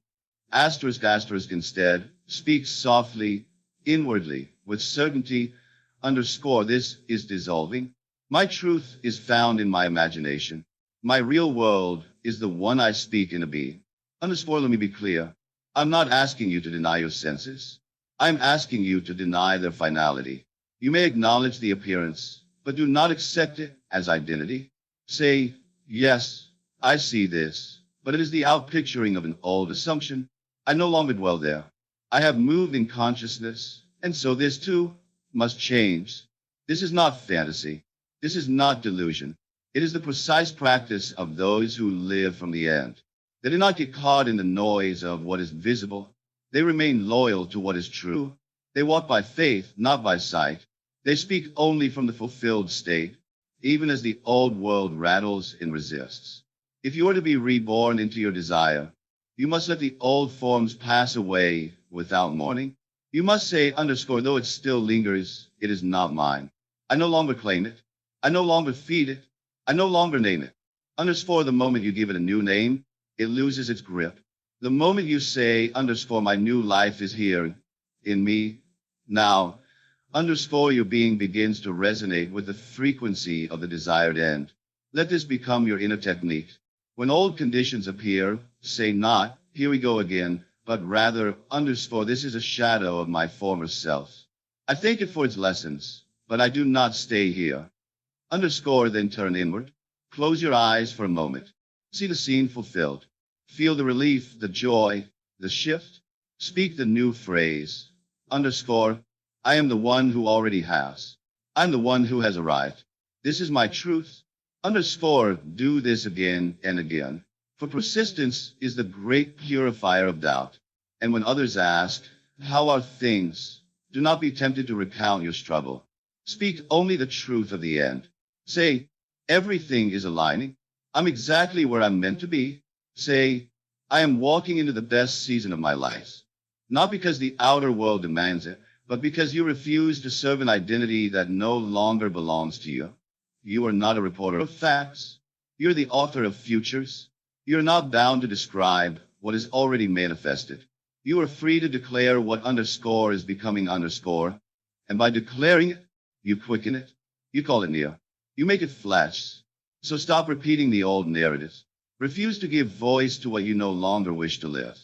[SPEAKER 1] Asterisk, asterisk, instead, speak softly, inwardly, with certainty, underscore, this is dissolving. My truth is found in my imagination. My real world is the one I speak in a being. Underscore, let me be clear. I'm not asking you to deny your senses. I'm asking you to deny their finality. You may acknowledge the appearance, but do not accept it as identity. Say, yes, I see this, but it is the outpicturing of an old assumption. I no longer dwell there. I have moved in consciousness, and so this too must change. This is not fantasy. This is not delusion. It is the precise practice of those who live from the end. They do not get caught in the noise of what is visible. They remain loyal to what is true. They walk by faith, not by sight. They speak only from the fulfilled state, even as the old world rattles and resists. If you are to be reborn into your desire, you must let the old forms pass away without mourning. You must say, underscore, though it still lingers, it is not mine. I no longer claim it. I no longer feed it. I no longer name it. Underscore, the moment you give it a new name, it loses its grip. The moment you say, underscore, my new life is here, in me, now, underscore, your being begins to resonate with the frequency of the desired end. Let this become your inner technique. When old conditions appear, say not, here we go again, but rather, underscore, this is a shadow of my former self. I thank it for its lessons, but I do not stay here. Underscore, then turn inward. Close your eyes for a moment. See the scene fulfilled. Feel the relief, the joy, the shift. Speak the new phrase. Underscore, I am the one who already has. I'm the one who has arrived. This is my truth. Underscore, do this again and again. For persistence is the great purifier of doubt. And when others ask, how are things? Do not be tempted to recount your struggle. Speak only the truth of the end. Say, everything is aligning. I'm exactly where I'm meant to be. Say, I am walking into the best season of my life. Not because the outer world demands it, but because you refuse to serve an identity that no longer belongs to you. You are not a reporter of facts. You're the author of futures. You're not bound to describe what is already manifested. You are free to declare what underscore is becoming underscore, and by declaring it, you quicken it. You call it near. You make it flash. So stop repeating the old narratives. Refuse to give voice to what you no longer wish to live.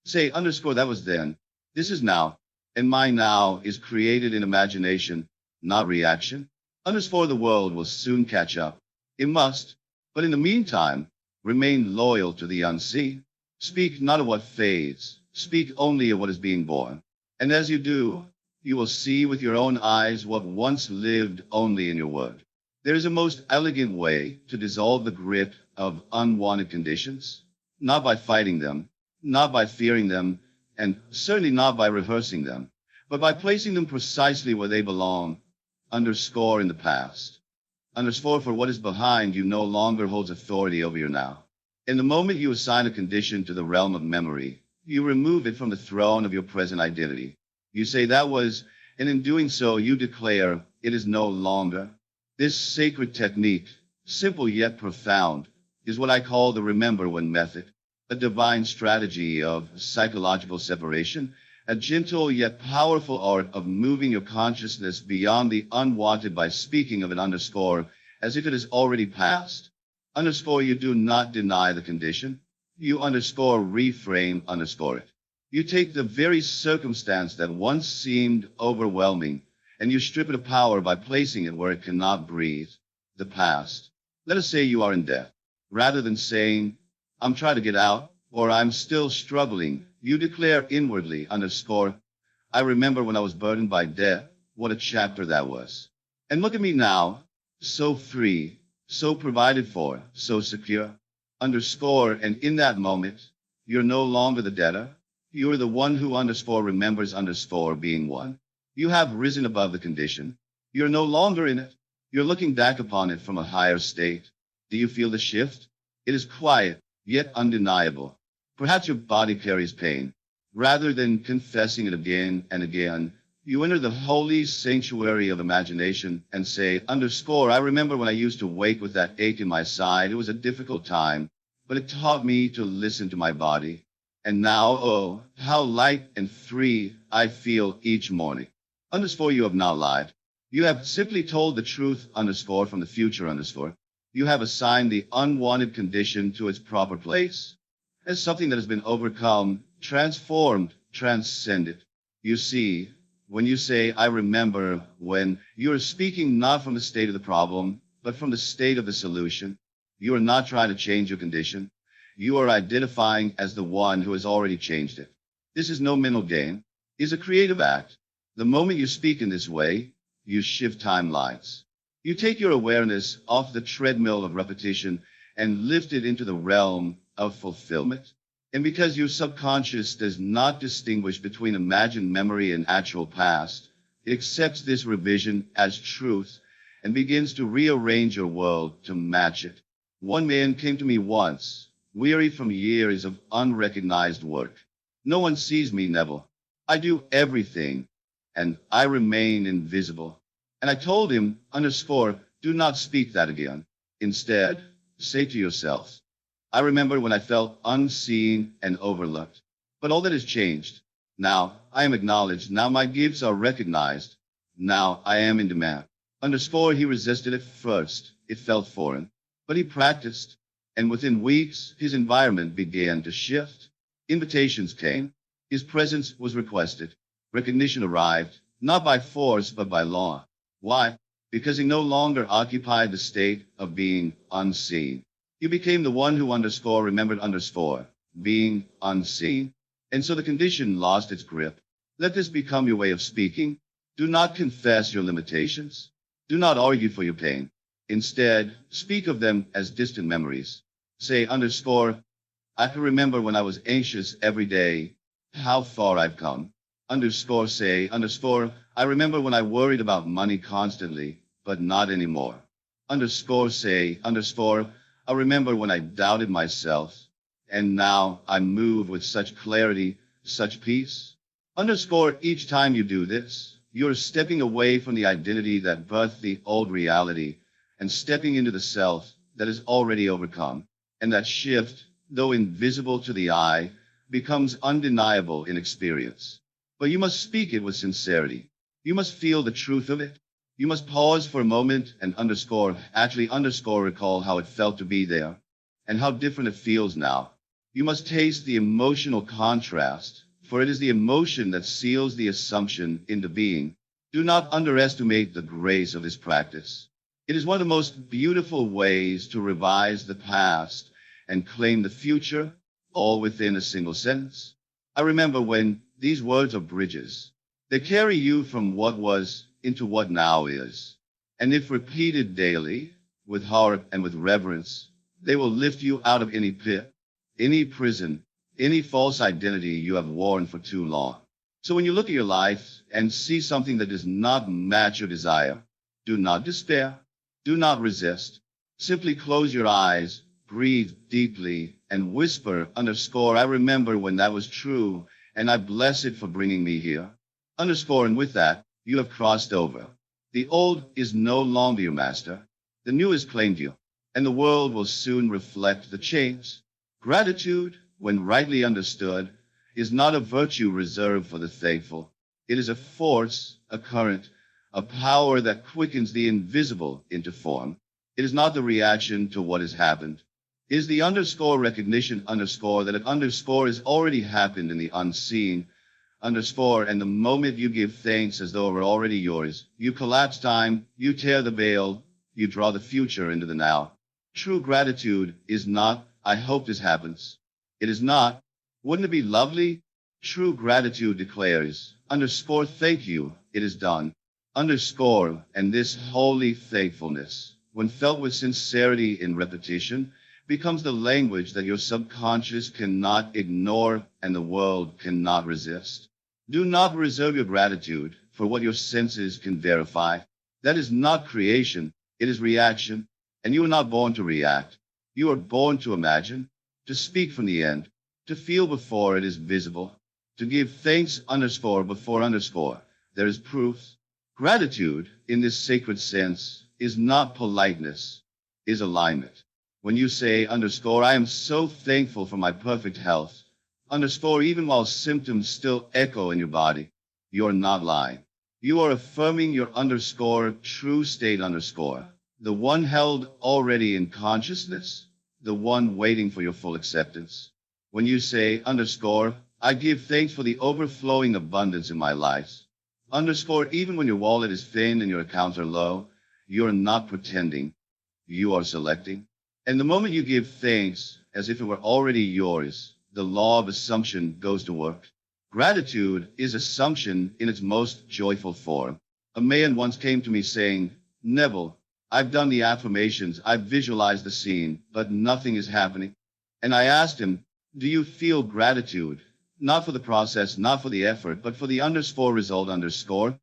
[SPEAKER 1] Say underscore that was then. This is now. And my now is created in imagination, not reaction. Underscore the world will soon catch up. It must. But in the meantime, remain loyal to the unseen. Speak not of what fades. Speak only of what is being born. And as you do, you will see with your own eyes what once lived only in your word. There is a most elegant way to dissolve the grip of unwanted conditions, not by fighting them, not by fearing them, and certainly not by rehearsing them, but by placing them precisely where they belong, underscore in the past. Underscore for what is behind you no longer holds authority over your now. In the moment you assign a condition to the realm of memory, you remove it from the throne of your present identity. You say that was, and in doing so you declare it is no longer. This sacred technique, simple yet profound, is what I call the remember when method, a divine strategy of psychological separation, a gentle yet powerful art of moving your consciousness beyond the unwanted by speaking of an underscore as if it is already past. Underscore you do not deny the condition. You underscore reframe underscore it. You take the very circumstance that once seemed overwhelming and you strip it of power by placing it where it cannot breathe, the past. Let us say you are in debt. Rather than saying, I'm trying to get out, or I'm still struggling, you declare inwardly, underscore, I remember when I was burdened by debt, what a chapter that was. And look at me now, so free, so provided for, so secure, underscore, and in that moment, you're no longer the debtor, you're the one who underscore remembers underscore being one. You have risen above the condition. You're no longer in it. You're looking back upon it from a higher state. Do you feel the shift? It is quiet, yet undeniable. Perhaps your body carries pain. Rather than confessing it again and again, you enter the holy sanctuary of imagination and say, underscore, I remember when I used to wake with that ache in my side. It was a difficult time, but it taught me to listen to my body. And now, oh, how light and free I feel each morning. Underscore, you have not lied. You have simply told the truth, underscore, from the future, underscore. You have assigned the unwanted condition to its proper place as something that has been overcome, transformed, transcended. You see, when you say, I remember when, you are speaking not from the state of the problem, but from the state of the solution. You are not trying to change your condition. You are identifying as the one who has already changed it. This is no mental game. It is a creative act. The moment you speak in this way, you shift timelines. You take your awareness off the treadmill of repetition and lift it into the realm of fulfillment. And because your subconscious does not distinguish between imagined memory and actual past, it accepts this revision as truth and begins to rearrange your world to match it. One man came to me once, weary from years of unrecognized work. No one sees me, Neville. I do everything, and I remain invisible. And I told him, underscore, do not speak that again. Instead, say to yourself, I remember when I felt unseen and overlooked. But all that has changed. Now I am acknowledged. Now my gifts are recognized. Now I am in demand. Underscore, he resisted at first. It felt foreign. But he practiced. And within weeks, his environment began to shift. Invitations came. His presence was requested. Recognition arrived, not by force, but by law. Why? Because he no longer occupied the state of being unseen. You became the one who underscore remembered underscore being unseen. And so the condition lost its grip. Let this become your way of speaking. Do not confess your limitations. Do not argue for your pain. Instead, speak of them as distant memories. Say underscore, I can remember when I was anxious every day, how far I've come. Underscore, say underscore, I remember when I worried about money constantly, but not anymore. Underscore, say underscore, I remember when I doubted myself, and now I move with such clarity, such peace. Underscore, each time you do this, you're stepping away from the identity that birthed the old reality and stepping into the self that is already overcome. And that shift, though invisible to the eye, becomes undeniable in experience. But you must speak it with sincerity. You must feel the truth of it. You must pause for a moment and actually recall how it felt to be there and how different it feels now. You must taste the emotional contrast, for it is the emotion that seals the assumption into being. Do not underestimate the grace of this practice. It is one of the most beautiful ways to revise the past and claim the future, all within a single sentence. I remember when these words are bridges. They carry you from what was into what now is. And if repeated daily, with heart and with reverence, they will lift you out of any pit, any prison, any false identity you have worn for too long. So when you look at your life and see something that does not match your desire, do not despair, do not resist. Simply close your eyes, breathe deeply, and whisper _I remember when that was true, and I bless it for bringing me here. And with that, you have crossed over. The old is no longer your master. The new has claimed you, and the world will soon reflect the change. Gratitude, when rightly understood, is not a virtue reserved for the faithful. It is a force, a current, a power that quickens the invisible into form. It is not the reaction to what has happened. It is the recognition that an has already happened in the unseen. And the moment you give thanks as though it were already yours, you collapse time, you tear the veil, you draw the future into the now. True gratitude is not, I hope this happens. It is not, wouldn't it be lovely? True gratitude declares, thank you, it is done. And this holy faithfulness, when felt with sincerity in repetition, becomes the language that your subconscious cannot ignore and the world cannot resist. Do not reserve your gratitude for what your senses can verify. That is not creation, it is reaction. And you are not born to react. You are born to imagine, to speak from the end, to feel before it is visible, to give thanks before there is proof. Gratitude, in this sacred sense, is not politeness, is alignment. When you say I am so thankful for my perfect health, even while symptoms still echo in your body, you're not lying. You are affirming your true state the one held already in consciousness, the one waiting for your full acceptance. When you say I give thanks for the overflowing abundance in my life. Even when your wallet is thin and your accounts are low, you're not pretending. You are selecting. And the moment you give thanks as if it were already yours, the law of assumption goes to work. Gratitude is assumption in its most joyful form. A man once came to me saying, Neville, I've done the affirmations, I've visualized the scene, but nothing is happening. And I asked him, do you feel gratitude? Not for the process, not for the effort, but for the result.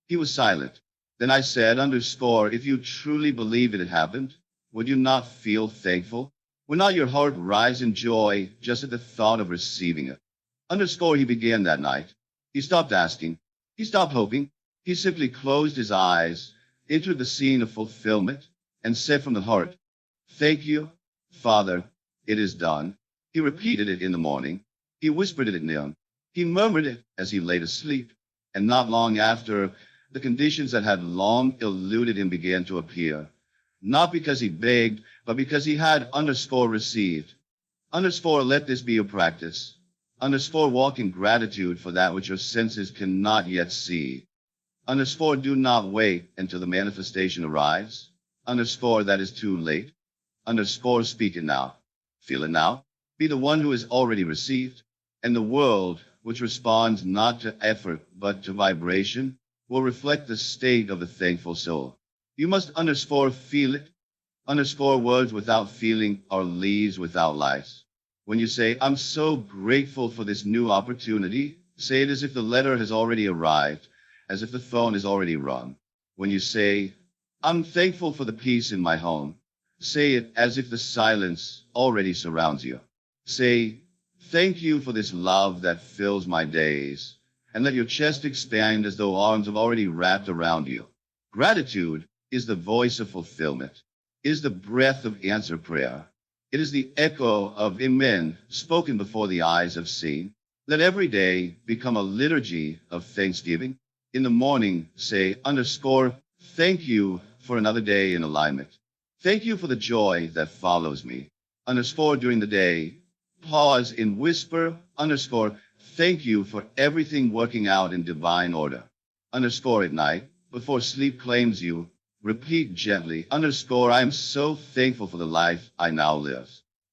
[SPEAKER 1] He was silent. Then I said, if you truly believe it had happened, would you not feel thankful? Would not your heart rise in joy just at the thought of receiving it? He began that night. He stopped asking. He stopped hoping. He simply closed his eyes, entered the scene of fulfillment, and said from the heart, thank you, Father, it is done. He repeated it in the morning. He whispered it at noon. He murmured it as he lay to sleep. And not long after, the conditions that had long eluded him began to appear. Not because he begged, but because he had received. Let this be your practice. Walk in gratitude for that which your senses cannot yet see. Do not wait until the manifestation arrives. That is too late. Speak it now. Feel it now. Be the one who has already received. And the world, which responds not to effort but to vibration, will reflect the state of the thankful soul. You must feel it. Words without feeling are leaves without life. When you say, I'm so grateful for this new opportunity, say it as if the letter has already arrived, as if the phone is already rung. When you say, I'm thankful for the peace in my home, say it as if the silence already surrounds you. Say, thank you for this love that fills my days, and let your chest expand as though arms have already wrapped around you. Gratitude is the voice of fulfillment. It is the breath of answered prayer. It is the echo of amen spoken before the eyes have seen. Let every day become a liturgy of thanksgiving. In the morning, say underscore, thank you for another day in alignment. Thank you for the joy that follows me. Underscore during the day, pause in whisper, underscore, thank you for everything working out in divine order. Underscore at night, before sleep claims you, repeat gently, underscore, I am so thankful for the life I now live.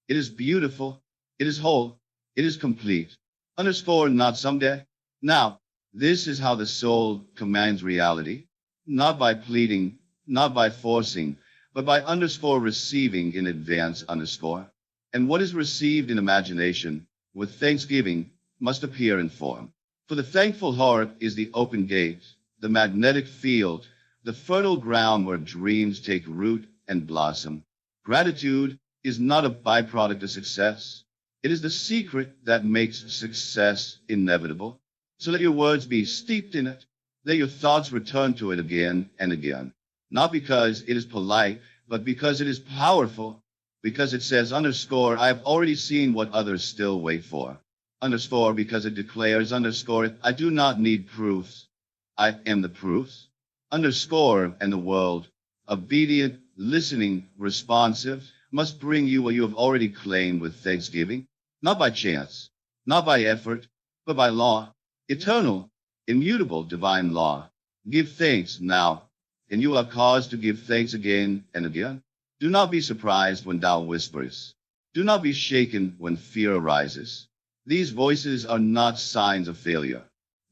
[SPEAKER 1] It is beautiful, it is whole, it is complete. Underscore, not someday. Now, this is how the soul commands reality, not by pleading, not by forcing, but by underscore receiving in advance underscore. And what is received in imagination, with thanksgiving, must appear in form. For the thankful heart is the open gate, the magnetic field, the fertile ground where dreams take root and blossom. Gratitude is not a byproduct of success. It is the secret that makes success inevitable. So let your words be steeped in it. Let your thoughts return to it again and again. Not because it is polite, but because it is powerful. Because it says underscore, I have already seen what others still wait for. Underscore because it declares underscore, I do not need proofs. I am the proofs. Underscore and the world, obedient, listening, responsive, must bring you what you have already claimed with thanksgiving, not by chance, not by effort, but by law, eternal, immutable divine law. Give thanks now, and you will have cause to give thanks again and again. Do not be surprised when doubt whispers. Do not be shaken when fear arises. These voices are not signs of failure.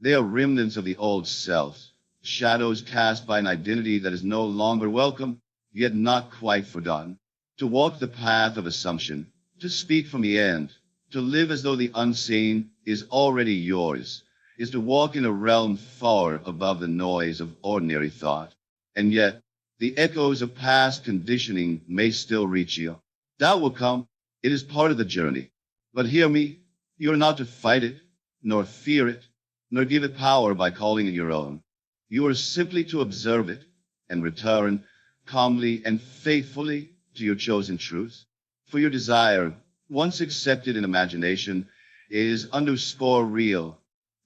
[SPEAKER 1] They are remnants of the old self, shadows cast by an identity that is no longer welcome, yet not quite forgotten. To walk the path of assumption, to speak from the end, to live as though the unseen is already yours, is to walk in a realm far above the noise of ordinary thought. And yet, the echoes of past conditioning may still reach you. Doubt will come. It is part of the journey. But hear me, you are not to fight it, nor fear it, nor give it power by calling it your own. You are simply to observe it and return calmly and faithfully to your chosen truth. For your desire, once accepted in imagination, is underscore real.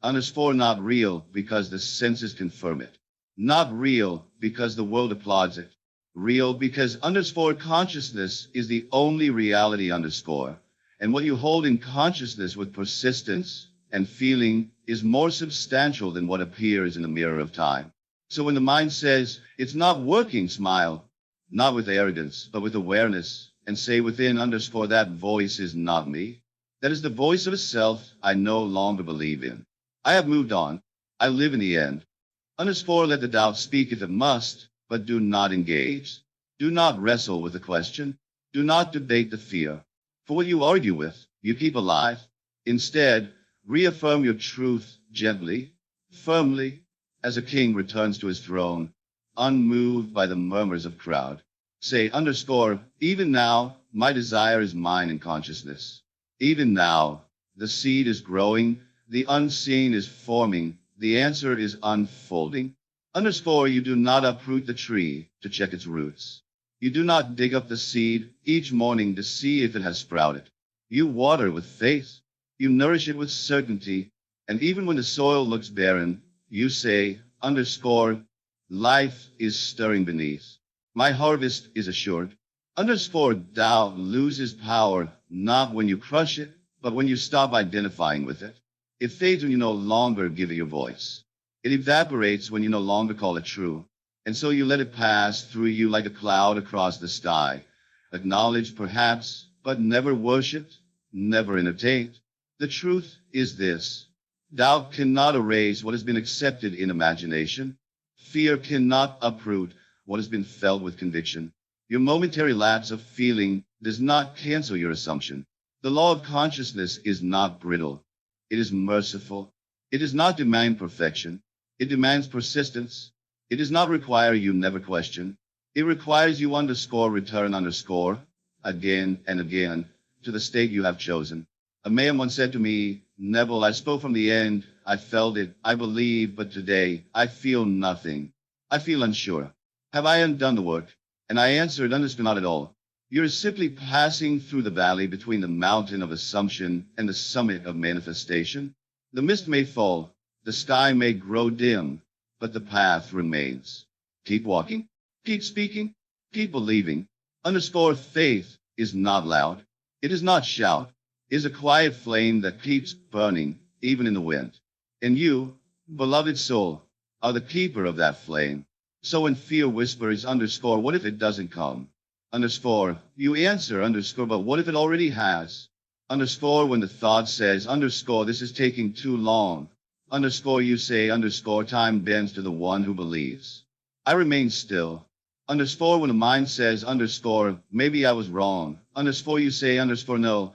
[SPEAKER 1] Underscore not real because the senses confirm it. Not real because the world applauds it. Real because underscore consciousness is the only reality underscore. And what you hold in consciousness with persistence and feeling is more substantial than what appears in the mirror of time. So when the mind says, it's not working, smile, not with arrogance, but with awareness, and say within underscore, that voice is not me. That is the voice of a self I no longer believe in. I have moved on. I live in the end. Underscore, let the doubt speak if it must, but do not engage. Do not wrestle with the question. Do not debate the fear. For what you argue with, you keep alive. Instead, reaffirm your truth gently, firmly, as a king returns to his throne, unmoved by the murmurs of crowd. Say underscore, even now, my desire is mine in consciousness. Even now, the seed is growing, the unseen is forming, the answer is unfolding. Underscore, you do not uproot the tree to check its roots. You do not dig up the seed each morning to see if it has sprouted. You water with faith. You nourish it with certainty. And even when the soil looks barren, you say, underscore, life is stirring beneath. My harvest is assured. Underscore, doubt loses power not when you crush it, but when you stop identifying with it. It fades when you no longer give it your voice. It evaporates when you no longer call it true. And so you let it pass through you like a cloud across the sky, acknowledged perhaps, but never worshipped, never entertained. The truth is this. Doubt cannot erase what has been accepted in imagination. Fear cannot uproot what has been felt with conviction. Your momentary lapse of feeling does not cancel your assumption. The law of consciousness is not brittle. It is merciful. It does not demand perfection. It demands persistence. It does not require you never question. It requires you underscore return underscore again and again to the state you have chosen. A man once said to me, Neville, I spoke from the end. I felt it. I believe, but today I feel nothing. I feel unsure. Have I undone the work? And I answered, understood not at all. You're simply passing through the valley between the mountain of assumption and the summit of manifestation. The mist may fall, the sky may grow dim, but the path remains. Keep walking, keep speaking, keep believing. Underscore faith is not loud. It is not shout. It is a quiet flame that keeps burning, even in the wind. And you, beloved soul, are the keeper of that flame. So when fear whispers, underscore, what if it doesn't come? Underscore, you answer, underscore, but what if it already has? Underscore, when the thought says, underscore, this is taking too long. Underscore, you say, underscore, time bends to the one who believes. I remain still. Underscore, when the mind says, underscore, maybe I was wrong. Underscore, you say, underscore, no,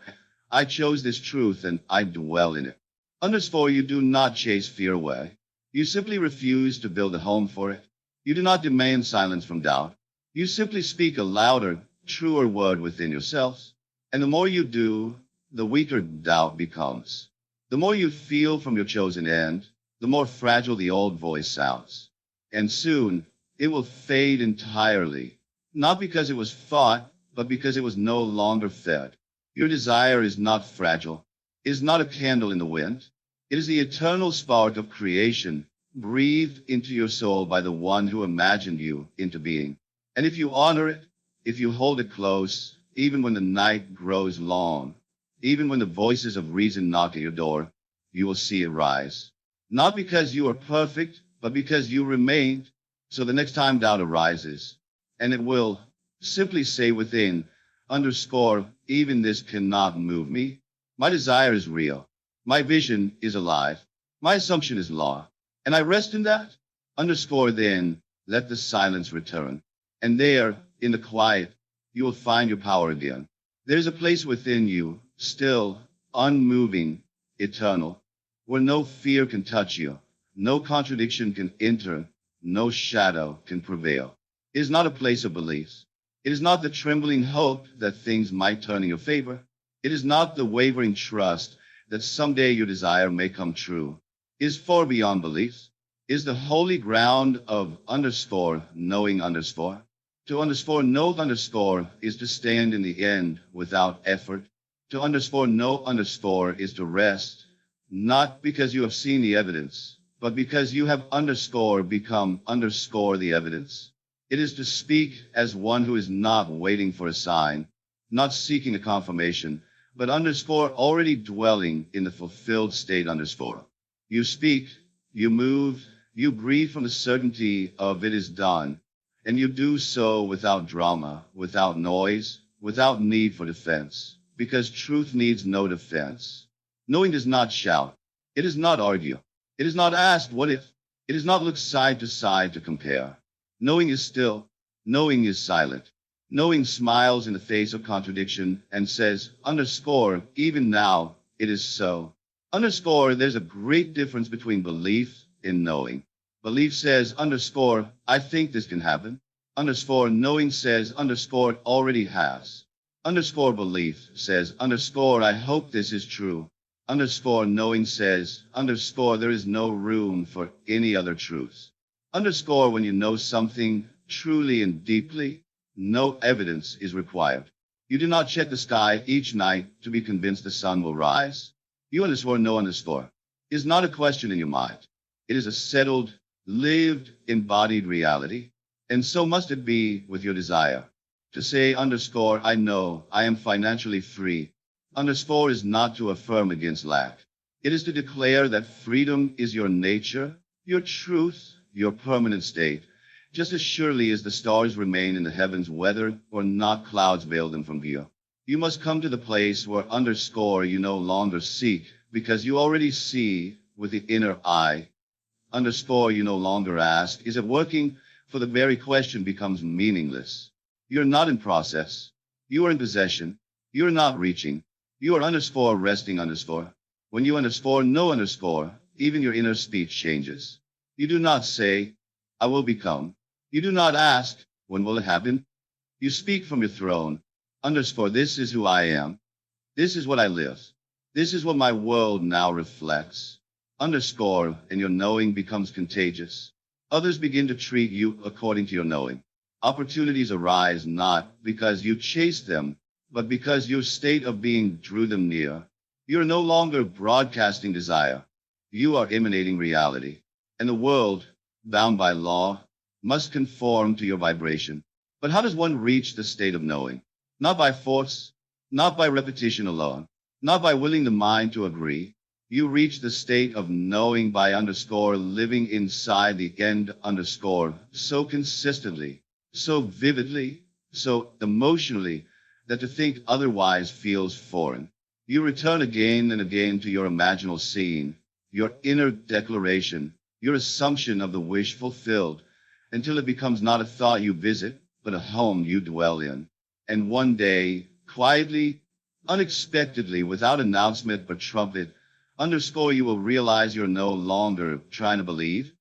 [SPEAKER 1] I chose this truth and I dwell in it. Underscore, you do not chase fear away. You simply refuse to build a home for it. You do not demand silence from doubt. You simply speak a louder, truer word within yourselves. And the more you do, the weaker doubt becomes. The more you feel from your chosen end, the more fragile the old voice sounds. And soon, it will fade entirely. Not because it was fought, but because it was no longer fed. Your desire is not fragile. It is not a candle in the wind. It is the eternal spark of creation, breathed into your soul by the one who imagined you into being. And if you honor it, if you hold it close, even when the night grows long, even when the voices of reason knock at your door, you will see it rise. Not because you are perfect, but because you remained. So the next time doubt arises, and it will, simply say within, underscore, even this cannot move me. My desire is real. My vision is alive. My assumption is law. And I rest in that. Underscore, then, let the silence return. And there, in the quiet, you will find your power again. There's a place within you, still, unmoving, eternal, where no fear can touch you, no contradiction can enter, no shadow can prevail. It is not a place of beliefs. It is not the trembling hope that things might turn in your favor. It is not the wavering trust that someday your desire may come true. It is far beyond beliefs. It is the holy ground of underscore, knowing underscore. To underscore know underscore is to stand in the end without effort. To underscore know underscore is to rest, not because you have seen the evidence, but because you have underscore become underscore the evidence. It is to speak as one who is not waiting for a sign, not seeking a confirmation, but underscore already dwelling in the fulfilled state underscore. You speak, you move, you breathe from the certainty of it is done. And you do so without drama, without noise, without need for defense, because truth needs no defense. Knowing does not shout. It does not argue. It does not ask what if. It does not look side to compare. Knowing is still. Knowing is silent. Knowing smiles in the face of contradiction and says, underscore, even now, it is so. Underscore, there's a great difference between belief and knowing. Belief says, underscore, I think this can happen. Underscore, knowing says, underscore, it already has. Underscore, belief says, underscore, I hope this is true. Underscore, knowing says, underscore, there is no room for any other truth. Underscore, when you know something truly and deeply, no evidence is required. You do not check the sky each night to be convinced the sun will rise. You underscore, know underscore, is not a question in your mind. It is a settled, lived, embodied reality, and so must it be with your desire. To say underscore, I know, I am financially free, underscore is not to affirm against lack. It is to declare that freedom is your nature, your truth, your permanent state, just as surely as the stars remain in the heavens whether or not clouds veil them from view. You must come to the place where underscore you no longer seek, because you already see with the inner eye. Underscore you no longer ask, is it working? For the very question becomes meaningless. You're not in process. You are in possession. You're not reaching. You are underscore resting underscore. When you underscore know underscore, even your inner speech changes. You do not say, I will become. You do not ask, when will it happen? You speak from your throne. Underscore, this is who I am. This is what I live. This is what my world now reflects. Underscore, and your knowing becomes contagious. Others begin to treat you according to your knowing. Opportunities arise not because you chase them, but because your state of being drew them near. You are no longer broadcasting desire. You are emanating reality. And the world, bound by law, must conform to your vibration. But how does one reach the state of knowing? Not by force, not by repetition alone, not by willing the mind to agree. You reach the state of knowing by underscore living inside the end underscore so consistently, so vividly, so emotionally, that to think otherwise feels foreign. You return again and again to your imaginal scene, your inner declaration, your assumption of the wish fulfilled, until it becomes not a thought you visit, but a home you dwell in. And one day, quietly, unexpectedly, without announcement but trumpet, underscore you will realize you're no longer trying to believe.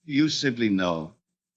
[SPEAKER 1] You simply know.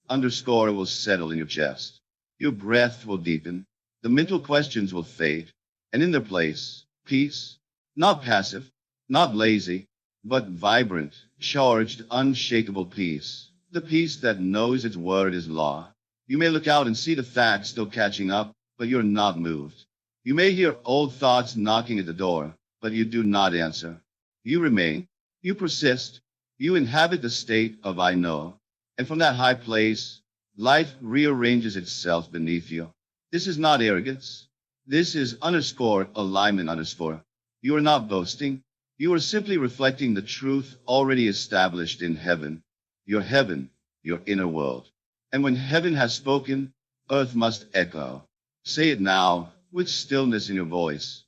[SPEAKER 1] Underscore will settle in your chest. Your breath will deepen. The mental questions will fade. And in their place, peace, not passive, not lazy, but vibrant, charged, unshakable peace. The peace that knows its word is law. You may look out and see the facts still catching up, but you're not moved. You may hear old thoughts knocking at the door, but you do not answer. You remain. You persist. You inhabit the state of I know. And from that high place, life rearranges itself beneath you. This is not arrogance. This is underscore alignment underscore. You are not boasting. You are simply reflecting the truth already established in heaven. Your heaven, your inner world. And when heaven has spoken, earth must echo. Say it now, with stillness in your voice.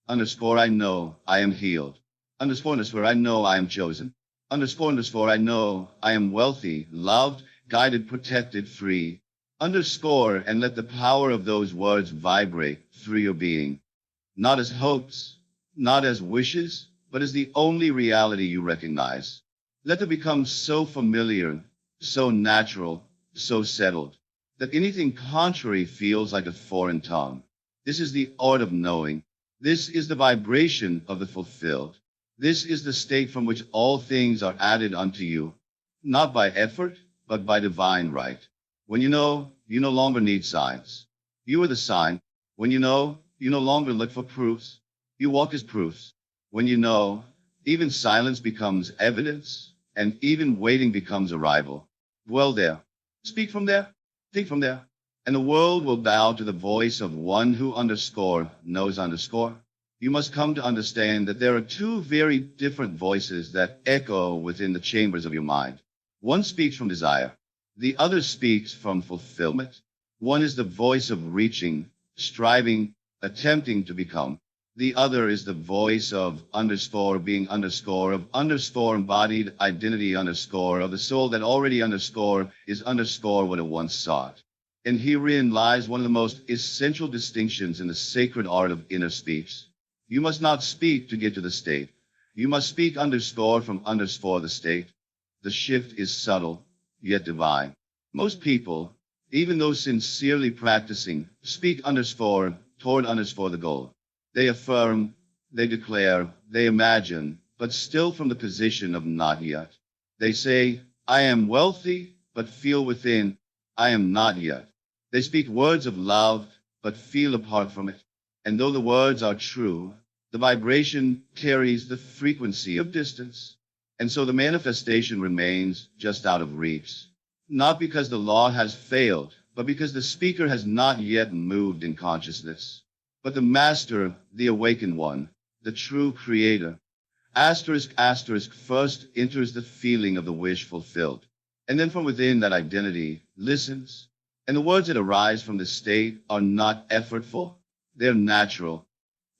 [SPEAKER 1] Underscore I know I am healed. Underscore I know I am chosen. Underscore I know I am wealthy, loved, guided, protected, free. Underscore and let the power of those words vibrate through your being. Not as hopes, not as wishes, but as the only reality you recognize. Let them become so familiar, so natural, so settled, that anything contrary feels like a foreign tongue. This is the art of knowing. This is the vibration of the fulfilled. This is the state from which all things are added unto you, not by effort, but by divine right. When you know, you no longer need signs. You are the sign. When you know, you no longer look for proofs. You walk as proofs. When you know, even silence becomes evidence, and even waiting becomes arrival. Dwell there. Speak from there. Think from there. And the world will bow to the voice of one who underscore knows underscore. You must come to understand that there are two very different voices that echo within the chambers of your mind. One speaks from desire. The other speaks from fulfillment. One is the voice of reaching, striving, attempting to become. The other is the voice of underscore being underscore of underscore embodied identity underscore of the soul that already underscore is underscore what it once sought. And herein lies one of the most essential distinctions in the sacred art of inner speech. You must not speak to get to the state. You must speak underscore from underscore the state. The shift is subtle, yet divine. Most people, even those sincerely practicing, speak underscore toward underscore the goal. They affirm, they declare, they imagine, but still from the position of not yet. They say, I am wealthy, but feel within, I am not yet. They speak words of love, but feel apart from it. And though the words are true, the vibration carries the frequency of distance. And so the manifestation remains just out of reach. Not because the law has failed, but because the speaker has not yet moved in consciousness. But the master, the awakened one, the true creator, asterisk first enters the feeling of the wish fulfilled. And then from within that identity, listens. And the words that arise from this state are not effortful, they're natural.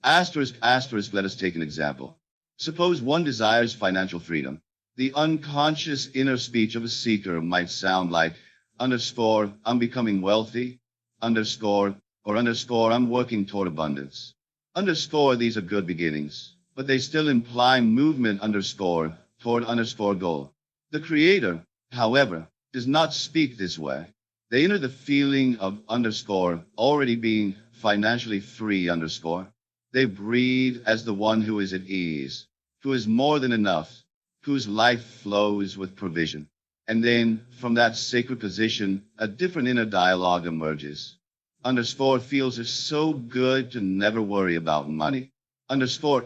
[SPEAKER 1] Asterisk, let us take an example. Suppose one desires financial freedom. The unconscious inner speech of a seeker might sound like underscore, I'm becoming wealthy, underscore, or underscore, I'm working toward abundance. Underscore, these are good beginnings, but they still imply movement underscore toward underscore goal. The creator, however, does not speak this way. They enter the feeling of underscore already being financially free underscore. They breathe as the one who is at ease, who is more than enough, whose life flows with provision. And then, from that sacred position, a different inner dialogue emerges. Underscore feels it so good to never worry about money. Underscore,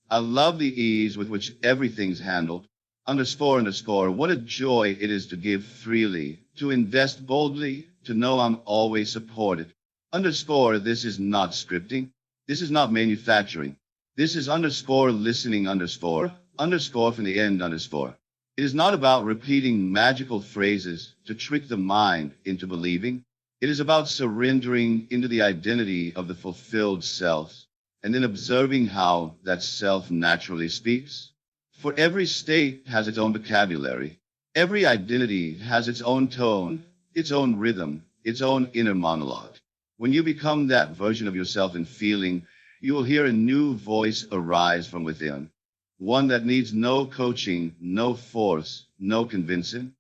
[SPEAKER 1] I love the ease with which everything's handled. Underscore, what a joy it is to give freely, to invest boldly, to know I'm always supported. Underscore, this is not scripting. This is not manufacturing. This is underscore listening underscore from the end underscore. It is not about repeating magical phrases to trick the mind into believing. It is about surrendering into the identity of the fulfilled self, and then observing how that self naturally speaks. For every state has its own vocabulary. Every identity has its own tone, its own rhythm, its own inner monologue. When you become that version of yourself in feeling, you will hear a new voice arise from within. One that needs no coaching, no force, no convincing.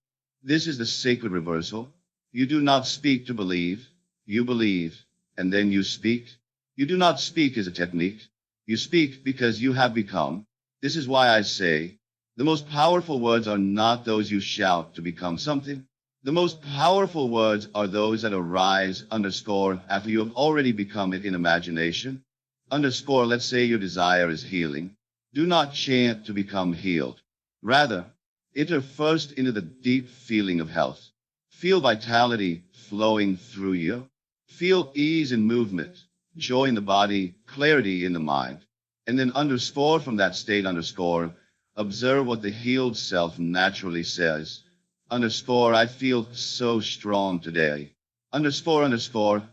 [SPEAKER 1] This is the sacred reversal. You do not speak to believe, you believe, and then you speak. You do not speak as a technique. You speak because you have become. This is why I say, the most powerful words are not those you shout to become something. The most powerful words are those that arise underscore after you have already become it in imagination. Underscore, let's say your desire is healing. Do not chant to become healed. Rather, enter first into the deep feeling of health. Feel vitality flowing through you. Feel ease in movement, joy in the body, clarity in the mind. And then underscore from that state underscore, observe what the healed self naturally says. Underscore, I feel so strong today. Underscore,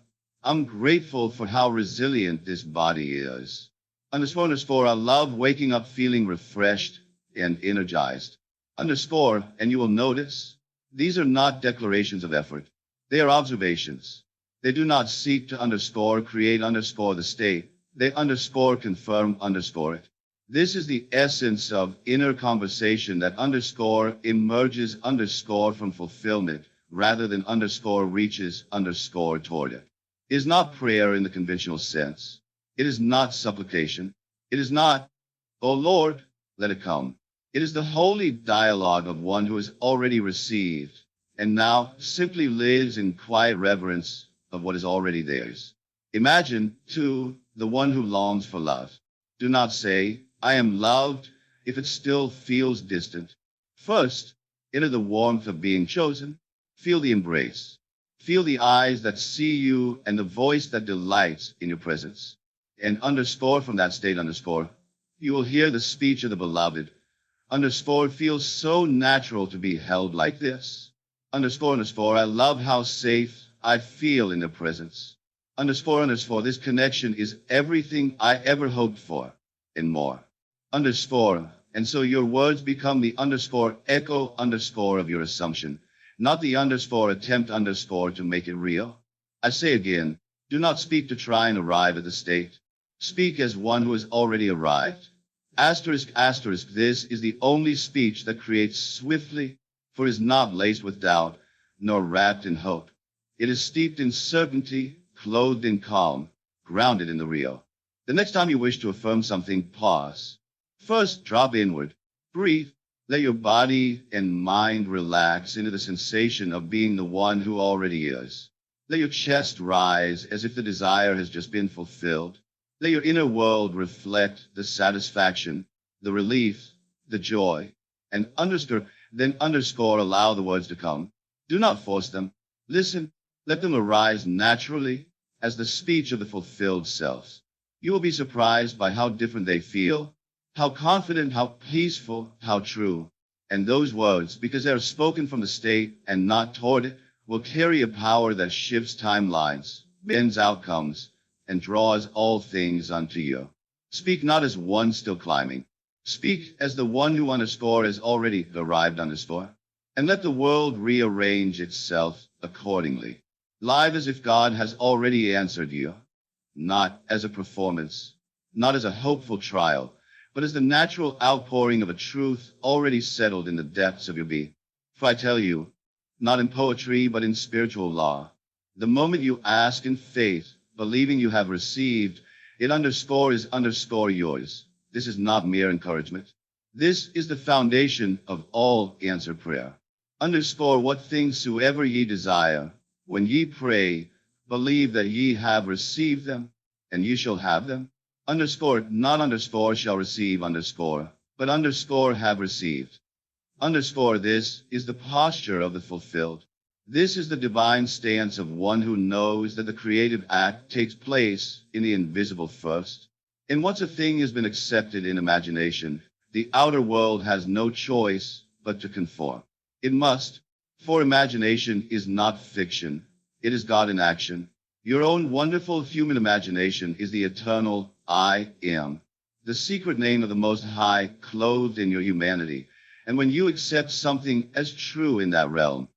[SPEAKER 1] I'm grateful for how resilient this body is. Underscore, I love waking up feeling refreshed and energized. Underscore, and you will notice, these are not declarations of effort. They are observations. They do not seek to underscore, create underscore the state. They underscore, confirm, underscore it. This is the essence of inner conversation that underscore emerges underscore from fulfillment rather than underscore reaches underscore toward it. It is not prayer in the conventional sense. It is not supplication. It is not, "Oh Lord, let it come." It is the holy dialogue of one who has already received and now simply lives in quiet reverence of what is already theirs. Imagine, too, the one who longs for love. Do not say, "I am loved," if it still feels distant. First, enter the warmth of being chosen. Feel the embrace. Feel the eyes that see you and the voice that delights in your presence. And underscore from that state underscore, you will hear the speech of the beloved. Underscore feels so natural to be held like this. Underscore, I love how safe I feel in their presence. Underscore, this connection is everything I ever hoped for and more. Underscore, and so your words become the underscore echo underscore of your assumption, not the underscore attempt underscore to make it real. I say again, do not speak to try and arrive at the state. Speak as one who has already arrived. Asterisk, this is the only speech that creates swiftly, for it is not laced with doubt, nor wrapped in hope. It is steeped in certainty, clothed in calm, grounded in the real. The next time you wish to affirm something, pause. First, drop inward. Breathe. Let your body and mind relax into the sensation of being the one who already is. Let your chest rise as if the desire has just been fulfilled. Let your inner world reflect the satisfaction, the relief, the joy, and then underscore allow the words to come. Do not force them. Listen, let them arise naturally as the speech of the fulfilled self. You will be surprised by how different they feel, how confident, how peaceful, how true. And those words, because they are spoken from the state and not toward it, will carry a power that shifts timelines, bends outcomes, and draws all things unto you. Speak not as one still climbing. Speak as the one who underscore has already arrived underscore. And let the world rearrange itself accordingly. Live as if God has already answered you. Not as a performance, not as a hopeful trial, but as the natural outpouring of a truth already settled in the depths of your being. For I tell you, not in poetry, but in spiritual law, the moment you ask in faith, believing you have received, it is underscore yours. This is not mere encouragement. This is the foundation of all answered prayer. Underscore what things soever ye desire, when ye pray, believe that ye have received them, and ye shall have them. Underscore, not underscore shall receive underscore, but underscore have received. Underscore, this is the posture of the fulfilled. This is the divine stance of one who knows that the creative act takes place in the invisible first. And once a thing has been accepted in imagination, the outer world has no choice but to conform. It must, for imagination is not fiction, it is God in action. Your own wonderful human imagination is the eternal I am, the secret name of the Most High clothed in your humanity. And when you accept something as true in that realm,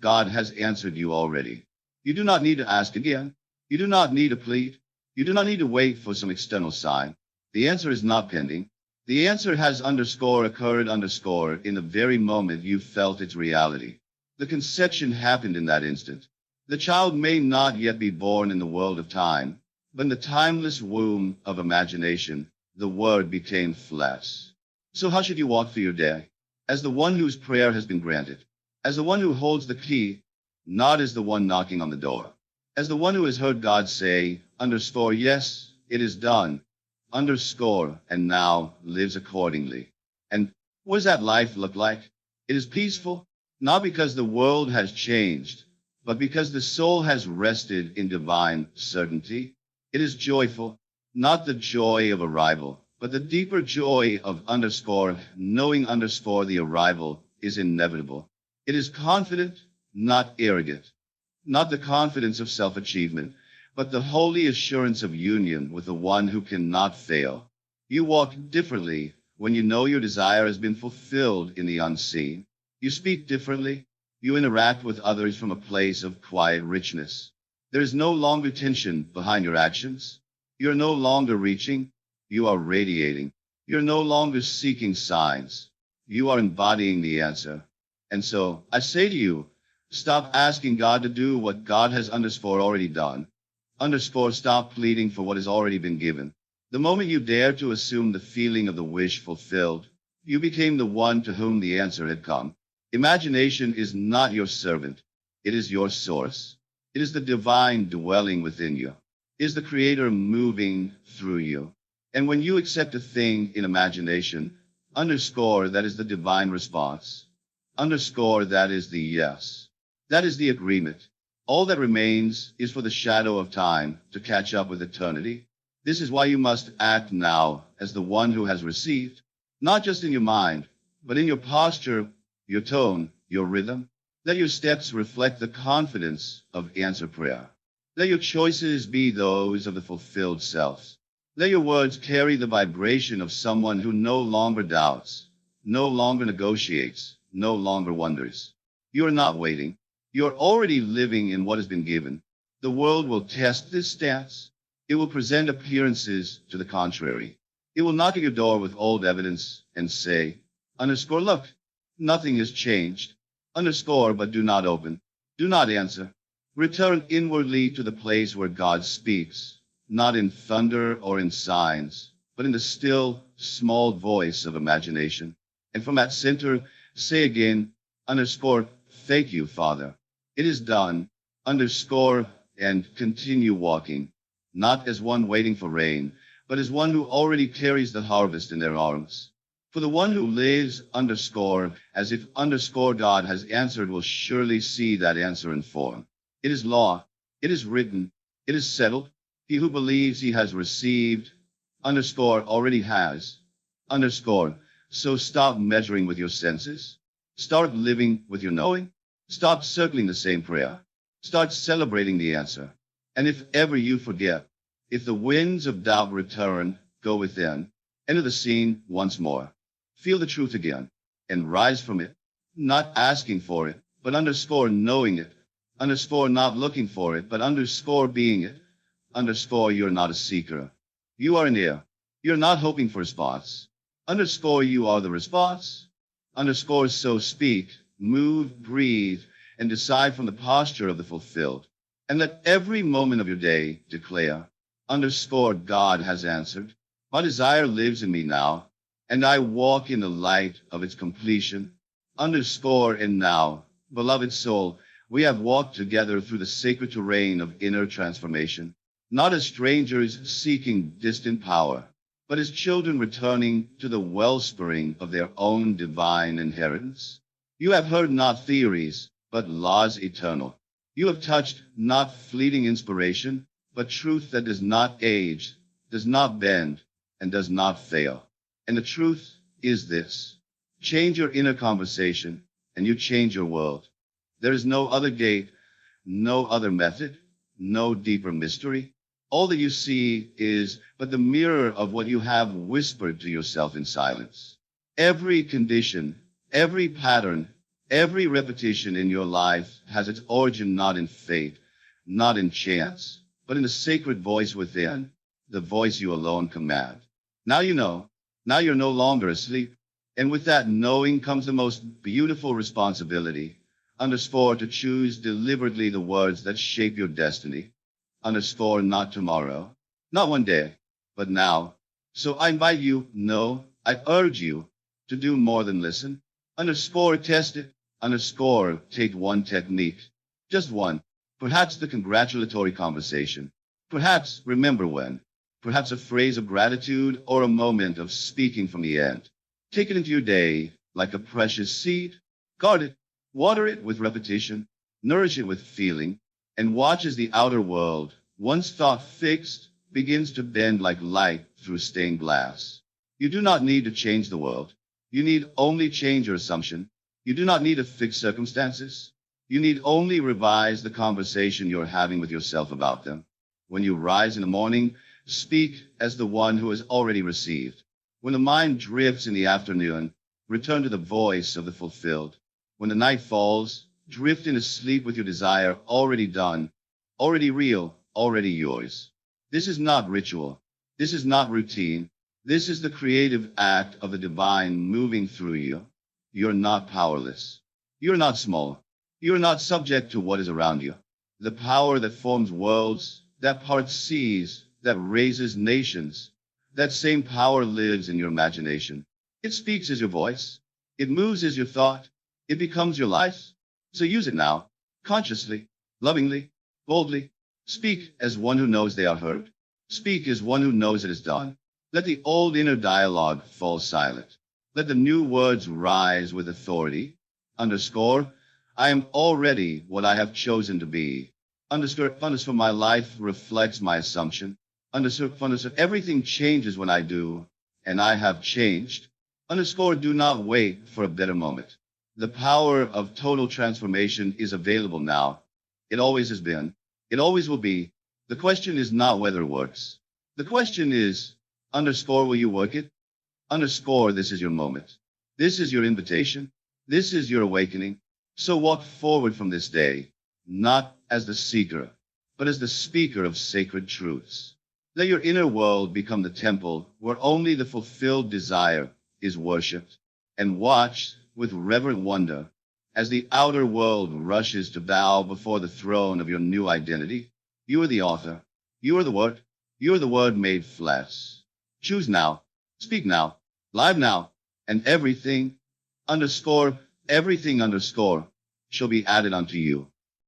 [SPEAKER 1] God has answered you already. You do not need to ask again. You do not need to plead. You do not need to wait for some external sign. The answer is not pending. The answer has underscore occurred underscore in the very moment you felt its reality. The conception happened in that instant. The child may not yet be born in the world of time, but in the timeless womb of imagination, the Word became flesh. So how should you walk through your day? As the one whose prayer has been granted, as the one who holds the key, not as the one knocking on the door, as the one who has heard God say, underscore, yes, it is done, underscore, and now lives accordingly. And what does that life look like? It is peaceful, not because the world has changed, but because the soul has rested in divine certainty. It is joyful, not the joy of arrival, but the deeper joy of underscore, knowing underscore the arrival is inevitable. It is confident, not arrogant, not the confidence of self-achievement, but the holy assurance of union with the one who cannot fail. You walk differently when you know your desire has been fulfilled in the unseen. You speak differently. You interact with others from a place of quiet richness. There is no longer tension behind your actions. You are no longer reaching. You are radiating. You're no longer seeking signs. You are embodying the answer. And so I say to you, stop asking God to do what God has underscore already done. Underscore, stop pleading for what has already been given. The moment you dare to assume the feeling of the wish fulfilled, you became the one to whom the answer had come. Imagination is not your servant. It is your source. It is the divine dwelling within you. It is the Creator moving through you. And when you accept a thing in imagination, underscore, that is the divine response. Underscore, that is the yes. That is the agreement. All that remains is for the shadow of time to catch up with eternity. This is why you must act now as the one who has received, not just in your mind, but in your posture, your tone, your rhythm. Let your steps reflect the confidence of answered prayer. Let your choices be those of the fulfilled self. Let your words carry the vibration of someone who no longer doubts, no longer negotiates, no longer wonders. You are not waiting. You are already living in what has been given. The world will test this stance. It will present appearances to the contrary. It will knock at your door with old evidence and say, underscore, look, nothing has changed. Underscore, but do not open. Do not answer. Return inwardly to the place where God speaks, not in thunder or in signs, but in the still, small voice of imagination. And from that center, say again, underscore, thank you, Father. It is done, underscore, and continue walking, not as one waiting for rain, but as one who already carries the harvest in their arms. For the one who lives, underscore, as if underscore God has answered will surely see that answer in form. It is law. It is written. It is settled. He who believes he has received, underscore, already has, underscore. So stop measuring with your senses. Start living with your knowing. Stop circling the same prayer. Start celebrating the answer. And if ever you forget, if the winds of doubt return, go within, enter the scene once more. Feel the truth again, and rise from it, not asking for it, but underscore knowing it, underscore not looking for it, but underscore being it, underscore you're not a seeker. You are an heir. You're not hoping for response. Underscore you are the response. Underscore so speak, move, breathe, and decide from the posture of the fulfilled. And let every moment of your day declare, underscore God has answered. My desire lives in me now, and I walk in the light of its completion. Underscore and now, Beloved soul, we have walked together through the sacred terrain of inner transformation, not as strangers seeking distant power, but as children returning to the wellspring of their own divine inheritance. You have heard not theories, but laws eternal. You have touched not fleeting inspiration, but truth that does not age, does not bend, and does not fail. And the truth is this: change your inner conversation, and you change your world. There is no other gate, no other method, no deeper mystery. All that you see is but the mirror of what you have whispered to yourself in silence. Every condition, every pattern, every repetition in your life has its origin not in fate, not in chance, but in the sacred voice within, the voice you alone command. Now you know. Now you're no longer asleep. And with that knowing comes the most beautiful responsibility. Underscore to choose deliberately the words that shape your destiny. Underscore not tomorrow, not one day, but now. So I invite you, no, I urge you to do more than listen. Underscore test it. Underscore take one technique. Just one. Perhaps the congratulatory conversation. Perhaps remember when. Perhaps a phrase of gratitude or a moment of speaking from the end. Take it into your day like a precious seed. Guard it. Water it with repetition. Nourish it with feeling. And watch as the outer world, once thought fixed, begins to bend like light through stained glass. You do not need to change the world. You need only change your assumption. You do not need to fix circumstances. You need only revise the conversation you're having with yourself about them. When you rise in the morning, speak as the one who has already received. When the mind drifts in the afternoon, return to the voice of the fulfilled. When the night falls, drift into sleep with your desire already done, already real, already yours. This is not ritual. This is not routine. This is the creative act of the divine moving through you. You're not powerless. You're not small. You're not subject to what is around you. The power that forms worlds, that parts seas, that raises nations, that same power lives in your imagination. It speaks as your voice. It moves as your thought. It becomes your life. So use it now, consciously, lovingly, boldly. Speak as one who knows they are heard. Speak as one who knows it is done. Let the old inner dialogue fall silent. Let the new words rise with authority. Underscore, I am already what I have chosen to be. Underscore, my life reflects my assumption. Underscore, everything changes when I do, and I have changed. Underscore, do not wait for a better moment. The power of total transformation is available now. It always has been. It always will be. The question is not whether it works. The question is, underscore, will you work it? Underscore, this is your moment. This is your invitation. This is your awakening. So walk forward from this day, not as the seeker, but as the speaker of sacred truths. Let your inner world become the temple where only the fulfilled desire is worshipped. And watch with reverent wonder as the outer world rushes to bow before the throne of your new identity. You are the author. You are the word. You are the word made flesh. Choose now. Speak now. Live now. And everything, underscore, everything, underscore, shall be added unto you.